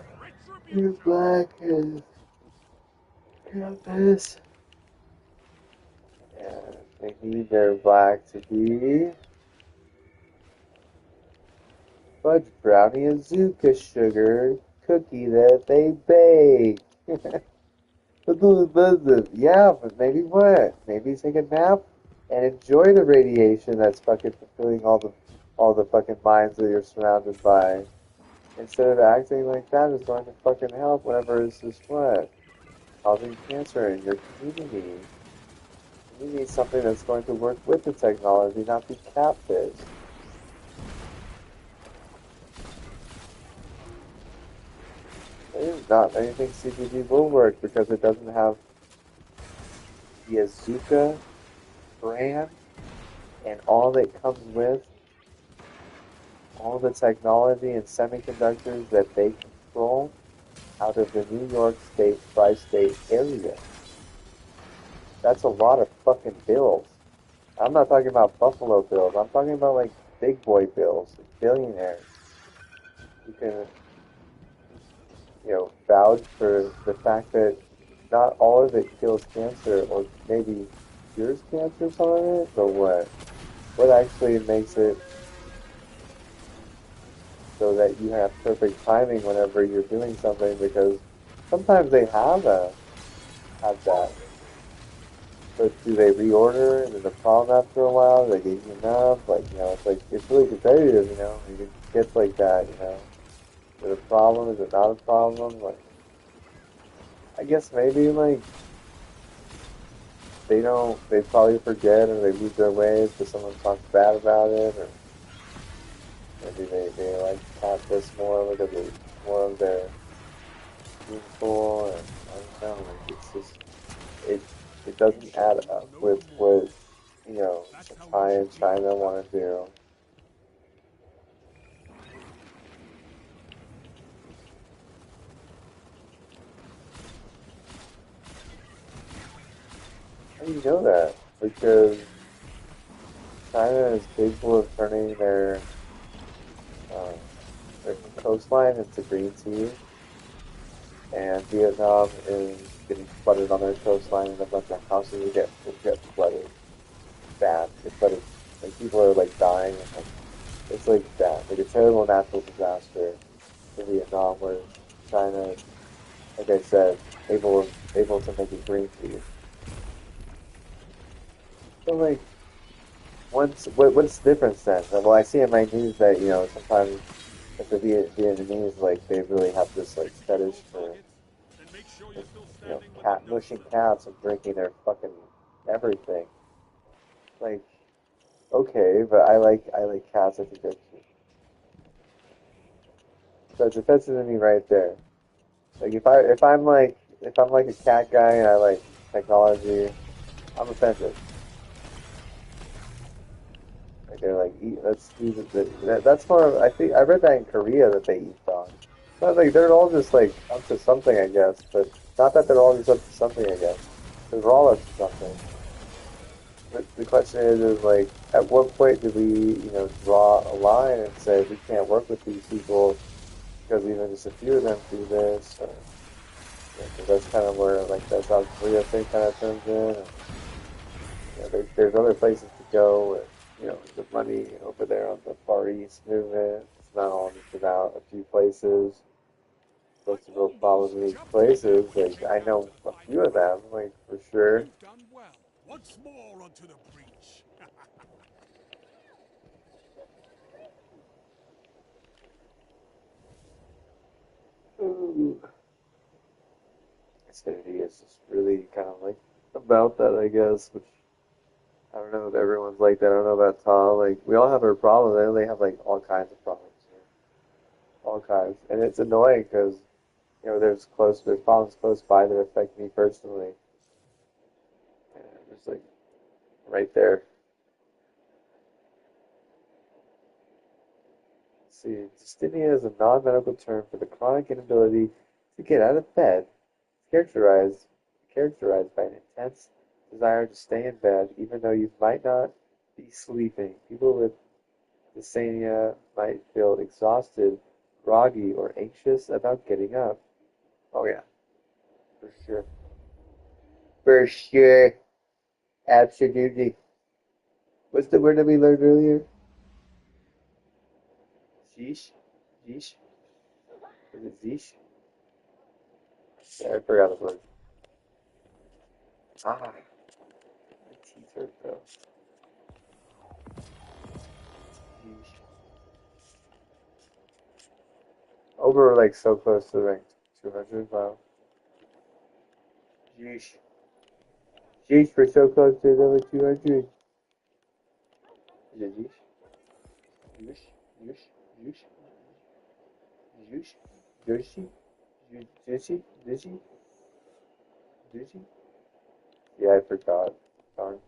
You retribution. blackhead. Got this. Yeah. They need their black to be fudge brownie Azuka sugar cookie that they bake. But who's business? Yeah, but maybe what? Maybe take a nap and enjoy the radiation that's fucking fulfilling all the fucking minds that you're surrounded by. Instead of acting like that is going to fucking help whenever it's just what? Causing cancer in your community. You need something that's going to work with the technology, not be catfish. Not anything CBD will work because it doesn't have the Azuka brand and all that comes with all the technology and semiconductors that they control out of the New York State tri-state area. That's a lot of fucking bills. I'm not talking about Buffalo bills. I'm talking about like big boy bills, billionaires who can, vouch for the fact that not all of it kills cancer, or maybe cures cancer, some of it, but what? What actually makes it so that you have perfect timing whenever you're doing something? Because sometimes they have that. But do they reorder and then the problem after a while? Do they get eaten up? Like, it's like it's really competitive, it gets like that, Is it a problem? Is it not a problem? Like, I guess maybe like they probably forget or they lose their ways because someone talks bad about it, or maybe they like tap this more because it's more of their gene pool, and I don't know, like it's just it it doesn't add up with what Japan and China want to do. How do you know that? Because China is capable of turning um, their coastline into green tea, and Vietnam is getting flooded on their coastline, and a bunch of houses will get flooded bad. Get flooded, like people are like dying, and like it's like that, like a terrible natural disaster in Vietnam, where China, like I said, able to make it green tea. So like, what's the difference then? Well, I see in my news that sometimes if the Vietnamese like they really have this like fetish for Then make sure you're still standing with the cat nose mushing up. cats and drinking their fucking everything. Like, okay, but I like cats. I think they're cute. So it's offensive to me right there. Like if I'm like a cat guy and I like technology, I'm offended. Like they're like eat. Let's use it. That's more. I think I read that in Korea that they eat dogs. But like they're all just like up to something, I guess. But not that they're all just up to something, I guess. They're all up to something. But the question is like, at what point do we, draw a line and say we can't work with these people because even just a few of them do this? Or, 'cause that's kind of where like that South Korea thing kind of turns in. And, there's other places to go with, the money over there on the Far East movement. It's not all just about a few places. By What's the real all those problem with these jumping and places? Like, punching I down know to a find few of them, freedom, like, for sure. you've done well. Once more onto the breach. Ooh. Xfinity is just really kind of like about that, I guess, which I don't know if everyone's like that. I don't know about Tom. Like, we all have our problems. They have, like, all kinds of problems. All kinds. And it's annoying because, there's problems close by that affect me personally. And it's like right there. See, dysthymia is a non-medical term for the chronic inability to get out of bed. It's characterized by an intense desire to stay in bed even though you might not be sleeping. People with dysthymia might feel exhausted, groggy, or anxious about getting up. Oh yeah, for sure. For sure. Absolutely. What's the word that we learned earlier? Sheesh? Sheesh? Was it Zeesh? Yeah, I forgot the word. Ah, my teeth hurt though. Sheesh. Oh, we're like so close to rank 200. Wow. Sheesh. Sheesh, we're so close to number 200. Is it Zeesh? Zeesh? Zeesh? Zeesh? Zeesh? Zeesh? Zeesh? Zeesh? Zeesh? Yeah, I forgot. Darn.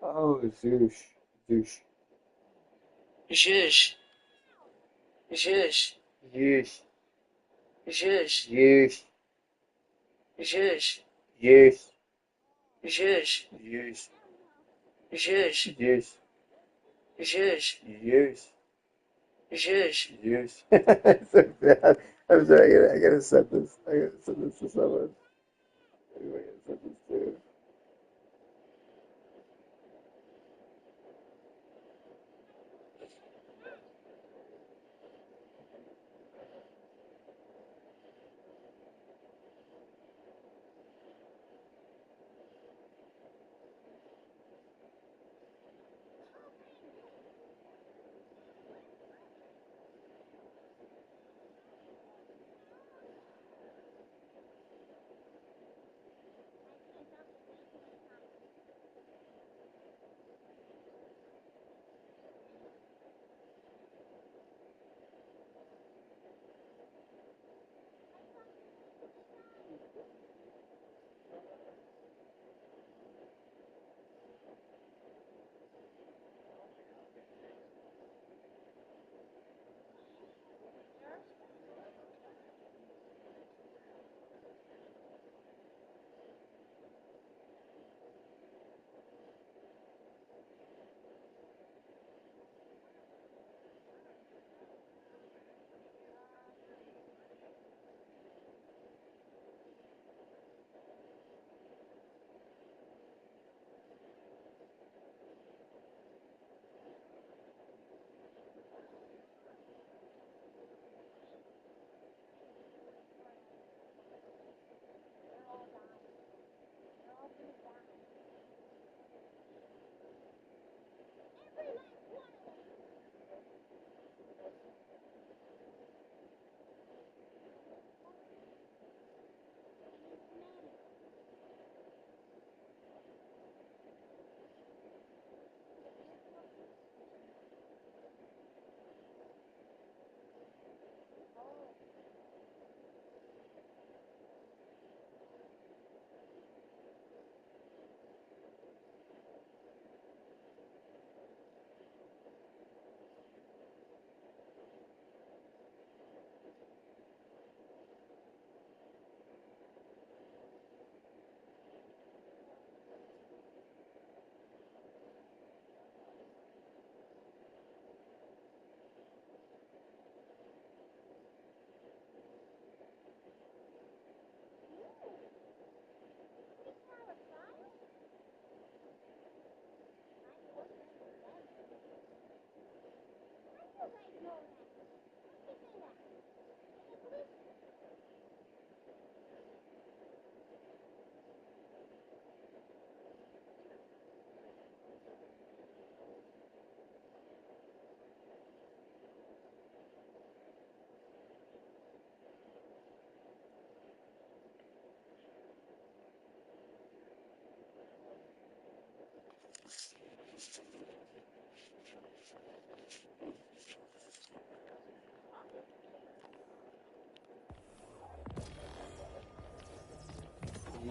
Oh, Zeus. Zeus. Zeus. Zeus. Zeus. Zeus. Zeus. Zeus. Zeus. Zeus. Zeus. Zeus. Zeus. Zeus. Zeus. Zeus. Zeus. It's so bad. I'm sorry, I gotta send this. I gotta send this to someone. I gotta send this to.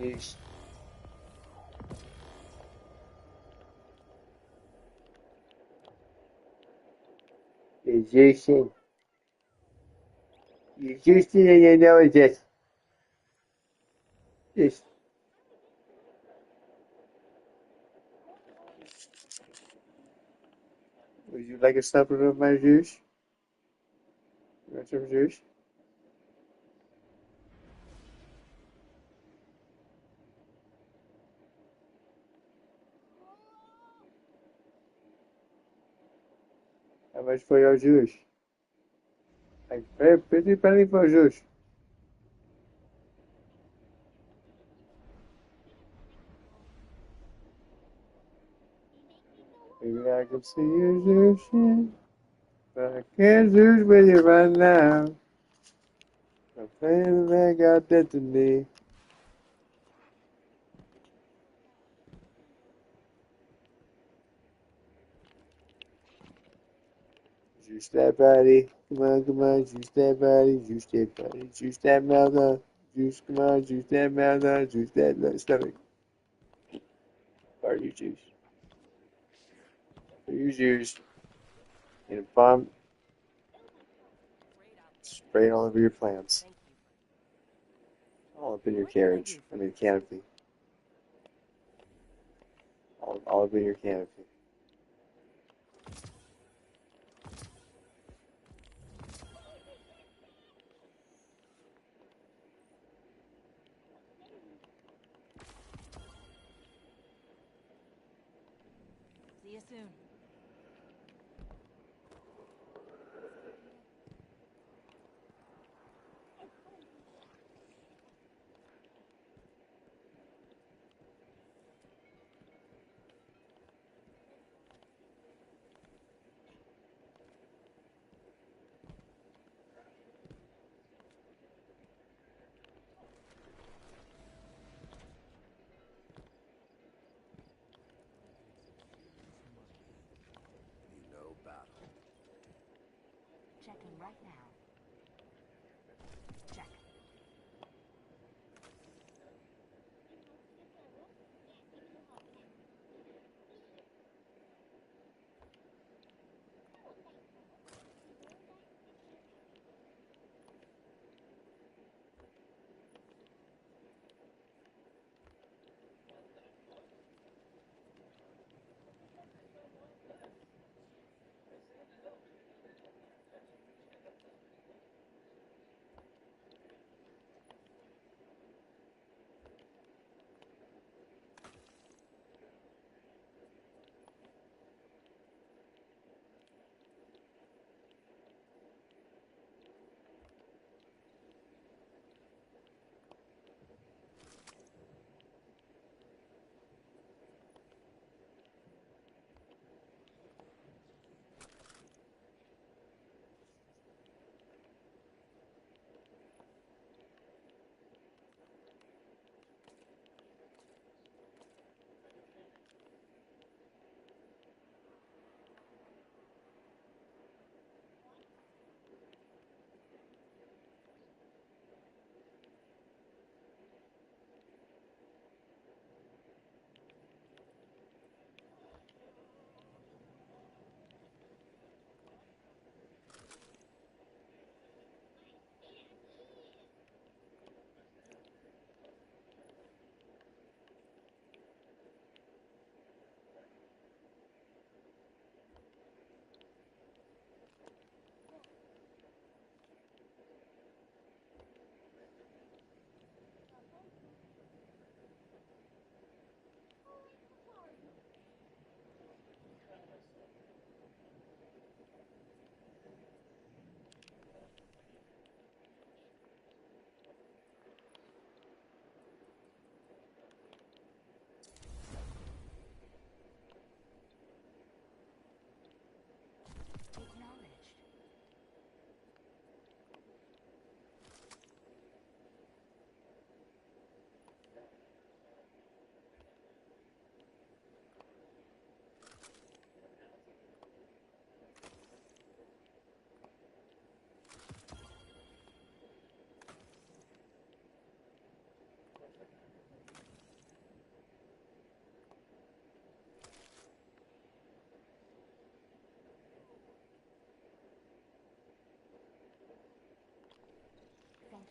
Yes. It's Jason. It's Houston and you know it's just. It's, would you like a supplement of my juice? You want some juice? How much for your juice? Like, pretty penny for juice. Maybe I can see you juicing, but I can't juice with you right now. I'm playing the man got dead to me. Juice that body, come on, juice that body, juice that mouth up, juice, come on, juice that mouth up, juice that stomach. Or you juice. You juice in a bomb, spray it all over your plants, all up in your carriage, I mean canopy, all up in your canopy. See you soon.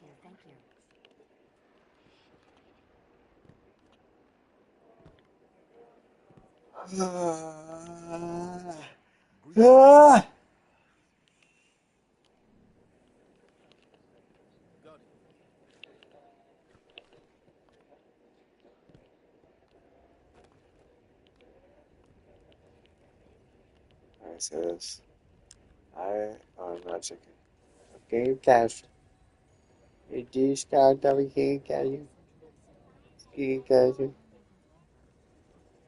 Thank you, thank you. Ah! Alright, so this. I'm not checking. Game cash. It is count that we can't catch you. Can't catch you.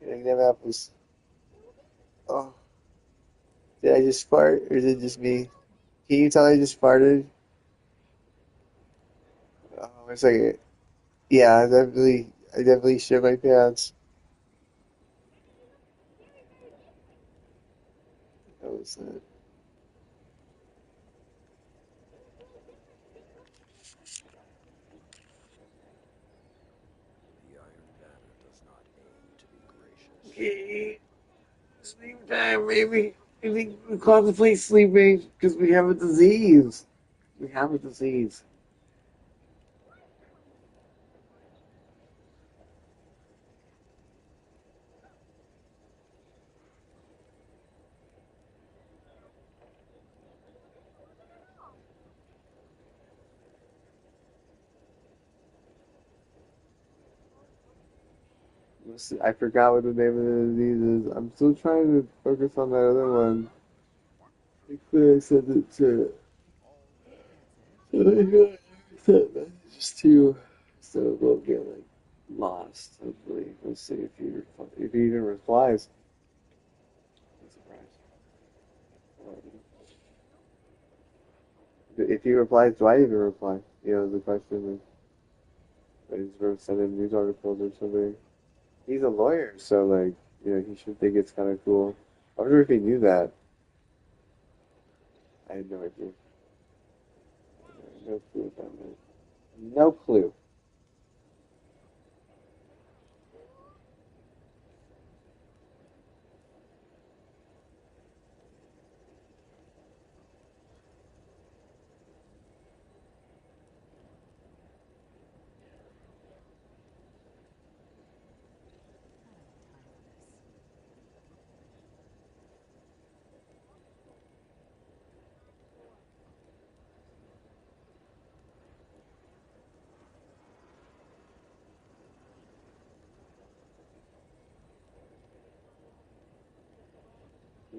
Like them apples. Oh, did I just fart or is it just me? Can you tell I just farted? Oh, it's like, yeah, I definitely shit my pants. That was it. The Iron Banner does not aim to be gracious. Okay, sleep time, baby. I think we contemplate sleeping because we have a disease. We have a disease. I forgot what the name of the disease is. I'm still trying to focus on that other one. I clearly sent it to. Oh my god, I sent messages too. So it won't get like lost. Hopefully, we'll see if he even replies. I'm surprised. If he replies, do I even reply? You know, the question is, I just wrote send him news articles or something. He's a lawyer, so like, you know, he should think it's kind of cool. I wonder if he knew that. I had no idea. No clue about that. No clue.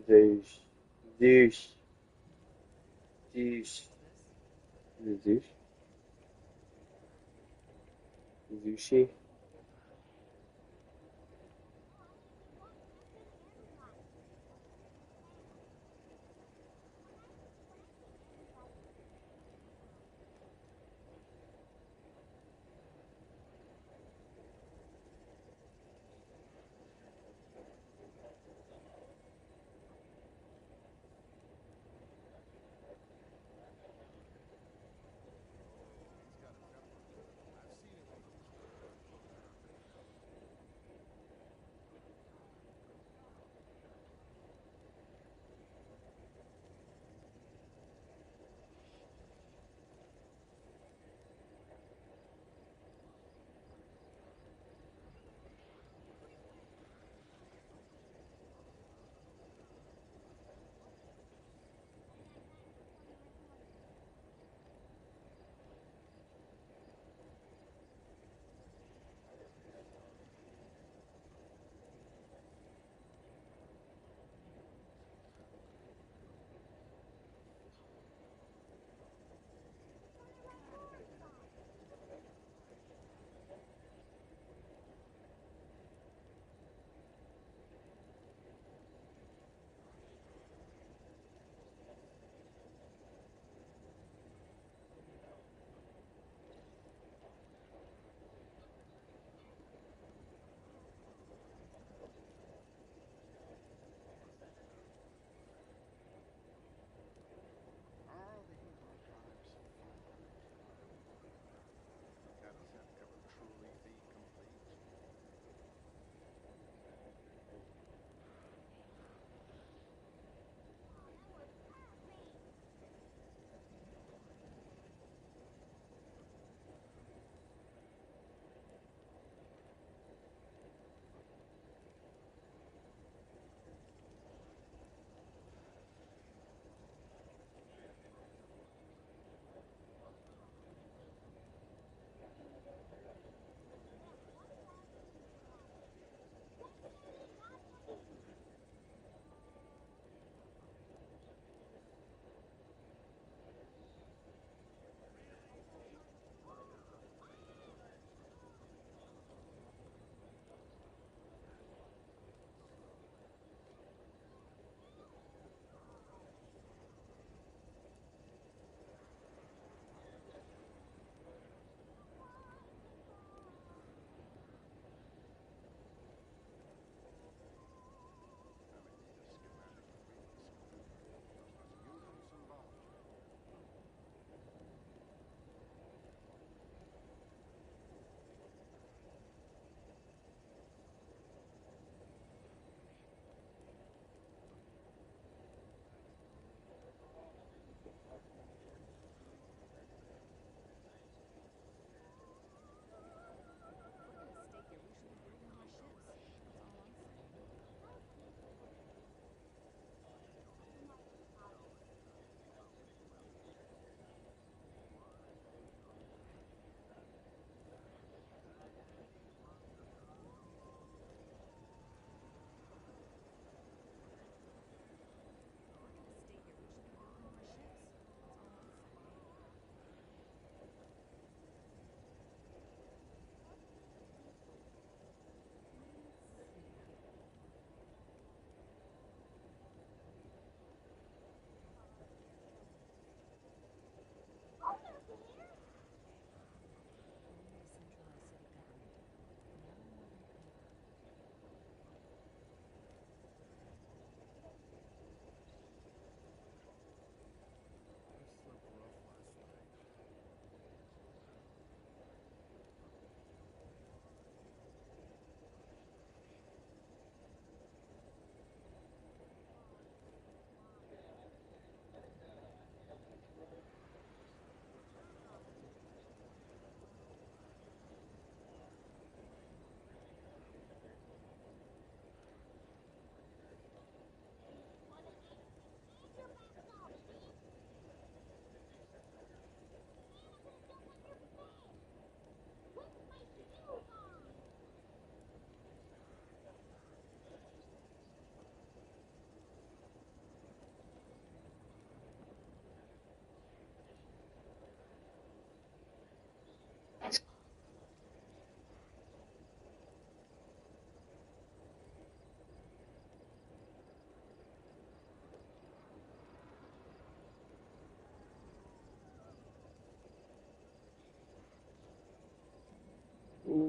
Douche. Douche. Douche. Is it douche? Douchey?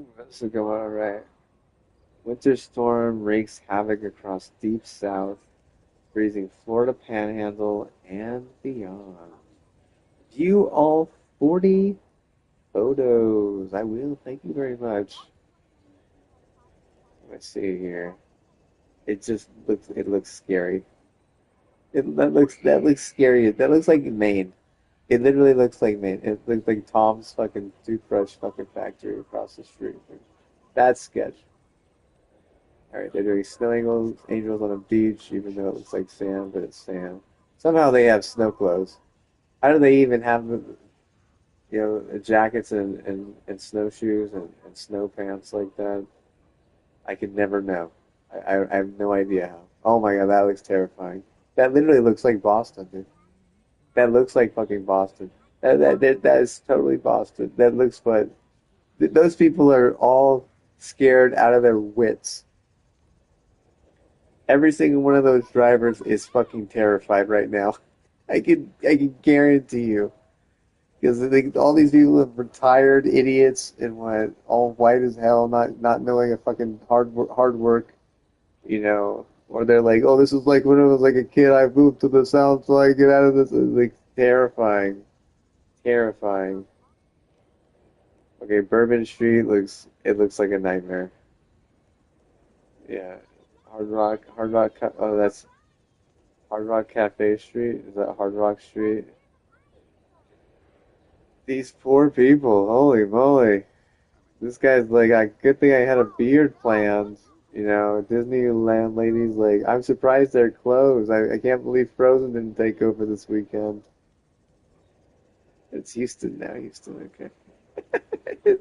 Ooh, this is going alright. Winter storm wreaks havoc across deep south, freezing Florida Panhandle and beyond. View all 40 photos. I will. Thank you very much. Let's see here. It looks scary. That looks scary. That looks like Maine. It literally looks like Maine. It looks like Tom's fucking toothbrush fucking factory across the street. That's sketch. Alright, they're doing snow angels on a beach, even though it looks like sand, but it's sand. Somehow they have snow clothes. How do they even have, jackets and snowshoes and snow pants like that? I could never know. I have no idea how. Oh my god, that looks terrifying. That literally looks like Boston, dude. That looks like fucking Boston. That is totally Boston. That looks what those people are all scared out of their wits. Every single one of those drivers is fucking terrified right now. I can guarantee you because all these people are retired idiots and what all white as hell, not knowing a fucking hard work, or they're like, oh, this is like when I was like a kid, I moved to the south so I get out of this. It's like terrifying, terrifying. Okay, Bourbon Street looks like a nightmare. Yeah, Hard Rock. Oh, that's Hard Rock Cafe Street. Is that Hard Rock Street? These poor people. Holy moly! This guy's like, good thing I had a beard planned. Disneyland ladies like, I'm surprised they're closed. I can't believe Frozen didn't take over this weekend. It's Houston now. Houston, okay. This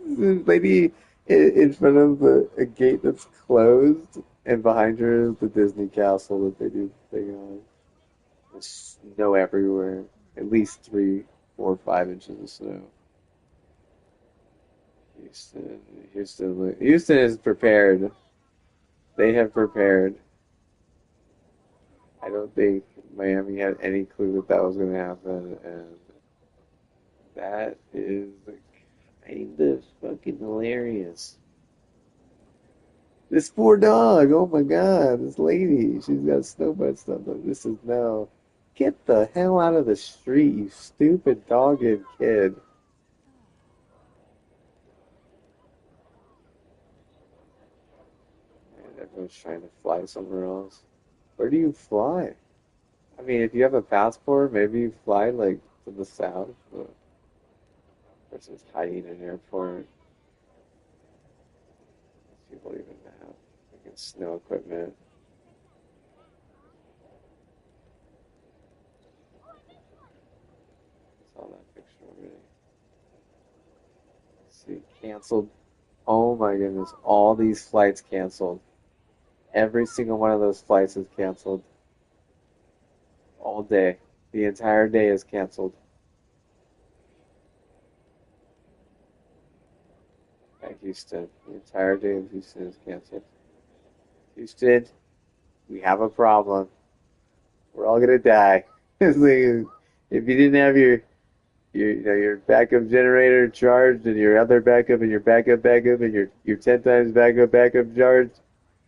lady in front of a gate that's closed, and behind her is the Disney castle that they do the thing on. There's snow everywhere. At least 3, 4, 5 inches of snow. Houston is prepared. They have prepared. I don't think Miami had any clue that that was going to happen, and that is kind of fucking hilarious. This poor dog, oh my god, this lady, she's got snowbird stuff. Like, this is now. Get the hell out of the street, you stupid dogged kid. And everyone's trying to fly somewhere else. Where do you fly? I mean, if you have a passport, maybe you fly like to the south. Versus hiding in an airport. People even have like snow equipment. I saw that picture already. Let's see, canceled. Oh my goodness, all these flights canceled. Every single one of those flights is canceled. All day. The entire day is canceled. At Houston. The entire day of Houston is canceled. Houston, we have a problem. We're all gonna die. It's like, if you didn't have your backup generator charged and your other backup and your backup and your 10 times backup charged,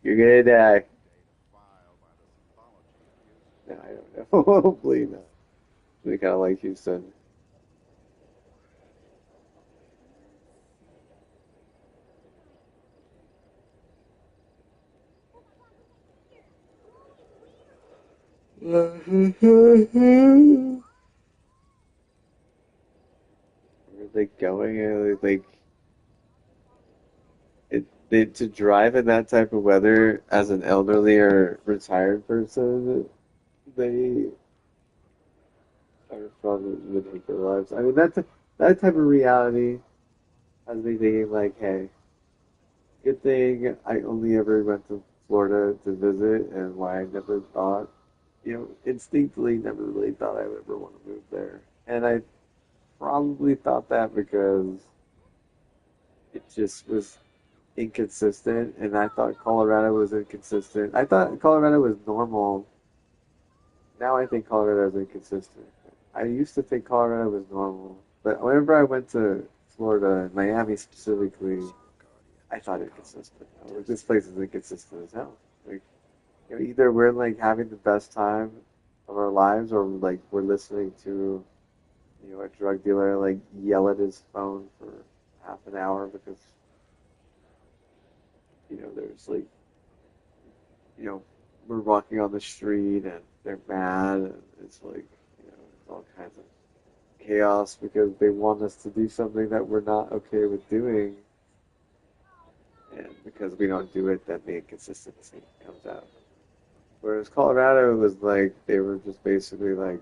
you're gonna die. No, I don't know. Hopefully not. They kind of like Houston. Where are they going? Like to drive in that type of weather as an elderly or retired person, they are probably would take their lives. I mean, that type of reality has me thinking like, hey, good thing I only ever went to Florida to visit, and why I never thought, instinctively never really thought I would ever want to move there. And I probably thought that because it just was inconsistent, and I thought Colorado was inconsistent. I thought Colorado was normal. Now I think Colorado is inconsistent. I used to think Colorado was normal, but whenever I went to Florida, Miami specifically, I thought inconsistent. Like, this place is inconsistent as hell. Like, either we're like having the best time of our lives, or like we're listening to a drug dealer like yell at his phone for half an hour because there's like you know we're walking on the street and they're mad and it's like it's all kinds of chaos because they want us to do something that we're not okay with doing, and because we don't do it, then the inconsistency comes out. Whereas Colorado was like they were just basically like,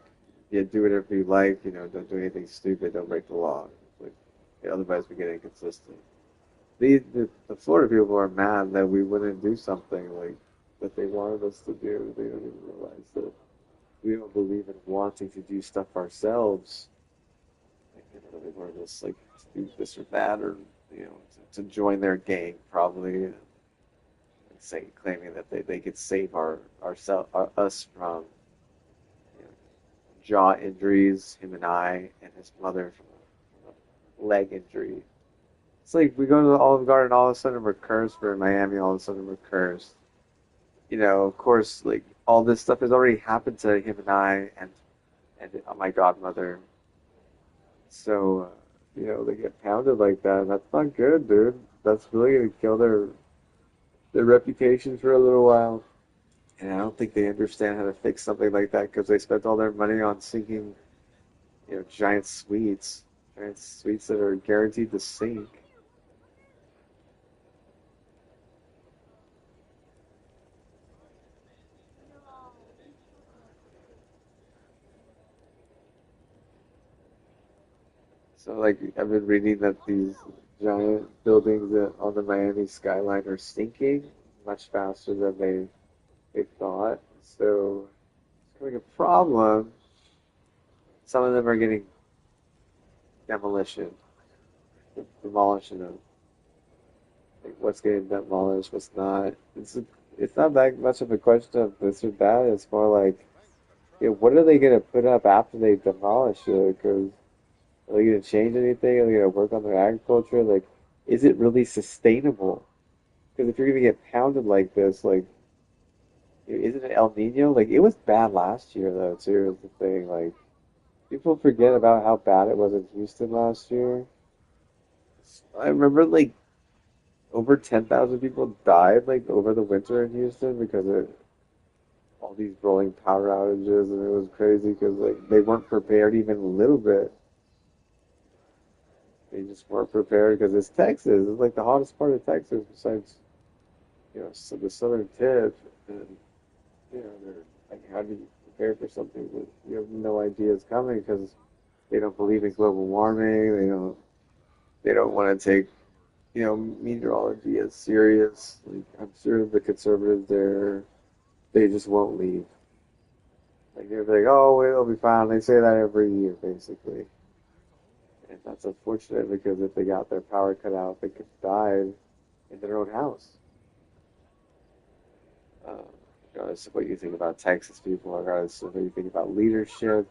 yeah, do whatever you like, don't do anything stupid, don't break the law. Like, yeah, otherwise we get inconsistent. The Florida people are mad that we wouldn't do something like that they wanted us to do. They don't even realize that we don't believe in wanting to do stuff ourselves. Like, they wanted us like to do this or that, or to join their gang probably, and claiming that they could save us from jaw injuries, him and I, and his mother from a leg injury. It's like we go to the Olive Garden, all of a sudden we're cursed. We're in Miami, all of a sudden we're cursed. Of course, like all this stuff has already happened to him and I, and my godmother. So, they get pounded like that. And that's not good, dude. That's really gonna kill their reputation for a little while. And I don't think they understand how to fix something like that because they spent all their money on sinking, giant suites that are guaranteed to sink. So, like, I've been reading that these giant buildings on the Miami skyline are sinking much faster than they thought. So, it's becoming a problem. Some of them are getting demolition, demolition of like what's getting demolished, what's not. It's not that much of a question of this or that. It's more like, what are they gonna put up after they demolish it? Because are they gonna change anything? Are they gonna work on their agriculture? Like, is it really sustainable? Because if you're gonna get pounded like this, like, isn't it El Nino? Like, it was bad last year though too. Is the thing. Like, people forget about how bad it was in Houston last year. I remember like over 10,000 people died like over the winter in Houston because of all these rolling power outages, and it was crazy because like they weren't prepared even a little bit. They just weren't prepared because it's Texas. It's like the hottest part of Texas besides so the southern tip, and they're like, how do you prepare for something that you have no idea is coming because they don't believe in global warming. They don't want to take meteorology as serious. Like, I'm sure the conservatives there, they just won't leave. Like, they're like, oh, it'll be fine. They say that every year, basically. And that's unfortunate because if they got their power cut out, they could have died in their own house. Uh, Regardless of what you think about Texas people, regardless of what you think about leadership,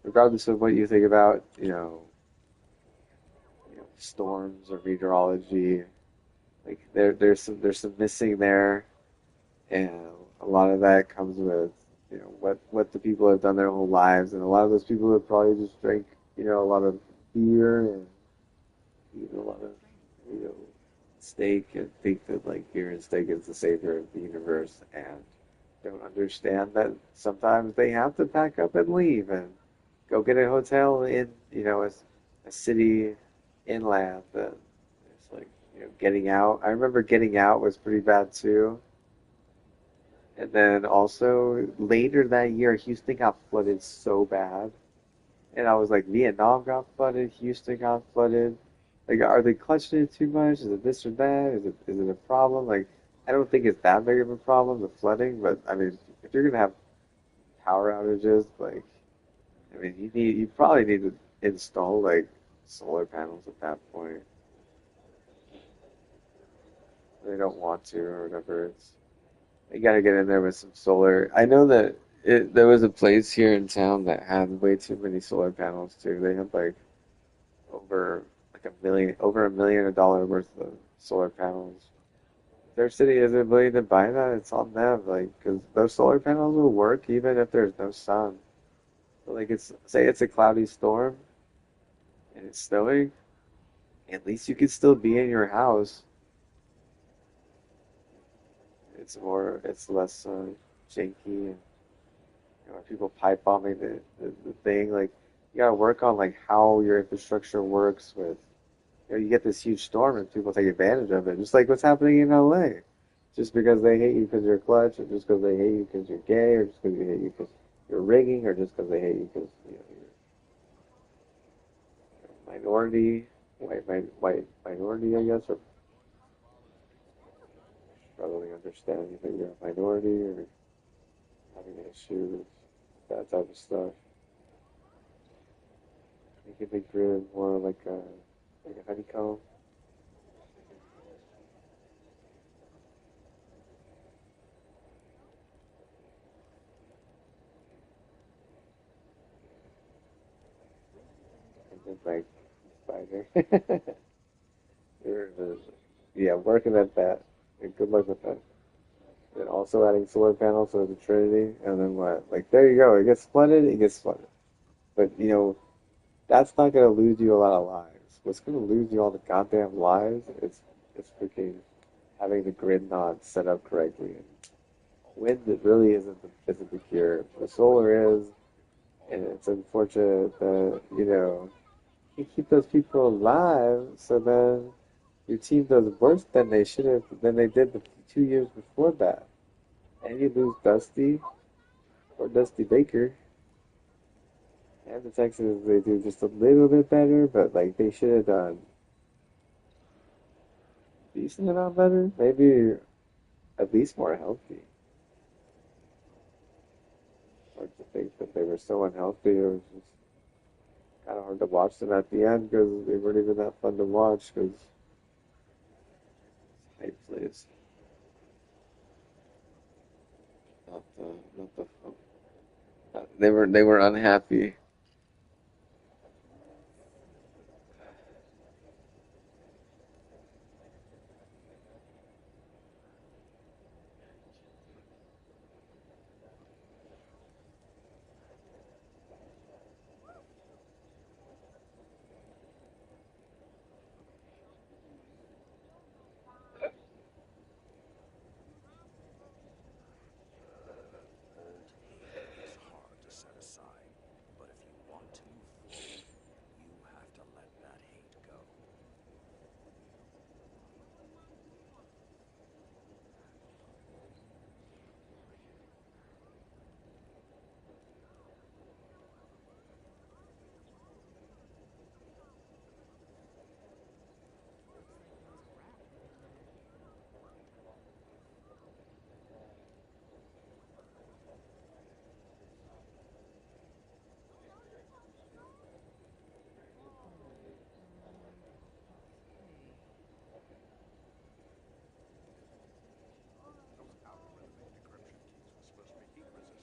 regardless of what you think about, storms or meteorology, like there's some missing there, and a lot of that comes with what the people have done their whole lives, and a lot of those people have probably just drank a lot of beer and eaten a lot of you know steak and think that like beer and steak is the savior of the universe, and don't understand that sometimes they have to pack up and leave and go get a hotel in a city inland. That it's like getting out. I remember getting out was pretty bad too. And then also later that year, Houston got flooded so bad. And I was like, Vietnam got flooded, Houston got flooded. Like, are they clutching it too much? Is it this or that? Is it a problem? Like, I don't think it's that big of a problem, the flooding. But I mean, if you're gonna have power outages, like, I mean, you probably need to install like solar panels at that point. They don't want to or whatever. You gotta get in there with some solar. I know that there was a place here in town that had way too many solar panels too. They had like over like a million, over $1 million worth of solar panels. If their city isn't willing to buy that, it's on them. Like, because those solar panels will work even if there's no sun. But like, it's say it's a cloudy storm and it's snowing. At least you can still be in your house. It's less janky and people pipe bombing the thing. Like, you gotta work on like how your infrastructure works with. You get this huge storm and people take advantage of it, just like what's happening in LA. Just because they hate you because you're clutch, or just because they hate you because you're gay, or just because they hate you because you're rigging, or just because they hate you because you're minority, white minority, I guess, or struggling understanding that you're a minority, or having an issue with that type of stuff. Make the grid more like a honeycomb. And then like spider. Yeah, working at that. And good luck with that. And also adding solar panels so the Trinity, and then what? Like there you go. It gets flooded. It gets flooded. But that's not gonna lose you a lot of lives. What's gonna lose you all the goddamn lives is freaking having the grid not set up correctly. And wind it really isn't the cure. The solar is, and it's unfortunate that you keep those people alive, so then your team does worse than they did the 2 years before that. And you lose Dusty or Dusty Baker. And the Texans, they do just a little bit better, but like they should have done decent amount better. Maybe at least more healthy. Or to think that they were so unhealthy, it was just kind of hard to watch them at the end because they weren't even that fun to watch because hype plays, not the not the fun. They were unhappy. Hate is hard to set aside, but if you want to move forward, you have to let that hate go. Those algorithmic decryption keys were supposed to be heat resistant.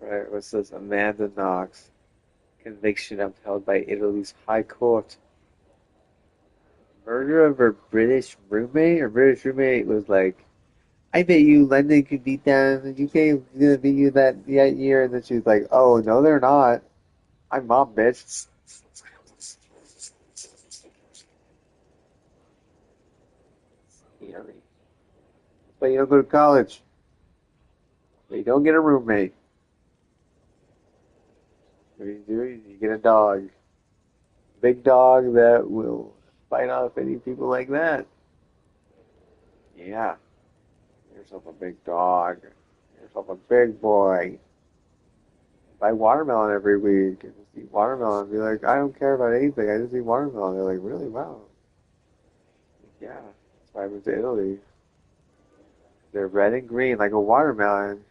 Right? What's this? Amanda Knox conviction upheld by Italy's High Court. Murder of her British roommate. Her British roommate was like, I bet you London could beat them. The UK is gonna beat you that year. And then she was like, oh, no, they're not. I'm mom, bitch. But you don't go to college. But you don't get a roommate. What do? You get a dog. Big dog that will fight off any people like that. Yeah. Get yourself a big dog. Get yourself a big boy. Buy watermelon every week and just eat watermelon. Be like, I don't care about anything. I just eat watermelon. They're like, really? Wow. Yeah. That's why I moved to Italy. They're red and green like a watermelon.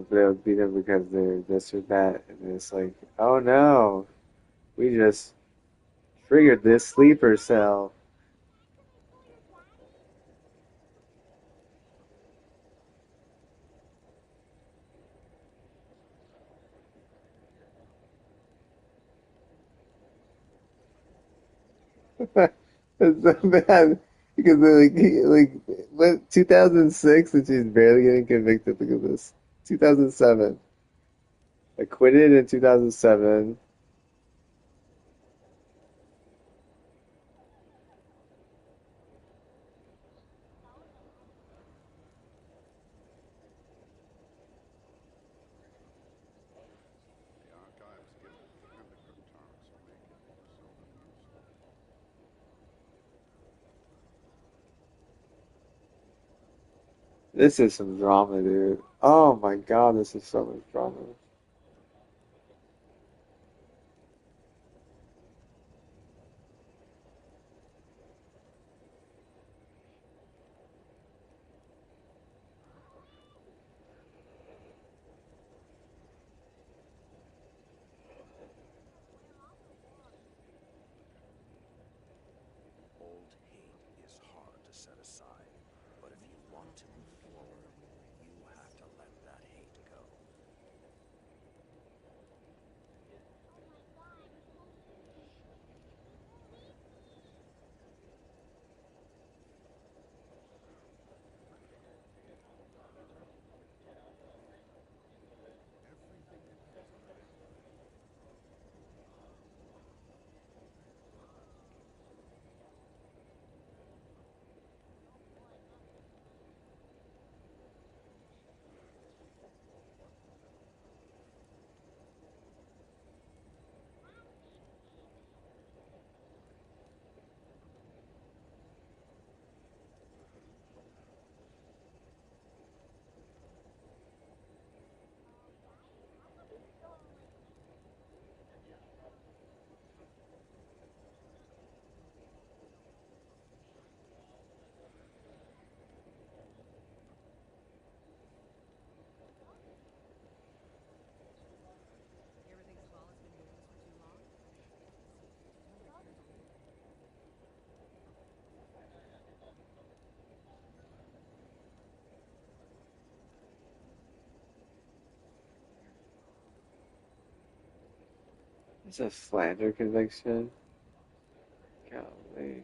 they'll beat them because they're this or that, and it's like, oh no, we just triggered this sleeper cell. It's so bad because like what 2006 and she's barely getting convicted. Look at this. 2007, acquitted in 2007. The archives give it and the cryptonics make it seldom used. This is some drama, dude. Oh my God, this is so much drama. Old hate is hard to set aside, but if you want to move forward, you have to let that hate go. Everything depends on the outcome. You ever think Saul has been doing this for too long? It's a slander conviction. Golly.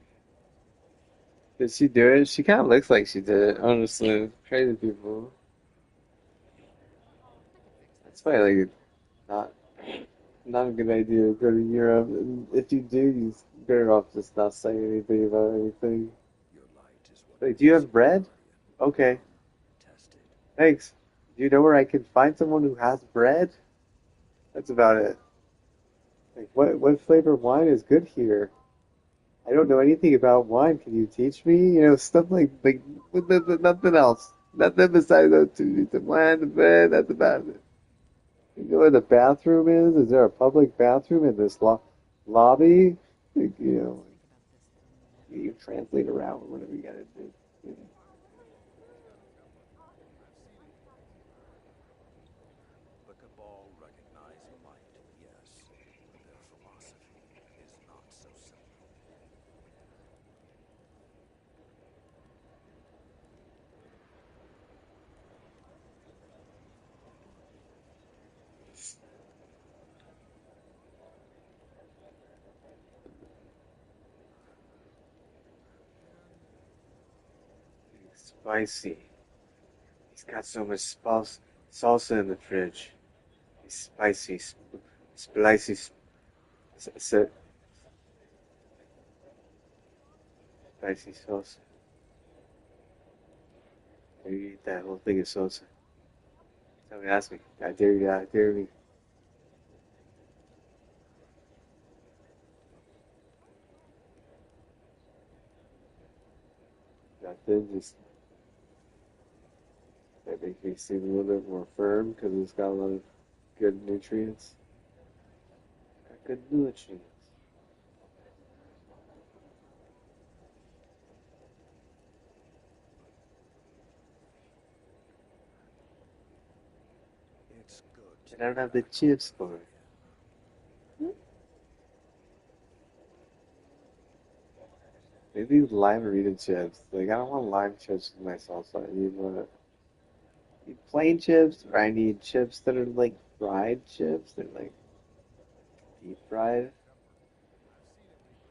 Did she do it? She kind of looks like she did it, honestly. Crazy people. I could fix That's this. why, like, not not a good idea to go to Europe. And if you do, you better off just not saying anything about anything. Your light is what Like, do you makes have you a bread? guardian. Okay, Test it. thanks. Do you know where I can find someone who has bread? That's about it. Like, what flavor wine is good here? I don't know anything about wine. Can you teach me? You know, stuff like nothing else. Nothing besides those two. The wine, the bread. That's about it. You know where the bathroom is? Is there a public bathroom in this lobby? Like, you know, Let's think about this for a minute. you translate around whatever you gotta do. You know. I've seen it. The Cabal recognize light, yes, but their philosophy is not so simple. Spicy. He's got so much salsa in the fridge. He's spicy, spicy, spicy salsa. You eat that whole thing of salsa. Somebody ask me. I dare you. I dare me. Nothing. Just that makes me seem a little bit more firm because it's got a lot of good nutrients. Got good nutrients. I don't have the chips for it. Maybe lime chips. Like, I don't want lime chips with my salsa. I need plain chips, or I need chips that are like fried chips. They're like deep fried.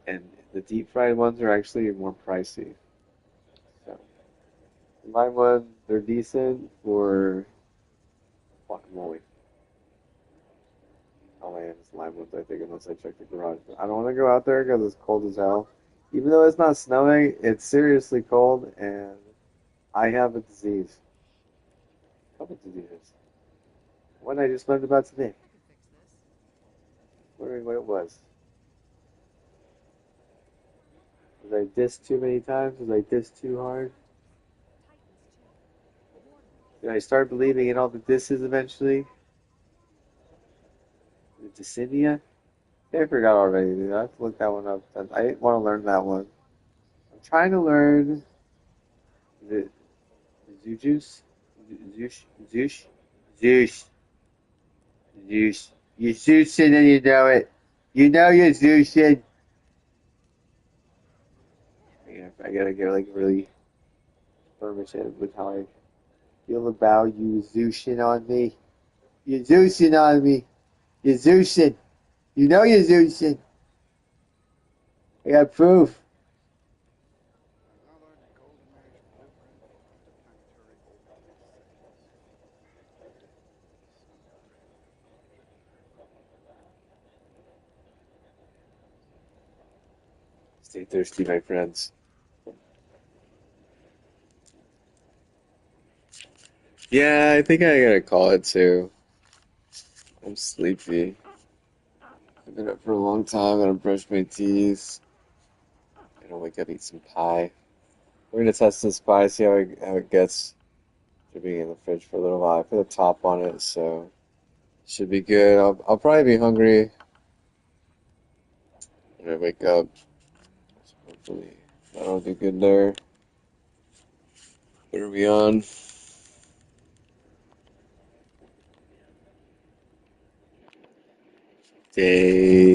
And the deep fried ones are actually more pricey. So, the lime ones, they're decent for guacamole. All I have is lime ones, I think, unless I check the garage. But I don't want to go out there because it's cold as hell. Even though it's not snowing, it's seriously cold, and I have a disease. A couple diseases. One I just learned about today. I could fix this. Wondering what it was. Was I dissed too many times? Was I dissed too hard? Titans too. Water. Did I start believing in all the disses eventually? The Dissidia? I forgot already, dude. I have to look that one up. I didn't want to learn that one. I'm trying to learn the Zujus? Zoosh? Zoosh? Zoosh. Zoosh. You're Zeusing and you know it. You know you're Zeusing. I gotta get like really affirmative with how I feel about you Zeusing on me. You're Zeusing on me. You're Zeusing. You know you're Zeusing. I got proof. Another golden age blueprint for interplanetary overlord cities. Stay thirsty, my friends. Yeah, I think I gotta call it too. I'm sleepy. I've been up for a long time. Gotta brush my teeth. Gotta wake up, eat some pie. We're gonna test this pie, see how it gets. Should be in the fridge for a little while. I put a top on it, so it should be good. I'll probably be hungry when I wake up. So hopefully that'll do good there. What are we on? Day